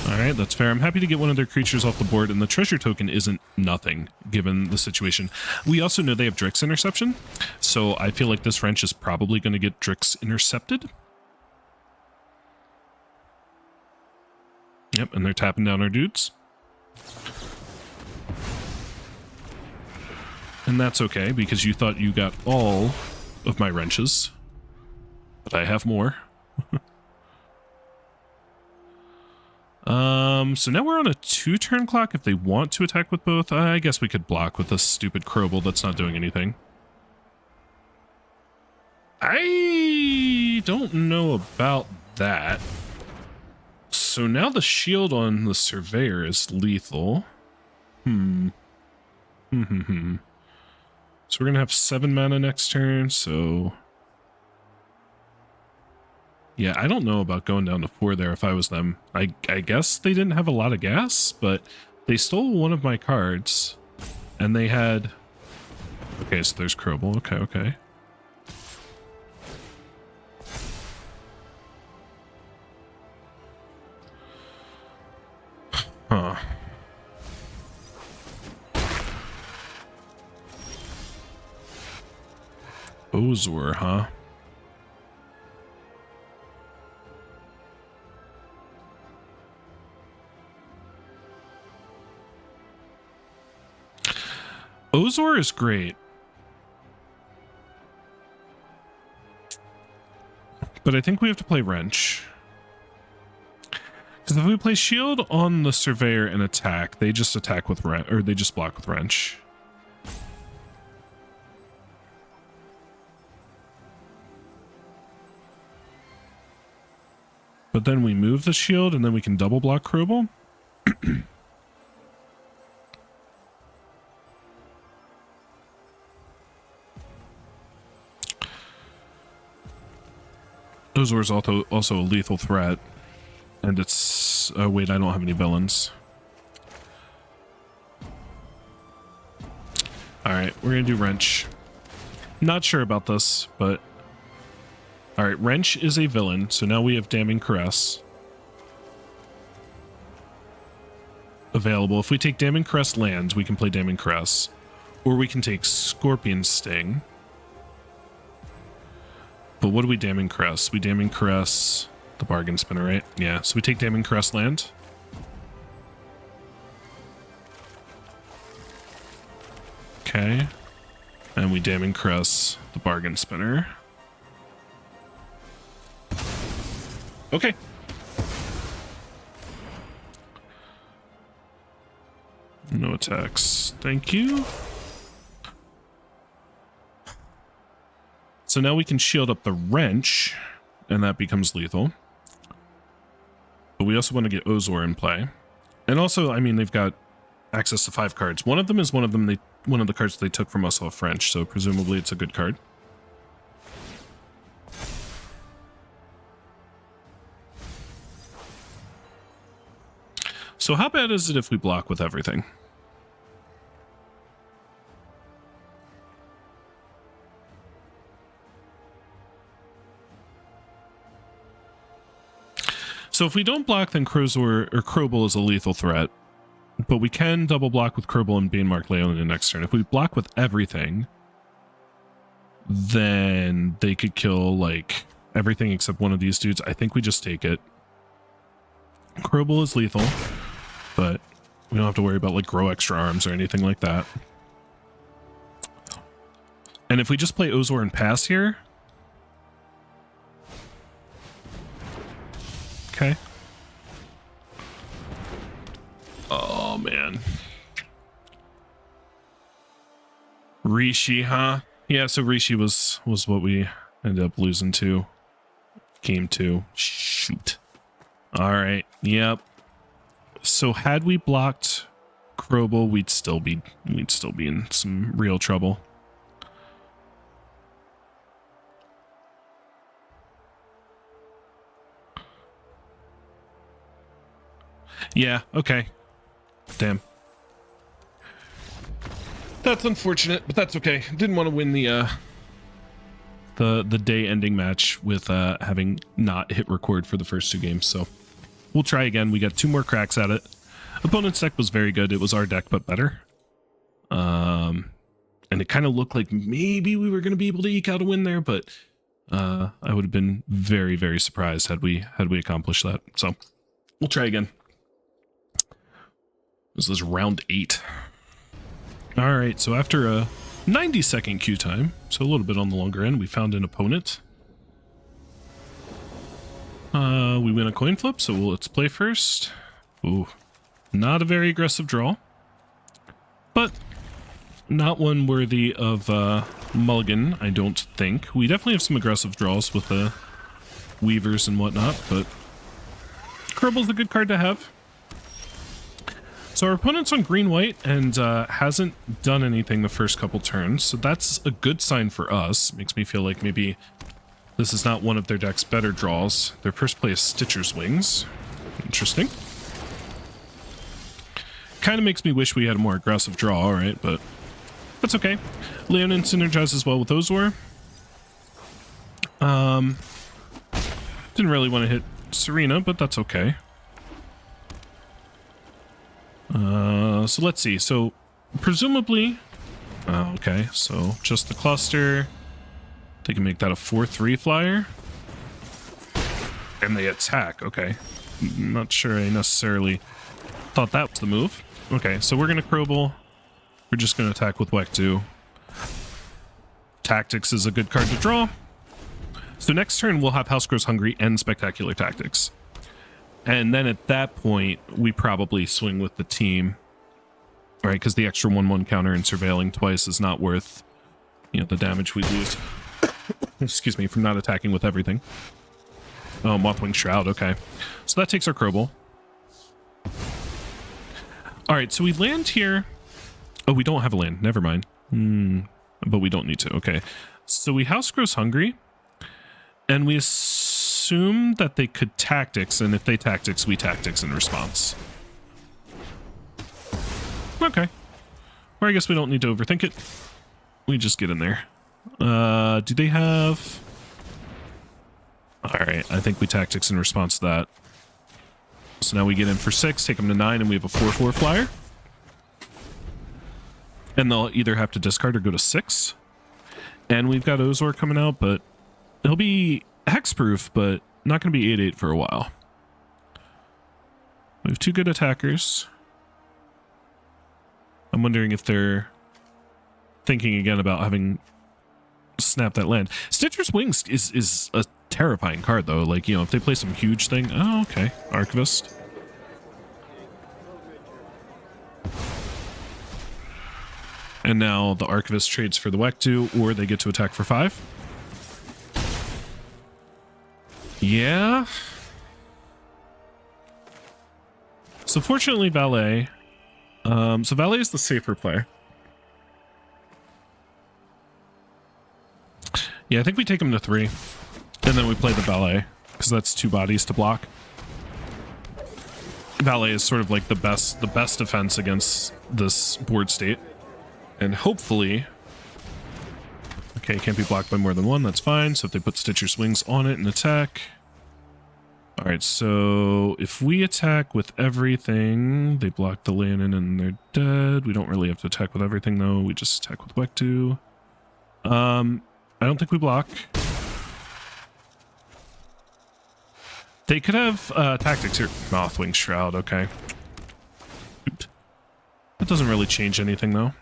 All right, that's fair. I'm happy to get one of their creatures off the board, and the treasure token isn't nothing given the situation. We also know they have Drix interception, so I feel like this wrench is probably going to get Drix intercepted. Yep, and they're tapping down our dudes. And that's okay, because you thought you got all of my wrenches. But I have more. So now we're on a 2-turn clock. If they want to attack with both, I guess we could block with this stupid Crobel that's not doing anything. I don't know about that. So now the shield on the Surveyor is lethal. So we're going to have 7 mana next turn, so... Yeah, I don't know about going down to 4 there if I was them. I guess they didn't have a lot of gas, but they stole one of my cards, and they had... Okay, so there's Crobel. Okay. Huh. Ozor, huh? Ozor is great. But I think we have to play Wrench. Because if we play Shield on the Surveyor and attack, they just attack with Wrench, or they just block with Wrench. But then we move the Shield and then we can double block Crobel. Ozor's also a lethal threat. And it's... Oh, wait, I don't have any villains. Alright, we're going to do Wrench. Not sure about this, but... Alright, Wrench is a villain, so now we have Damning Caress available. If we take Damning Caress lands, we can play Damning Caress. Or we can take Scorpion Sting. But what do we Damning Caress? We Damning Caress the Bargain Spinner, right? Yeah, so we take Damning Caress land. Okay. And we Damning Caress the Bargain Spinner. Okay. No attacks. Thank you. So now we can shield up the Wrench, and that becomes lethal. But we also want to get Ozor in play. And also, I mean, they've got access to 5 cards. One of them is one of the cards they took from us off French, so presumably it's a good card. So how bad is it if we block with everything? So if we don't block, then Krobel is a lethal threat. But we can double block with Krobel and Banemark Leonin next turn. If we block with everything, then they could kill, like, everything except one of these dudes. I think we just take it. Krobel is lethal, but we don't have to worry about, like, grow extra arms or anything like that. And if we just play Ozor and pass here... Okay. Oh, man. Rishi, huh? Yeah, so Rishi was what we ended up losing to. Game 2. Shoot. Alright, yep. So had we blocked Krobel, we'd still be in some real trouble. Yeah, okay. Damn. That's unfortunate, but that's okay. Didn't want to win the day-ending match with having not hit record for the first 2 games, so we'll try again. We got 2 more cracks at it. Opponent's deck was very good. It was our deck, but better. And it kind of looked like maybe we were going to be able to eke out a win there, but I would have been very, very surprised had we accomplished that. So we'll try again. This is round 8. All right, so after a 90-second queue time, so a little bit on the longer end, we found an opponent. We win a coin flip, so let's play first. Ooh, not a very aggressive draw, but not one worthy of mulligan, I don't think. We definitely have some aggressive draws with the Weavers and whatnot, but Krobel's a good card to have. So our opponent's on green-white and hasn't done anything the first couple turns, so that's a good sign for us. Makes me feel like maybe this is not one of their deck's better draws. Their first play is Stitcher's Wings. Interesting. Kind of makes me wish we had a more aggressive draw, alright, but that's okay. Leonin synergizes well with Ozor. Didn't really want to hit Serena, but that's okay. So let's see. So presumably, okay, so just the cluster. They can make that a 4/3 flyer. And they attack. Okay. Not sure I necessarily thought that was the move. Okay, so we're going to Krobel. We're just going to attack with Wek2. Tactics is a good card to draw. So next turn we'll have House Grows Hungry and Spectacular Tactics. And then at that point, we probably swing with the team. Right, because the extra 1/1 counter and surveilling twice is not worth, you know, the damage we lose. Excuse me, from not attacking with everything. Oh, Mothwing Shroud, okay. So that takes our Krobel. Alright, so we land here. Oh, we don't have a land, never mind. But we don't need to, okay. So we House Grows Hungry. And we assume that they could tactics, and if they tactics, we tactics in response. Okay. Or I guess we don't need to overthink it. We just get in there. Do they have... Alright, I think we tactics in response to that. So now we get in for 6, take them to 9, and we have a 4/4 flyer. And they'll either have to discard or go to 6. And we've got Ozor coming out, but he'll be hexproof, but not going to be 8/8 for a while. We have 2 good attackers. I'm wondering if they're thinking again about having snap that land. Stitcher's Wings is a terrifying card, though. Like, you know, if they play some huge thing... Oh, okay. Archivist. And now the Archivist trades for the Wektu, or they get to attack for 5. Yeah. So fortunately, Valet... so Valet is the safer player. Yeah, I think we take him to 3. And then we play the Valet, because that's 2 bodies to block. Valet is sort of like the best defense against this board state. And hopefully... Okay, can't be blocked by more than 1, that's fine. So if they put Stitcher's Wings on it and attack... Alright, so if we attack with everything, they block the Lannon and they're dead. We don't really have to attack with everything, though. We just attack with Wektu. I don't think we block. They could have tactics here. Mothwing Shroud, okay. That doesn't really change anything, though.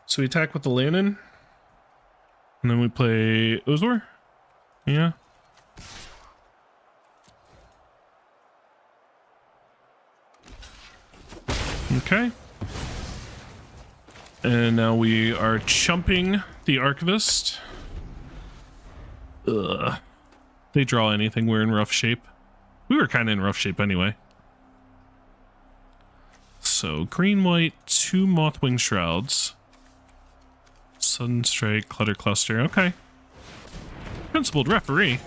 So we attack with the Lannon. And then we play Ozor? Yeah. Okay. And now we are chumping the Archivist. Ugh. They draw anything, we're in rough shape. We were kind of in rough shape anyway. So, green-white, 2 Mothwing Shrouds. Sudden Strike, Clutter Cluster, okay. Principled Referee.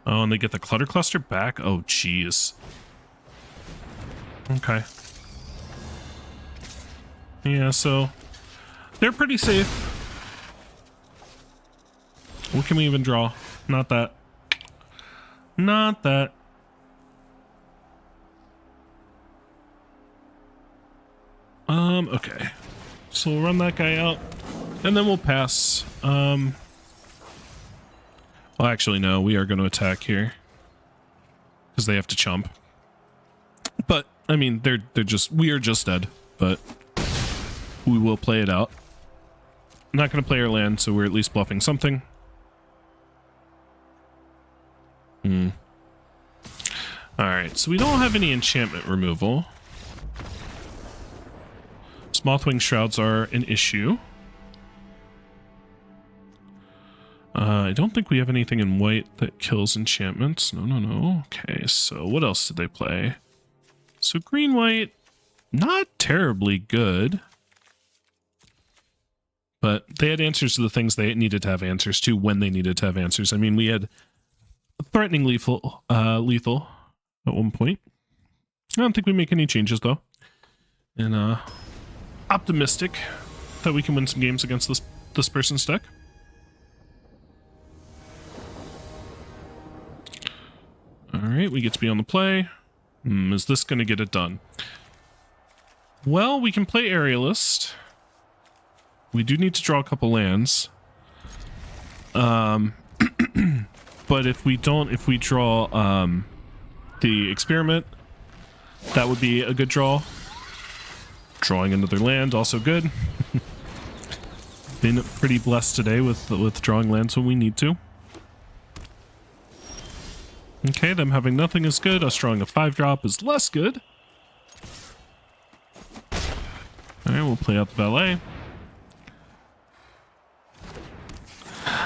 Oh, and they get the Clutter Cluster back? Oh, jeez. Okay. Yeah, so... they're pretty safe. What can we even draw? Not that. Not that. Okay. So we'll run that guy out, and then we'll pass. Well, actually, no, we are going to attack here. Because they have to chump. But, I mean, we are just dead, but we will play it out. I'm not going to play our land, so we're at least bluffing something. Alright, so we don't have any enchantment removal. Mothwing Shrouds are an issue. I don't think we have anything in white that kills enchantments. No. Okay, so what else did they play? So green-white, not terribly good. But they had answers to the things they needed to have answers to when they needed to have answers. I mean, we had threatening lethal at one point. I don't think we make any changes, though. And, optimistic that we can win some games against this person's deck. Alright, we get to be on the play. Is this going to get it done? Well, we can play Aerialist. We do need to draw a couple lands. But if we draw the Experiment, that would be a good draw. Drawing another land, also good. Been pretty blessed today with drawing lands when we need to. Okay, them having nothing is good. Us drawing a 5-drop is less good. Alright, we'll play out the Valet.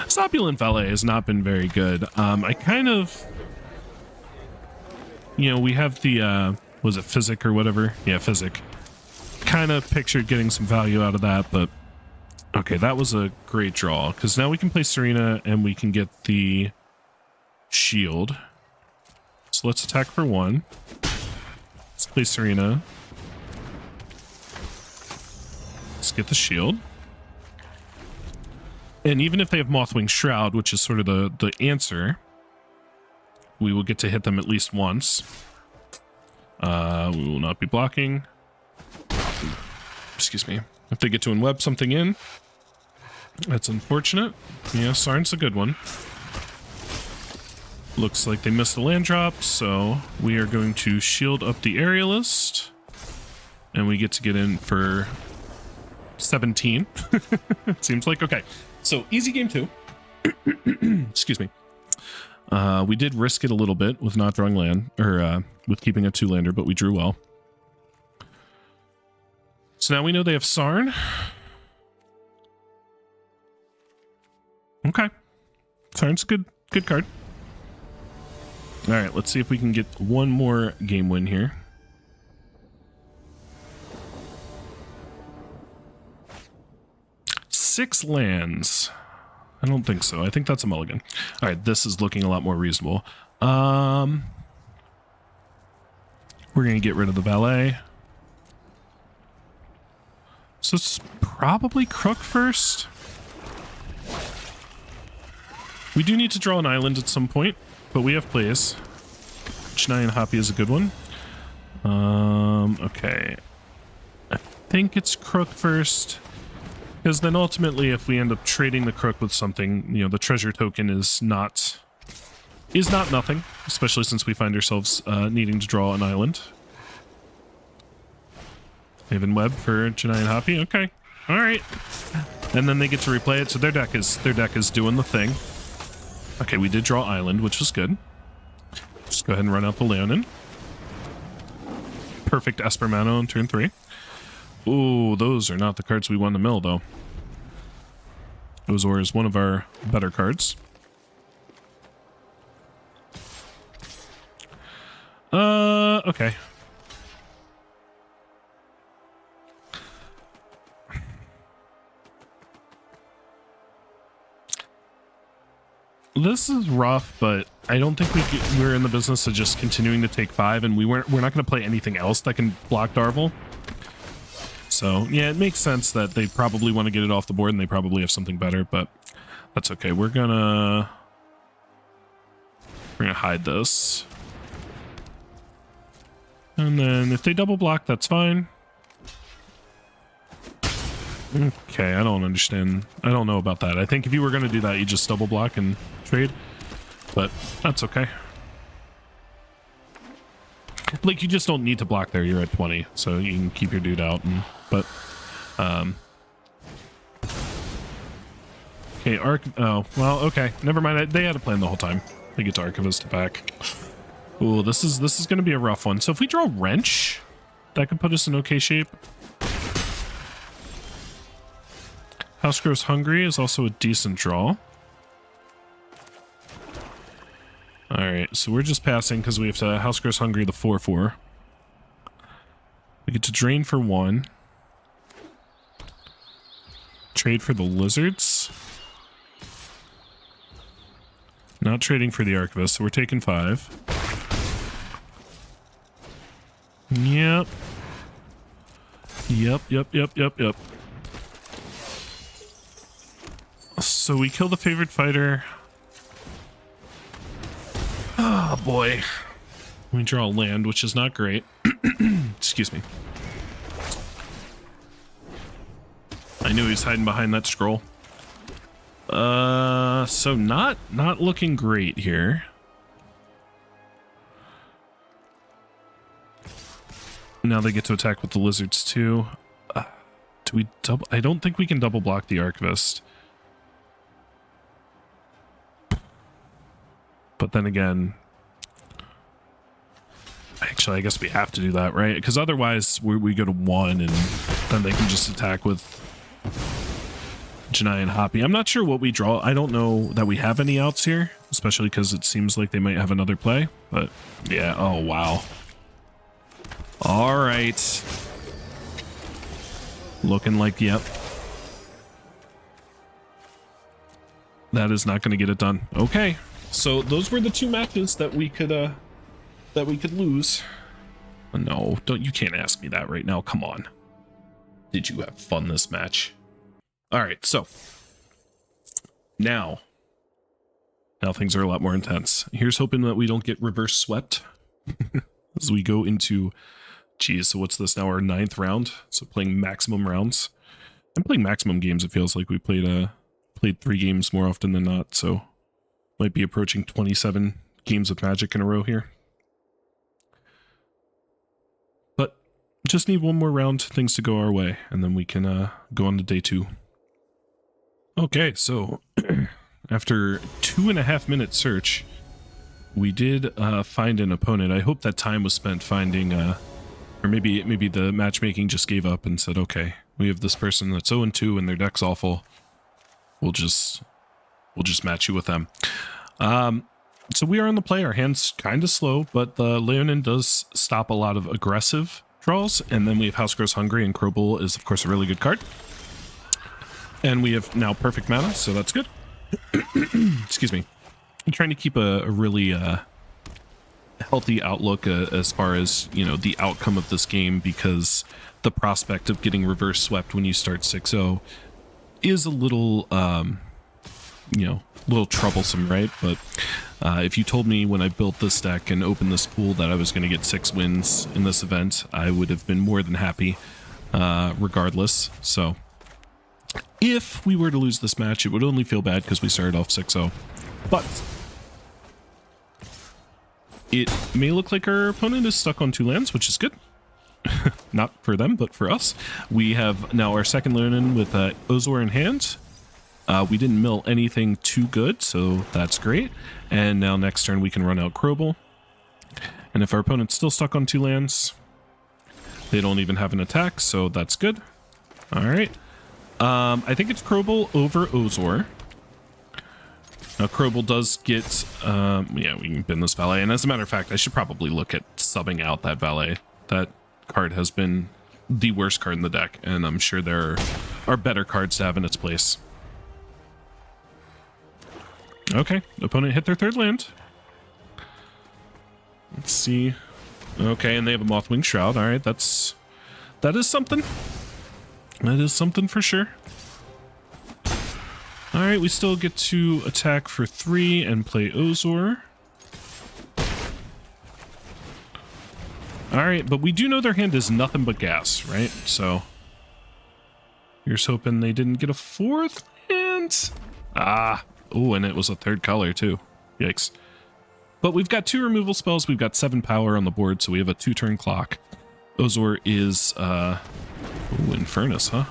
Sopulent Valet has not been very good. I kind of... You know, we have the Was it Physic or whatever? Yeah, Physic. Kind of pictured getting some value out of that, but okay, that was a great draw because now we can play Serena and we can get the shield. So let's attack for 1. Let's play Serena. Let's get the shield. And even if they have Mothwing Shroud, which is sort of the answer, we will get to hit them at least once. We will not be blocking. Excuse me. If they get to unweb something in, that's unfortunate. Yeah, Sarn's a good one. Looks like they missed the land drop, so we are going to shield up the Aerialist. And we get to get in for 17. Seems like okay. So easy game 2. Excuse me. We did risk it a little bit with not drawing land, or with keeping a 2-lander, but we drew well. So now we know they have Sarn. Okay. Sarn's a good card. All right, let's see if we can get one more game win here. Six lands. I don't think so. I think that's a mulligan. All right, this is looking a lot more reasonable. We're going to get rid of the valet. So it's probably Crook first. We do need to draw an island at some point, but we have plays. Chennai and Hoppy is a good one. Okay. I think it's Crook first. Because then ultimately, if we end up trading the Crook with something, you know, the treasure token is not nothing, especially since we find ourselves needing to draw an island. Haven Web for Chennai and Hoppy. Okay. All right. And then they get to replay it, so their deck is doing the thing. Okay, we did draw island, which was good. Just go ahead and run out the Leonin. Perfect Esper Mano on turn 3. Ooh, those are not the cards we won the mill, though. Ozor is one of our better cards. Okay. This is rough, but I don't think we're in the business of just continuing to take 5, and we're not going to play anything else that can block Darvel. So, yeah, it makes sense that they probably want to get it off the board and they probably have something better, but that's okay. We're gonna hide this. And then if they double block, that's fine. Okay, I don't understand. I don't know about that. I think if you were going to do that, you just double block and trade, but that's okay. Like, you just don't need to block there. You're at 20, so you can keep your dude out. But, okay, oh, well, okay. Never mind. They had a plan the whole time. They get to Archivist back. Ooh, this is going to be a rough one. So if we draw Wrench, that could put us in okay shape. House Grows Hungry is also a decent draw. Alright, so we're just passing because we have to House Grows Hungry the 4/4. We get to drain for 1. Trade for the Lizards. Not trading for the Archivist, so we're taking 5. Yep. Yep. So we kill the Favored Fighter. Oh boy. We draw land, which is not great. Excuse me. I knew he was hiding behind that scroll. So not looking great here. Now they get to attack with the Lizards too. Do we double? I don't think we can double block the Archivist. But then again, actually, I guess we have to do that, right? Because otherwise, we go to 1, and then they can just attack with Chennai and Hoppy. I'm not sure what we draw. I don't know that we have any outs here, especially because it seems like they might have another play. But yeah, oh wow. All right. Looking like, yep. That is not going to get it done. Okay. So those were the two matches that we could lose. No, you can't ask me that right now. Come on. Did you have fun this match? All right, so now things are a lot more intense. Here's hoping that we don't get reverse swept as we go into, geez, so what's this now? Our 9th round. So playing maximum rounds. I'm playing maximum games. It feels like we played 3 games more often than not. So might be approaching 27 games of Magic in a row here. But just need one more round, things to go our way, and then we can go on to day 2. Okay, so after 2.5 minute search, we did find an opponent. I hope that time was spent finding, or maybe the matchmaking just gave up and said, okay, we have this person that's 0-2 and their deck's awful. We'll just match you with them. So we are on the play. Our hand's kind of slow, but the Leonin does stop a lot of aggressive draws. And then we have House Grows Hungry, and Crobel is, of course, a really good card. And we have now perfect mana, so that's good. Excuse me. I'm trying to keep a really healthy outlook as far as, you know, the outcome of this game, because the prospect of getting reverse swept when you start 6-0 is a little, you know, a little troublesome, right? But if you told me when I built this deck and opened this pool that I was going to get 6 wins in this event, I would have been more than happy regardless. So if we were to lose this match, it would only feel bad because we started off 6-0. But it may look like our opponent is stuck on 2 lands, which is good. Not for them, but for us. We have now our second Leonin with Ozor in hand. We didn't mill anything too good, so that's great. And now next turn we can run out Crobel. And if our opponent's still stuck on 2 lands, they don't even have an attack, so that's good. All right. I think it's Crobel over Ozor. Now Crobel does get, yeah, we can bin this valet. And as a matter of fact, I should probably look at subbing out that valet. That card has been the worst card in the deck, and I'm sure there are better cards to have in its place. Okay, opponent hit their 3rd land. Let's see. Okay, and they have a Mothwing Shroud. All right, that is something. That is something for sure. All right, we still get to attack for 3 and play Ozor. All right, but we do know their hand is nothing but gas, right? So here's hoping they didn't get a 4th hand. Ah, oh, and it was a 3rd color too. Yikes. But we've got 2 removal spells. We've got 7 power on the board, so we have a 2-turn clock. Ozor is, ooh, Infernus, huh?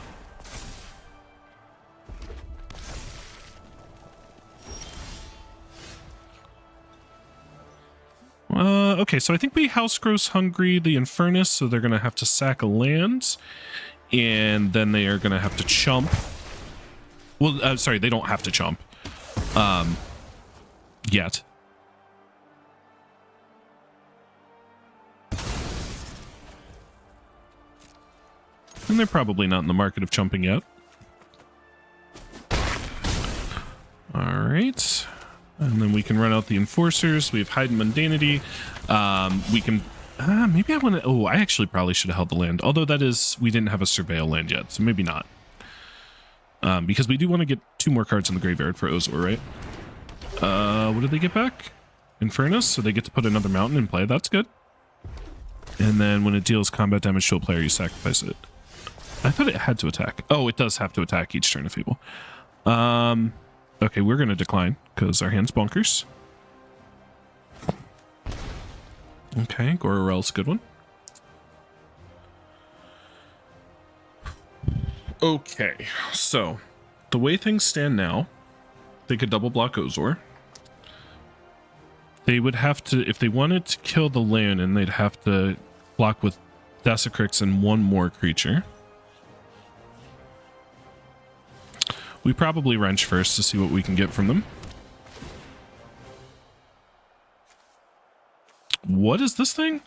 Okay, so I think we House Grows Hungry the Infernus, so they're going to have to sack a land, and then they are going to have to chump. Well, sorry, they don't have to chump. Yet. And they're probably not in the market of chumping yet. All right. And then we can run out the Enforcers. We have Hide and Mundanity. We can... maybe I want to... Oh, I actually probably should have held the land. Although that is... We didn't have a Surveil land yet, so maybe not. Because we do want to get 2 more cards in the graveyard for Ozor, right? What did they get back? Infernus, so they get to put another mountain in play. That's good. And then when it deals combat damage to a player, you sacrifice it. I thought it had to attack. Oh, it does have to attack each turn if able. Okay, we're going to decline because our hand's bonkers. Okay, Gororel's a good one. Okay, so the way things stand now, they could double block Ozor. They would have to, if they wanted to kill the Leonin, they'd have to block with Desecrix and 1 more creature. We probably wrench first to see what we can get from them. What is this thing?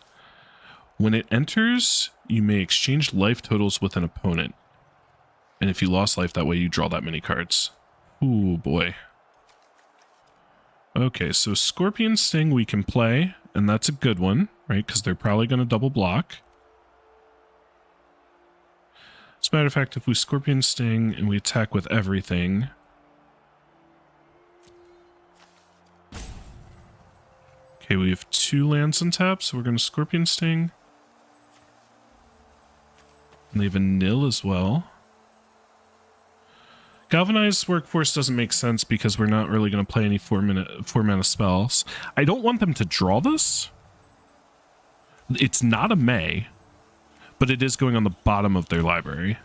When it enters, you may exchange life totals with an opponent. And if you lost life that way, you draw that many cards. Ooh, boy. Okay, so Scorpion Sting we can play, and that's a good one, right? Because they're probably going to double block. As a matter of fact, if we Scorpion Sting and we attack with everything... Okay, we have 2 lands on tap, so we're going to Scorpion Sting. And they have a nil as well. Galvanized Workforce doesn't make sense because we're not really going to play any 4 mana spells. I don't want them to draw this. It's not a May, but it is going on the bottom of their library.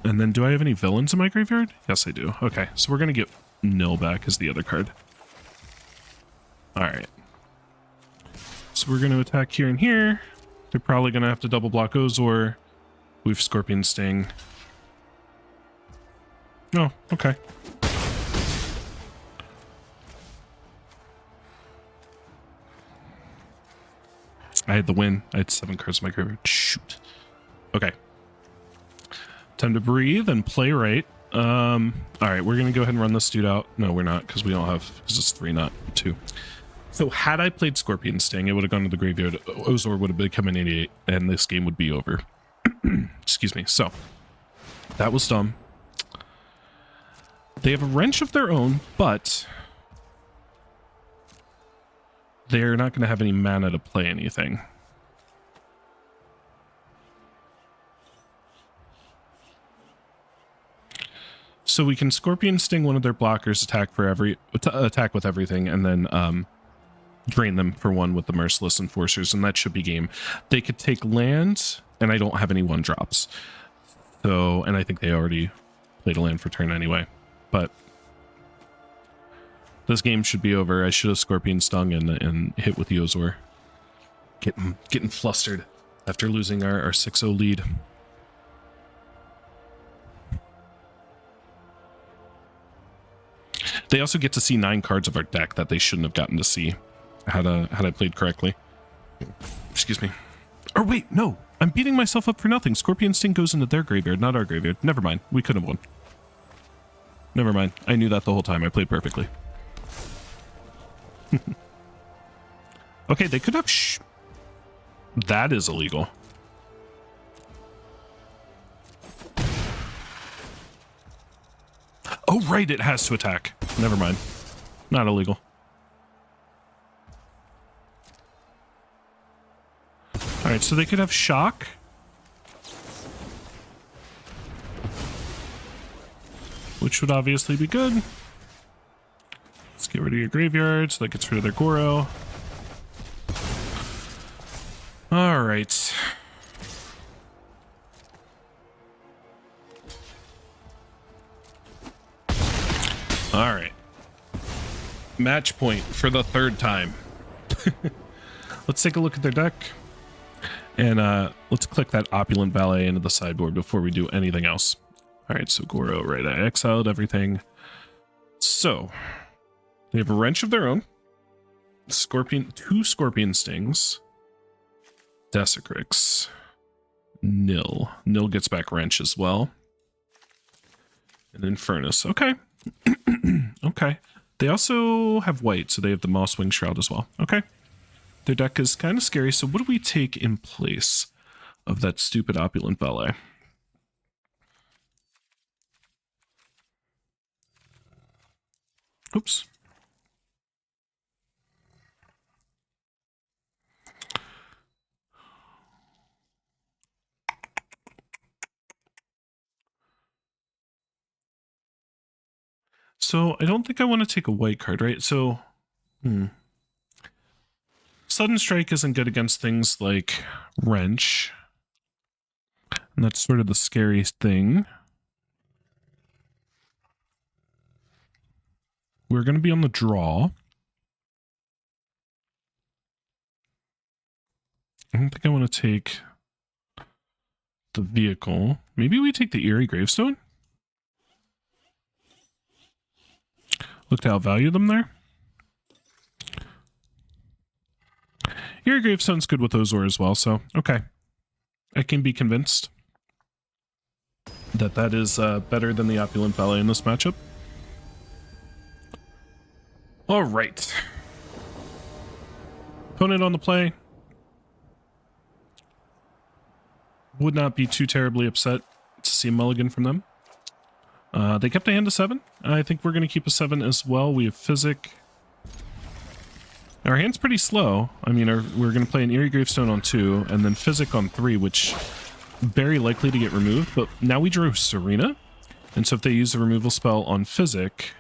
And then do I have any villains in my graveyard? Yes, I do. Okay, so we're going to get nil back as the other card. Alright. So we're going to attack here and here. They're probably going to have to double block Ozor. We've Scorpion Sting. Oh, okay. I had the win. I had 7 cards in my graveyard. Shoot. Okay. Time to breathe and play right. Alright, we're going to go ahead and run this dude out. No, we're not, because we don't have... Because it's 3, not 2. So had I played Scorpion Sting, it would have gone to the graveyard. Ozor would have become an 88, and this game would be over. Excuse me. So, that was dumb. They have a wrench of their own, but they're not going to have any mana to play anything. So we can Scorpion Sting one of their blockers, attack with everything, and then drain them for 1 with the Merciless Enforcers, and that should be game. They could take land, and I don't have any 1-drops. So, and I think they already played a land for turn anyway. But this game should be over. I should have Scorpion Stung and hit with Ozor. Getting flustered after losing our 6-0 lead. They also get to see 9 cards of our deck that they shouldn't have gotten to see had I played correctly. Excuse me. Or wait, no. I'm beating myself up for nothing. Scorpion Sting goes into their graveyard, not our graveyard. Never mind. We could have won. Never mind. I knew that the whole time. I played perfectly. Okay, they could have... That is illegal. Oh, right. It has to attack. Never mind. Not illegal. Alright, so they could have Shock. Which would obviously be good. Let's get rid of your graveyard, so that gets rid of their Goro. Alright. Alright. Match point for the 3rd time. Let's take a look at their deck. And let's click that Opulent Ballet into the sideboard before we do anything else. Alright, so Goro, right, I exiled everything. So, they have a wrench of their own. 2 Scorpion Stings. Desecrix. Nil. Nil gets back wrench as well. And then Furnace. Okay. Okay. They also have white, so they have the Mosswing Shroud as well. Okay. Their deck is kind of scary, so what do we take in place of that stupid Opulent Ballet? Oops. So I don't think I want to take a white card, right? So, Sudden Strike isn't good against things like Wrench. And that's sort of the scariest thing. We're going to be on the draw. I don't think I want to take the vehicle. Maybe we take the Eerie Gravestone? Look to outvalue them there. Here, Gravestone's good with Ozor as well, so okay. I can be convinced that is better than the Opulent Ballet in this matchup. All right. Opponent on the play. Would not be too terribly upset to see a mulligan from them. They kept a hand to 7. I think we're going to keep a 7 as well. We have Physic. Our hand's pretty slow. I mean, we're going to play an Eerie Gravestone on 2, and then Physic on 3, which very likely to get removed. But now we drew Serena, and so if they use the removal spell on Physic,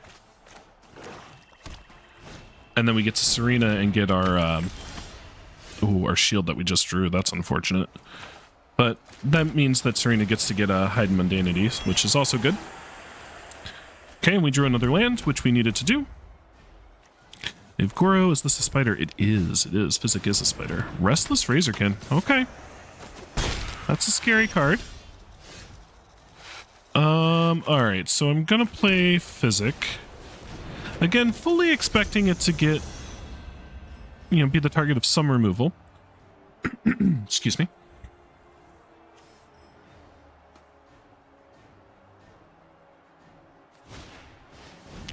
and then we get to Serena and get our our shield that we just drew. That's unfortunate. But that means that Serena gets to get a Hide in Mundanity, which is also good. Okay, and we drew another land, which we needed to do. If Goro, is this a spider? It is. It is. Physic is a spider. Restless Razorkin. Okay. That's a scary card. Alright, so I'm gonna play Physic. Again, fully expecting it to get, be the target of some removal. Excuse me.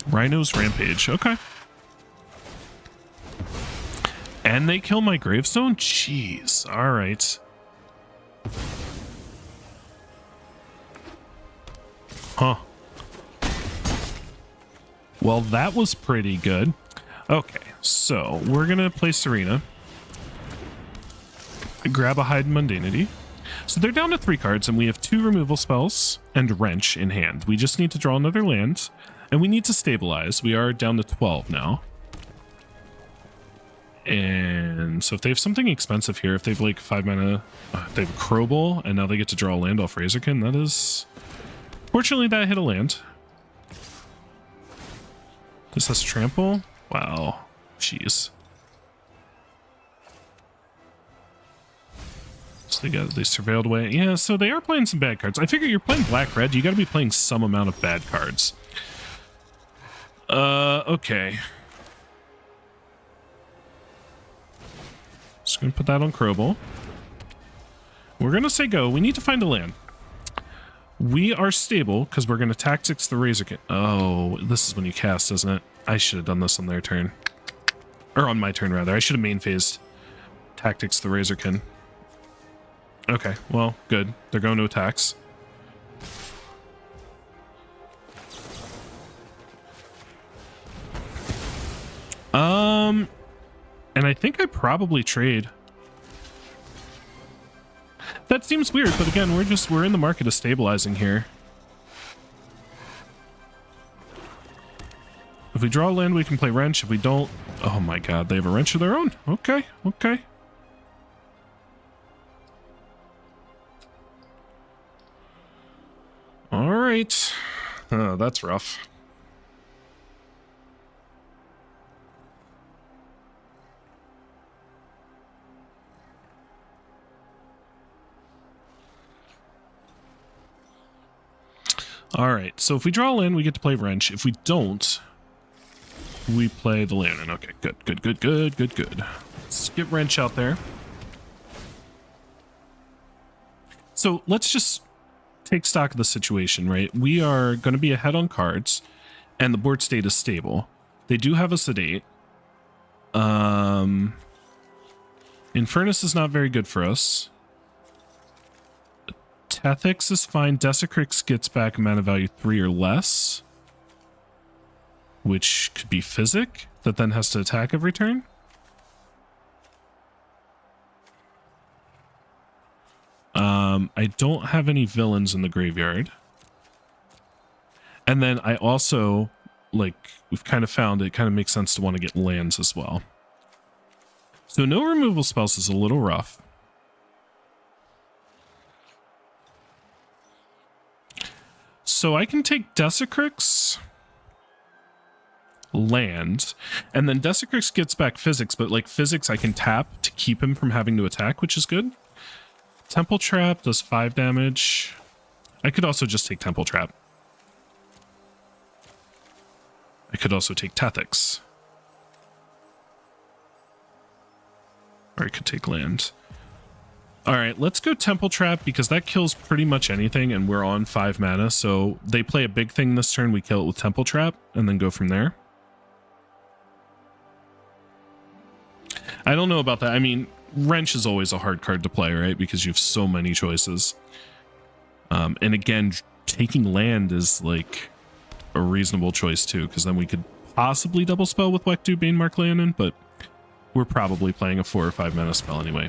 Rhino's Rampage. Okay. And they kill my Gravestone? Jeez. Alright. Huh. Well, that was pretty good. Okay, so we're going to play Serena. Grab a Hide in Mundanity. So they're down to 3 cards, and we have 2 removal spells and Wrench in hand. We just need to draw another land, and we need to stabilize. We are down to 12 now. And so if they have something expensive here, if they have like 5 mana, they have a Crowball, and now they get to draw a land off Razorkin, that is... Fortunately, that hit a land. This has Trample? Wow. Jeez. So they surveilled away. Yeah, so they are playing some bad cards. I figure you're playing black-red, you gotta be playing some amount of bad cards. Okay. Just gonna put that on Crowball. We're gonna say go. We need to find a land. We are stable because we're gonna Tactics the Razorkin. Oh, this is when you cast, isn't it? I should have done this on their turn. Or on my turn, rather. I should have main phased Tactics the Razorkin. Okay, well, good. They're going to attacks. And I think I probably trade. That seems weird, but again, we're in the market of stabilizing here. If we draw a land, we can play Wrench. If we don't, oh my god, they have a Wrench of their own. Okay, okay. All right. Oh, that's rough. All right, so if we draw a land, we get to play Wrench. If we don't, we play the Leonin. Okay, good, good, good, good, good, good. Let's get Wrench out there. So let's just take stock of the situation, right? We are going to be ahead on cards, and the board state is stable. They do have a Sedate. Infernus is not very good for us. Tethix is fine. Desecrix gets back mana value 3 or less, which could be Physic, that then has to attack every turn. I don't have any villains in the graveyard. And then I also, like, we've kind of found it kind of makes sense to want to get lands as well. So no removal spells is a little rough. So I can take Desecrix, land, and then Desecrix gets back Physics, but like Physics I can tap to keep him from having to attack, which is good. Temple Trap does 5 damage. I could also just take Temple Trap. I could also take Tethix. Or I could take land. All right, let's go Temple Trap because that kills pretty much anything and we're on 5 mana. So they play a big thing this turn. We kill it with Temple Trap and then go from there. I don't know about that. I mean, Wrench is always a hard card to play, right? Because you have so many choices. And again, taking land is like a reasonable choice too, because then we could possibly double spell with Wektu Banemark Leonin, but we're probably playing a 4 or 5 mana spell anyway.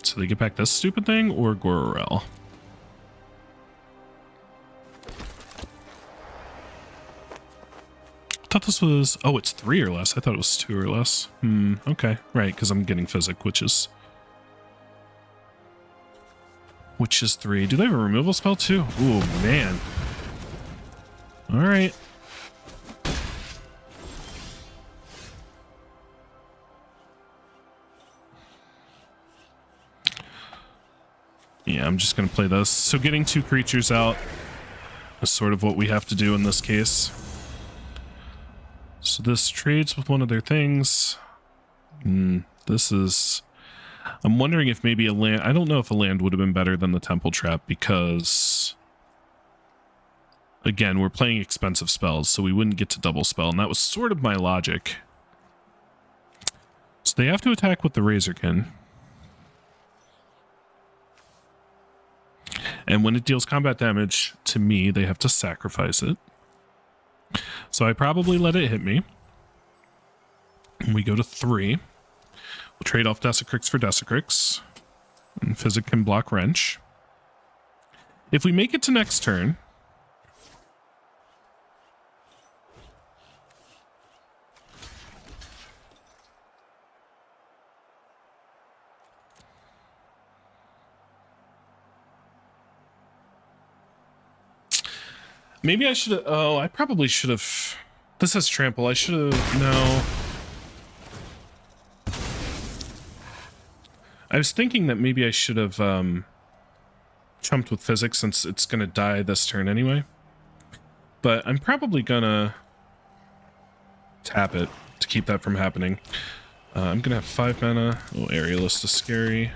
So they get back this stupid thing or Gororel? I thought this was... Oh, it's 3 or less. I thought it was 2 or less. Okay. Right, because I'm getting Physic, which is 3. Do they have a removal spell too? Ooh, man. Alright. Yeah, I'm just going to play this. So getting 2 creatures out is sort of what we have to do in this case. So this trades with one of their things. This is... I'm wondering if maybe a land... I don't know if a land would have been better than the Temple Trap because... Again, we're playing expensive spells, so we wouldn't get to double spell, and that was sort of my logic. So they have to attack with the Razorkin. And when it deals combat damage to me, they have to sacrifice it. So I probably let it hit me. And we go to 3. We'll trade off Desacrix for Desacrix. And Physic can block Wrench. If we make it to next turn... Maybe I should have... Oh, I probably should have... This has trample. I should have... No. I was thinking that maybe I should have chumped with Physics since it's going to die this turn anyway. But I'm probably going to tap it to keep that from happening. I'm going to have 5 mana. Oh, Aerialist is scary.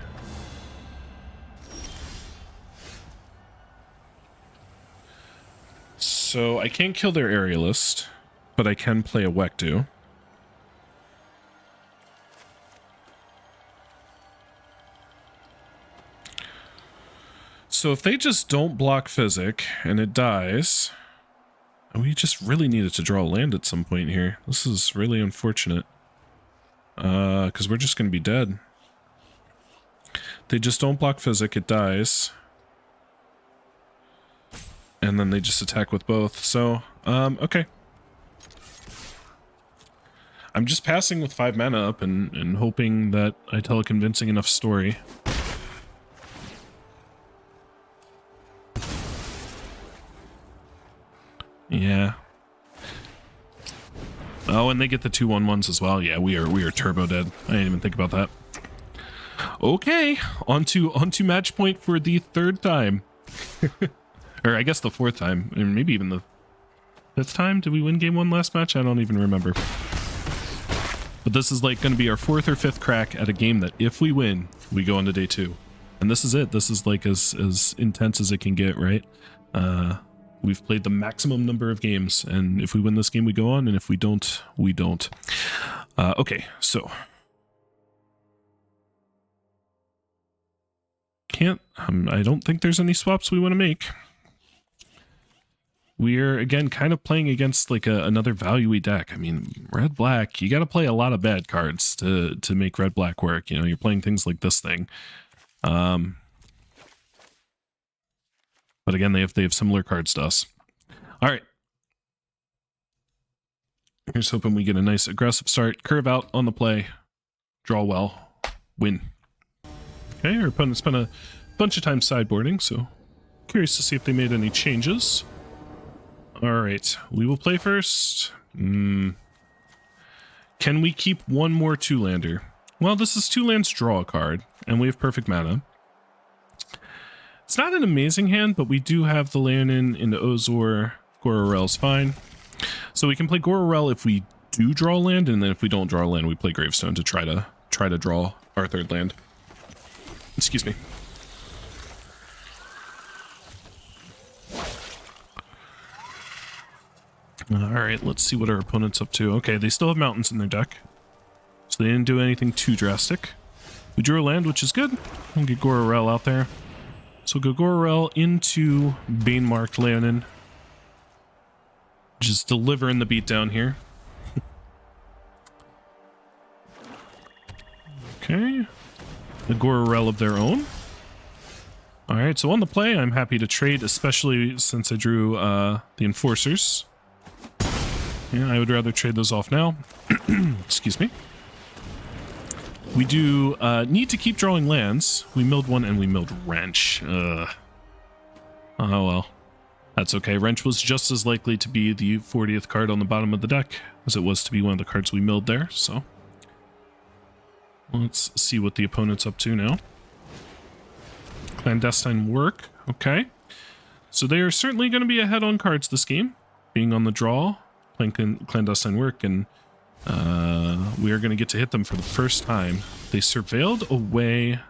So I can't kill their Aerialist, but I can play a Wektu. So if they just don't block Physic and it dies, we just really needed to draw land at some point here. This is really unfortunate. Because we're just going to be dead. They just don't block Physic, it dies. And then they just attack with both. So, okay. I'm just passing with 5 mana up and hoping that I tell a convincing enough story. Yeah. Oh, and they get the 2/1/1s as well. Yeah, we are turbo dead. I didn't even think about that. Okay, onto match point for the 3rd time. Or I guess the 4th time, and maybe even the 5th time. Did we win game 1 last match? I don't even remember. But this is like going to be our 4th or 5th crack at a game that if we win, we go on to day 2. And this is it. This is like as intense as it can get, right? We've played the maximum number of games, and if we win this game, we go on, and if we don't, we don't. Okay, so. I don't think there's any swaps we want to make. We're, again, kind of playing against like another value-y deck. I mean, red-black, you got to play a lot of bad cards to make red-black work. You know, you're playing things like this thing. But again, they have similar cards to us. All right. Here's hoping we get a nice aggressive start. Curve out on the play. Draw well. Win. Okay, our opponent spent a bunch of time sideboarding, so curious to see if they made any changes. All right, we will play first. Can we keep one more 2-lander? Well, this is 2 lands, draw a card, and we have perfect mana. It's not an amazing hand, but we do have the Leonin into Ozor. Gororel's fine. So we can play Gororel if we do draw land, and then if we don't draw land, we play Gravestone to try to draw our third land. Excuse me. Alright, let's see what our opponent's up to. Okay, they still have mountains in their deck, so they didn't do anything too drastic. We drew a land, which is good. We'll get Gororel out there. So we'll go Gororel into Bane-marked Leonin. Just delivering the beatdown here. Okay. The Gororel of their own. Alright, so on the play, I'm happy to trade, especially since I drew the Enforcers. Yeah, I would rather trade those off now. Excuse me. We do need to keep drawing lands. We milled one and we milled Wrench. Oh well. That's okay. Wrench was just as likely to be the 40th card on the bottom of the deck as it was to be one of the cards we milled there, so. Let's see what the opponent's up to now. Clandestine Work. Okay. So they are certainly going to be ahead on cards this game, being on the draw, playing Clandestine Work, and we are going to get to hit them for the first time. They surveilled away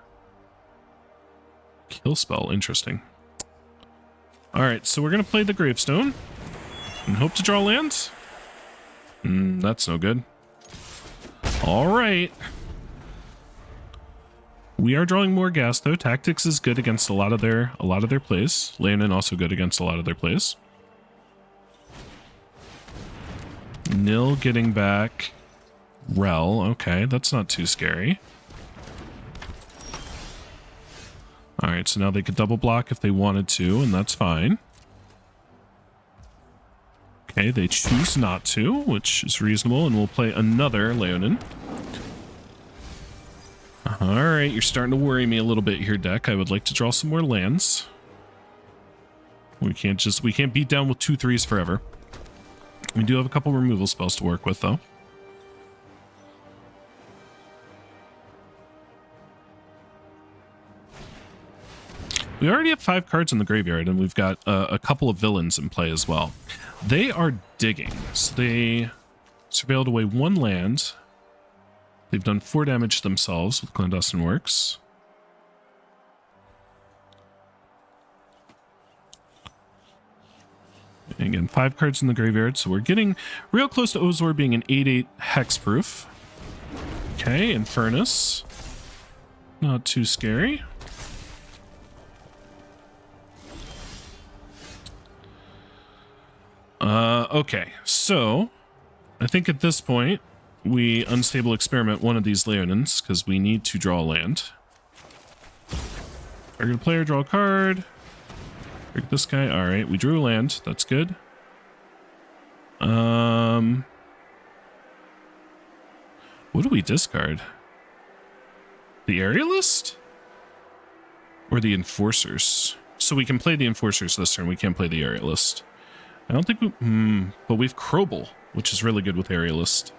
Kill Spell. Interesting. Alright, so we're going to play the Gravestone and hope to draw lands. That's no good. Alright. We are drawing more gas though. Tactics is good against a lot of their plays. Leonin also good against a lot of their plays. Nil getting back Rel. Okay, that's not too scary. Alright, so now they could double block if they wanted to, and that's fine. Okay, they choose not to, which is reasonable, and we'll play another Leonin. Alright, you're starting to worry me a little bit here, deck. I would like to draw some more lands. We can't beat down with 2/3s forever. We do have a couple removal spells to work with, though. We already have 5 cards in the graveyard, and we've got a couple of villains in play as well. They are digging, so they surveilled away 1 land. They've done 4 damage themselves with Clandestine Works. And again, 5 cards in the graveyard, so we're getting real close to Ozor being an 8/8 hexproof. Okay, Infernus. Not too scary. Okay, so I think at this point we unstable experiment one of these Leonins because we need to draw a land. Target player, draw a card. Target this guy. All right, we drew a land. That's good. What do we discard? The Aerialist? Or the Enforcers? So we can play the Enforcers this turn. We can't play the Aerialist. I don't think we... but we've Krobel, which is really good with Aerialist.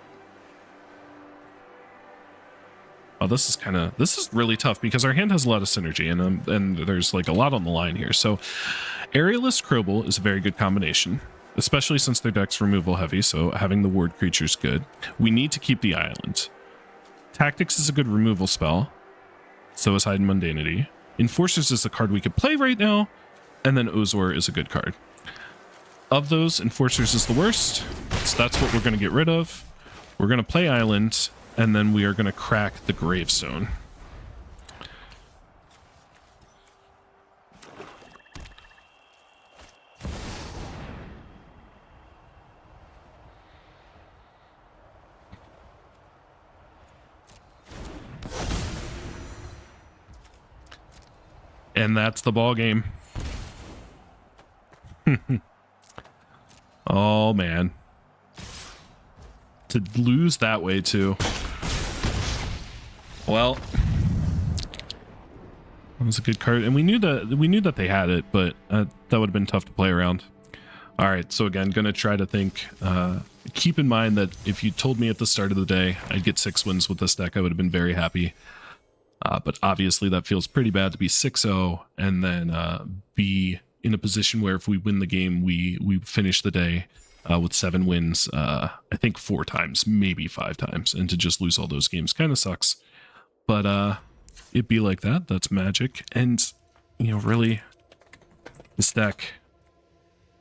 Oh, this is really tough because our hand has a lot of synergy and there's like a lot on the line here. So Aerialist Krobel is a very good combination, especially since their deck's removal heavy, so having the ward creature's good. We need to keep the island. Tactics is a good removal spell. So is Hide and Mundanity. Enforcers is a card we could play right now, and then Ozor is a good card. Of those, Enforcers is the worst, so that's what we're going to get rid of. We're going to play Island, and then we are going to crack the Gravestone. And that's the ball game. Oh, man. To lose that way, too. Well, that was a good card. And we knew that they had it, but that would have been tough to play around. All right, so again, going to try to think. Keep in mind that if you told me at the start of the day I'd get 6 wins with this deck, I would have been very happy. But obviously that feels pretty bad to be 6-0 and then be in a position where if we win the game, we finish the day with 7 wins, I think 4 times, maybe 5 times, and to just lose all those games kind of sucks. But it'd be like that. That's Magic. And, you know, really, this deck,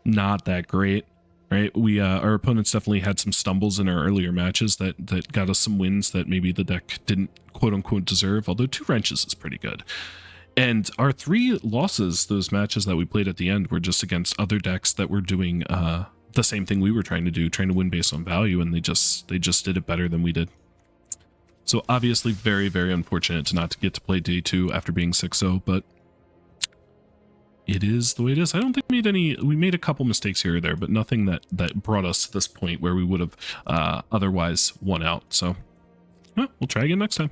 not that great, right? We our opponents definitely had some stumbles in our earlier matches that got us some wins that maybe the deck didn't quote unquote deserve, although 2 wrenches is pretty good. And our 3 losses, those matches that we played at the end, were just against other decks that were doing the same thing we were trying to do, trying to win based on value, and they just did it better than we did. So obviously very, very unfortunate to not get to play day 2 after being 6-0, but it is the way it is. I don't think we made a couple mistakes here or there, but nothing that brought us to this point where we would have otherwise won out. So well, we'll try again next time.